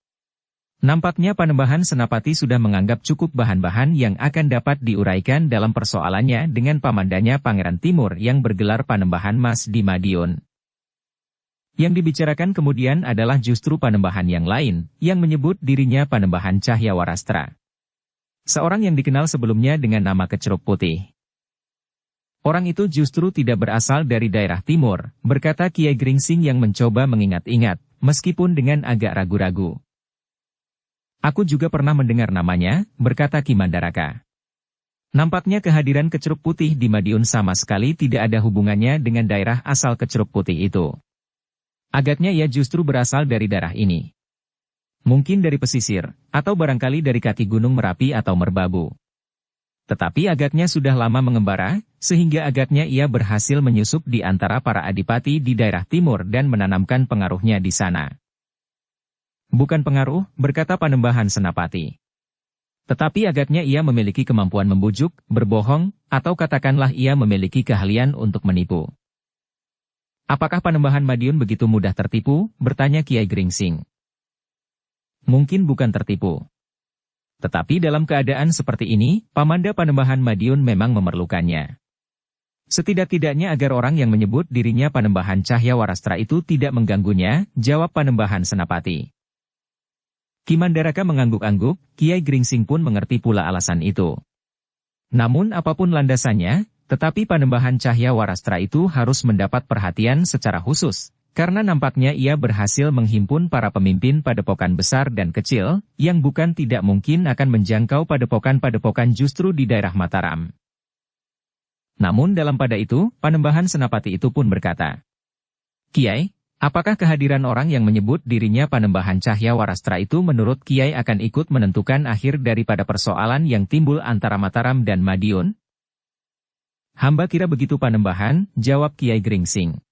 Nampaknya Panembahan Senapati sudah menganggap cukup bahan-bahan yang akan dapat diuraikan dalam persoalannya dengan pamandanya Pangeran Timur yang bergelar Panembahan Mas di Madiun. Yang dibicarakan kemudian adalah justru Panembahan yang lain, yang menyebut dirinya Panembahan Cahyawarastra. Seorang yang dikenal sebelumnya dengan nama Keceruk Putih. Orang itu justru tidak berasal dari daerah timur, berkata Kiai Gringsing yang mencoba mengingat-ingat, meskipun dengan agak ragu-ragu. Aku juga pernah mendengar namanya, berkata Ki Mandaraka. Nampaknya kehadiran Keceruk Putih di Madiun sama sekali tidak ada hubungannya dengan daerah asal Keceruk Putih itu. Agaknya ia justru berasal dari daerah ini. Mungkin dari pesisir, atau barangkali dari kaki Gunung Merapi atau Merbabu. Tetapi agaknya sudah lama mengembara, sehingga agaknya ia berhasil menyusup di antara para adipati di daerah timur dan menanamkan pengaruhnya di sana. Bukan pengaruh, berkata Panembahan Senapati. Tetapi agaknya ia memiliki kemampuan membujuk, berbohong, atau katakanlah ia memiliki keahlian untuk menipu. Apakah Panembahan Madiun begitu mudah tertipu? Bertanya Kiai Gringsing. Mungkin bukan tertipu. Tetapi dalam keadaan seperti ini, Pamanda Panembahan Madiun memang memerlukannya. Setidak-tidaknya agar orang yang menyebut dirinya Panembahan Cahyawarastra itu tidak mengganggunya, jawab Panembahan Senapati. Ki Mandaraka mengangguk-angguk, Kiai Gringsing pun mengerti pula alasan itu. Namun apapun landasannya, tetapi Panembahan Cahyawarastra itu harus mendapat perhatian secara khusus, karena nampaknya ia berhasil menghimpun para pemimpin padepokan besar dan kecil, yang bukan tidak mungkin akan menjangkau padepokan-padepokan justru di daerah Mataram. Namun dalam pada itu, Panembahan Senapati itu pun berkata, "Kiai, apakah kehadiran orang yang menyebut dirinya Panembahan Cahyawarastra itu menurut Kiai akan ikut menentukan akhir daripada persoalan yang timbul antara Mataram dan Madiun?" "Hamba kira begitu Panembahan," jawab Kiai Gringsing.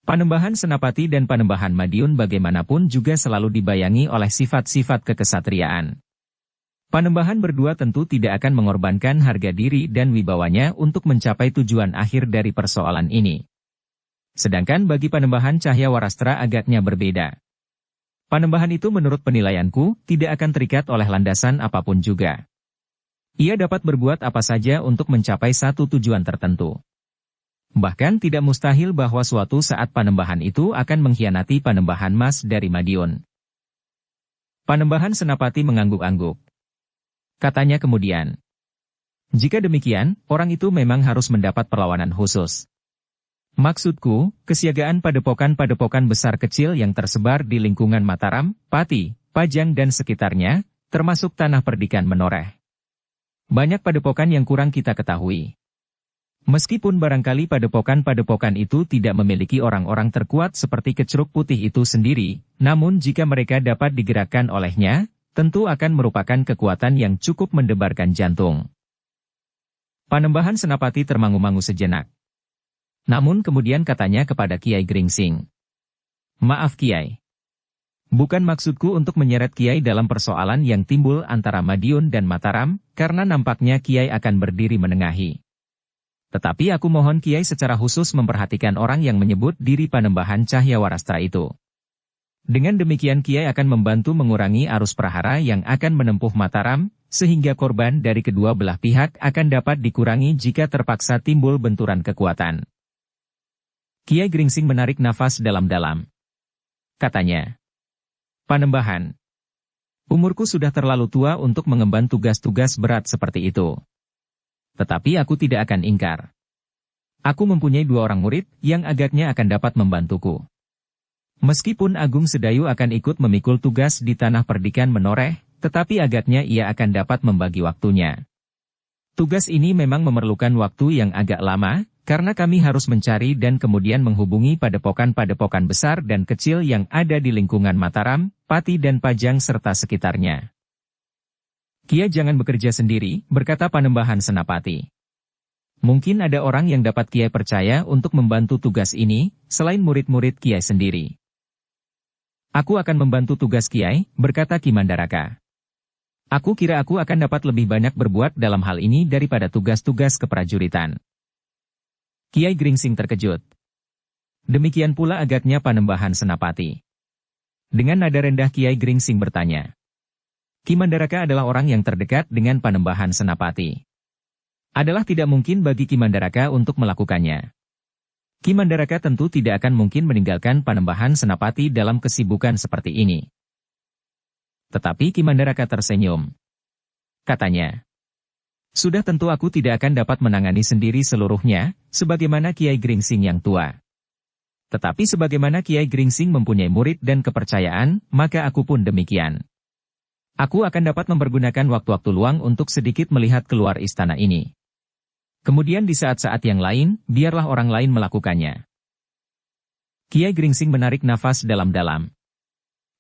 Panembahan Senapati dan Panembahan Madiun bagaimanapun juga selalu dibayangi oleh sifat-sifat kekesatriaan. Panembahan berdua tentu tidak akan mengorbankan harga diri dan wibawanya untuk mencapai tujuan akhir dari persoalan ini. Sedangkan bagi Panembahan Cahyawarastra agaknya berbeda. Panembahan itu menurut penilaianku tidak akan terikat oleh landasan apapun juga. Ia dapat berbuat apa saja untuk mencapai satu tujuan tertentu. Bahkan tidak mustahil bahwa suatu saat Panembahan itu akan mengkhianati Panembahan Mas dari Madiun. Panembahan Senapati mengangguk-angguk. Katanya kemudian, "Jika demikian, orang itu memang harus mendapat perlawanan khusus. Maksudku, kesiagaan padepokan-padepokan besar kecil yang tersebar di lingkungan Mataram, Pati, Pajang dan sekitarnya, termasuk tanah perdikan menoreh. Banyak padepokan yang kurang kita ketahui. Meskipun barangkali padepokan-padepokan itu tidak memiliki orang-orang terkuat seperti Kecruk Putih itu sendiri, namun jika mereka dapat digerakkan olehnya, tentu akan merupakan kekuatan yang cukup mendebarkan jantung." Panembahan Senapati termangu-mangu sejenak. Namun kemudian katanya kepada Kiai Gringsing, "Maaf Kiai. Bukan maksudku untuk menyeret Kiai dalam persoalan yang timbul antara Madiun dan Mataram, karena nampaknya Kiai akan berdiri menengahi. Tetapi aku mohon Kiai secara khusus memperhatikan orang yang menyebut diri Panembahan Cahyawarastra itu. Dengan demikian Kiai akan membantu mengurangi arus prahara yang akan menempuh Mataram, sehingga korban dari kedua belah pihak akan dapat dikurangi jika terpaksa timbul benturan kekuatan." Kiai Gringsing menarik nafas dalam-dalam. Katanya, "Panembahan, umurku sudah terlalu tua untuk mengemban tugas-tugas berat seperti itu. Tetapi aku tidak akan ingkar. Aku mempunyai 2 orang murid yang agaknya akan dapat membantuku. Meskipun Agung Sedayu akan ikut memikul tugas di tanah perdikan menoreh, tetapi agaknya ia akan dapat membagi waktunya. Tugas ini memang memerlukan waktu yang agak lama, karena kami harus mencari dan kemudian menghubungi padepokan-padepokan besar dan kecil yang ada di lingkungan Mataram, Pati dan Pajang serta sekitarnya." "Kiai jangan bekerja sendiri," berkata Panembahan Senapati. "Mungkin ada orang yang dapat Kiai percaya untuk membantu tugas ini, selain murid-murid Kiai sendiri." "Aku akan membantu tugas Kiai," berkata Ki Mandaraka. "Aku kira aku akan dapat lebih banyak berbuat dalam hal ini daripada tugas-tugas keprajuritan." Kiai Gringsing terkejut. Demikian pula agaknya Panembahan Senapati. Dengan nada rendah Kiai Gringsing bertanya. Ki Mandaraka adalah orang yang terdekat dengan Panembahan Senapati. Adalah tidak mungkin bagi Ki Mandaraka untuk melakukannya. Ki Mandaraka tentu tidak akan mungkin meninggalkan Panembahan Senapati dalam kesibukan seperti ini. Tetapi Ki Mandaraka tersenyum. Katanya, "Sudah tentu aku tidak akan dapat menangani sendiri seluruhnya, sebagaimana Kiai Gringsing yang tua. Tetapi sebagaimana Kiai Gringsing mempunyai murid dan kepercayaan, maka aku pun demikian. Aku akan dapat mempergunakan waktu-waktu luang untuk sedikit melihat keluar istana ini. Kemudian di saat-saat yang lain, biarlah orang lain melakukannya." Kiai Gringsing menarik nafas dalam-dalam.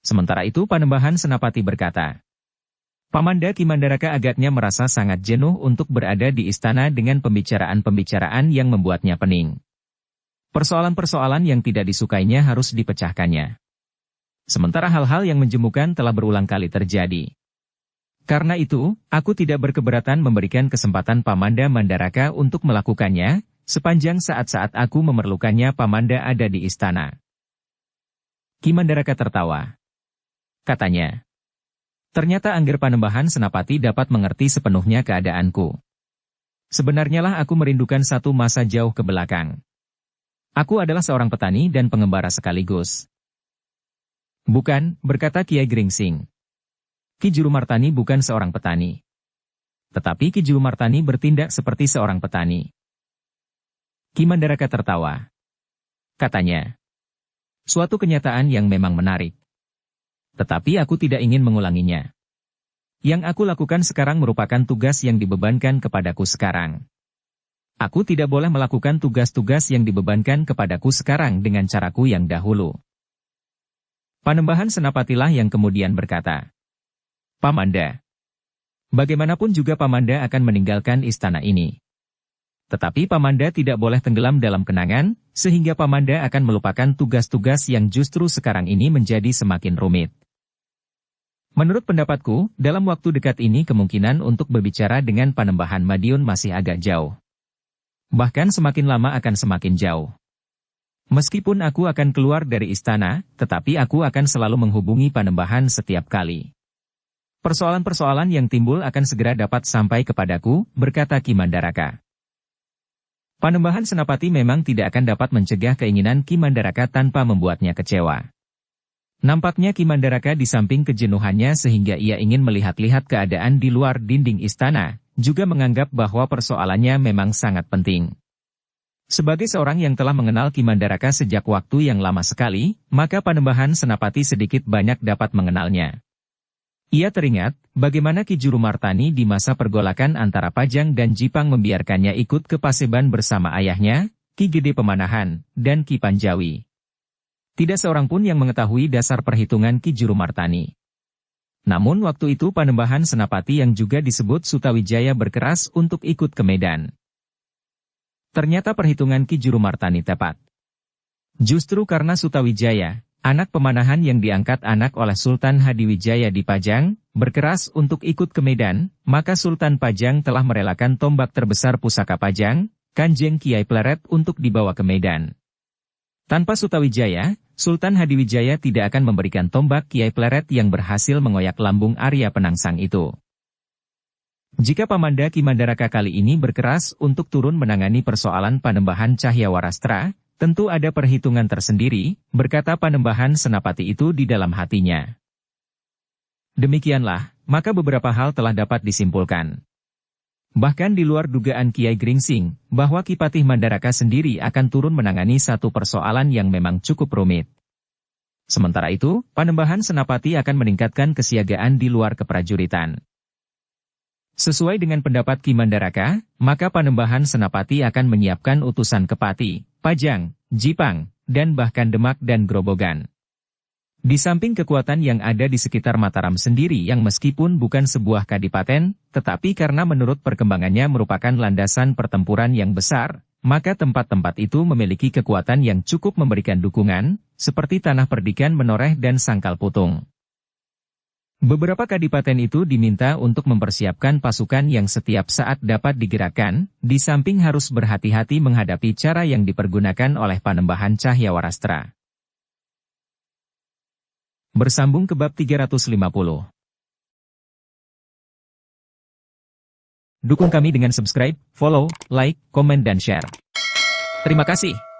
Sementara itu Panembahan Senapati berkata, "Pamanda Ki Mandaraka agaknya merasa sangat jenuh untuk berada di istana dengan pembicaraan-pembicaraan yang membuatnya pening. Persoalan-persoalan yang tidak disukainya harus dipecahkannya. Sementara hal-hal yang menjemukan telah berulang kali terjadi. Karena itu, aku tidak berkeberatan memberikan kesempatan Pamanda Mandaraka untuk melakukannya, sepanjang saat-saat aku memerlukannya Pamanda ada di istana." Ki Mandaraka tertawa. Katanya, "Ternyata Angger Panembahan Senapati dapat mengerti sepenuhnya keadaanku. Sebenarnya lah aku merindukan satu masa jauh ke belakang. Aku adalah seorang petani dan pengembara sekaligus." "Bukan," berkata Kiai Gringsing. "Ki Jurumartani bukan seorang petani. Tetapi Ki Jurumartani bertindak seperti seorang petani." Ki Mandaraka tertawa. Katanya, "Suatu kenyataan yang memang menarik. Tetapi aku tidak ingin mengulanginya. Yang aku lakukan sekarang merupakan tugas yang dibebankan kepadaku sekarang. Aku tidak boleh melakukan tugas-tugas yang dibebankan kepadaku sekarang dengan caraku yang dahulu. Panembahan Senapatilah yang kemudian berkata, Pamanda. Bagaimanapun juga Pamanda akan meninggalkan istana ini. Tetapi Pamanda tidak boleh tenggelam dalam kenangan, sehingga Pamanda akan melupakan tugas-tugas yang justru sekarang ini menjadi semakin rumit. Menurut pendapatku, dalam waktu dekat ini kemungkinan untuk berbicara dengan Panembahan Madiun masih agak jauh. Bahkan semakin lama akan semakin jauh. Meskipun aku akan keluar dari istana, tetapi aku akan selalu menghubungi Panembahan setiap kali. Persoalan-persoalan yang timbul akan segera dapat sampai kepadaku, berkata Ki Mandaraka. Panembahan Senapati memang tidak akan dapat mencegah keinginan Ki Mandaraka tanpa membuatnya kecewa. Nampaknya Ki Mandaraka di samping kejenuhannya sehingga ia ingin melihat-lihat keadaan di luar dinding istana, juga menganggap bahwa persoalannya memang sangat penting. Sebagai seorang yang telah mengenal Ki Mandaraka sejak waktu yang lama sekali, maka Panembahan Senapati sedikit banyak dapat mengenalnya. Ia teringat, bagaimana Ki Jurumartani di masa pergolakan antara Pajang dan Jipang membiarkannya ikut ke Paseban bersama ayahnya, Ki Gede Pemanahan, dan Ki Panjawi. Tidak seorang pun yang mengetahui dasar perhitungan Ki Jurumartani. Namun waktu itu Panembahan Senapati yang juga disebut Sutawijaya berkeras untuk ikut ke Medan. Ternyata perhitungan Ki Jurumartani tepat. Justru karena Sutawijaya, anak Pemanahan yang diangkat anak oleh Sultan Hadiwijaya di Pajang, berkeras untuk ikut ke Medan, maka Sultan Pajang telah merelakan tombak terbesar pusaka Pajang, Kanjeng Kiai Pleret untuk dibawa ke Medan. Tanpa Sutawijaya, Sultan Hadiwijaya tidak akan memberikan tombak Kiai Pleret yang berhasil mengoyak lambung Arya Penangsang itu. Jika Pamanda Ki Mandaraka kali ini berkeras untuk turun menangani persoalan Panembahan Cahyawarastra, tentu ada perhitungan tersendiri, berkata Panembahan Senapati itu di dalam hatinya. Demikianlah, maka beberapa hal telah dapat disimpulkan. Bahkan di luar dugaan Kiai Gringsing, bahwa Ki Patih Mandaraka sendiri akan turun menangani satu persoalan yang memang cukup rumit. Sementara itu, Panembahan Senapati akan meningkatkan kesiagaan di luar keprajuritan. Sesuai dengan pendapat Ki Mandaraka, maka Panembahan Senapati akan menyiapkan utusan ke Pati, Pajang, Jipang, dan bahkan Demak dan Grobogan. Di samping kekuatan yang ada di sekitar Mataram sendiri yang meskipun bukan sebuah kadipaten, tetapi karena menurut perkembangannya merupakan landasan pertempuran yang besar, maka tempat-tempat itu memiliki kekuatan yang cukup memberikan dukungan, seperti Tanah Perdikan Menoreh dan Sangkal Putung. Beberapa kadipaten itu diminta untuk mempersiapkan pasukan yang setiap saat dapat digerakkan, di samping harus berhati-hati menghadapi cara yang dipergunakan oleh Panembahan Cahyawarastra. Bersambung ke bab 350. Dukung kami dengan subscribe, follow, like, komen dan share. Terima kasih.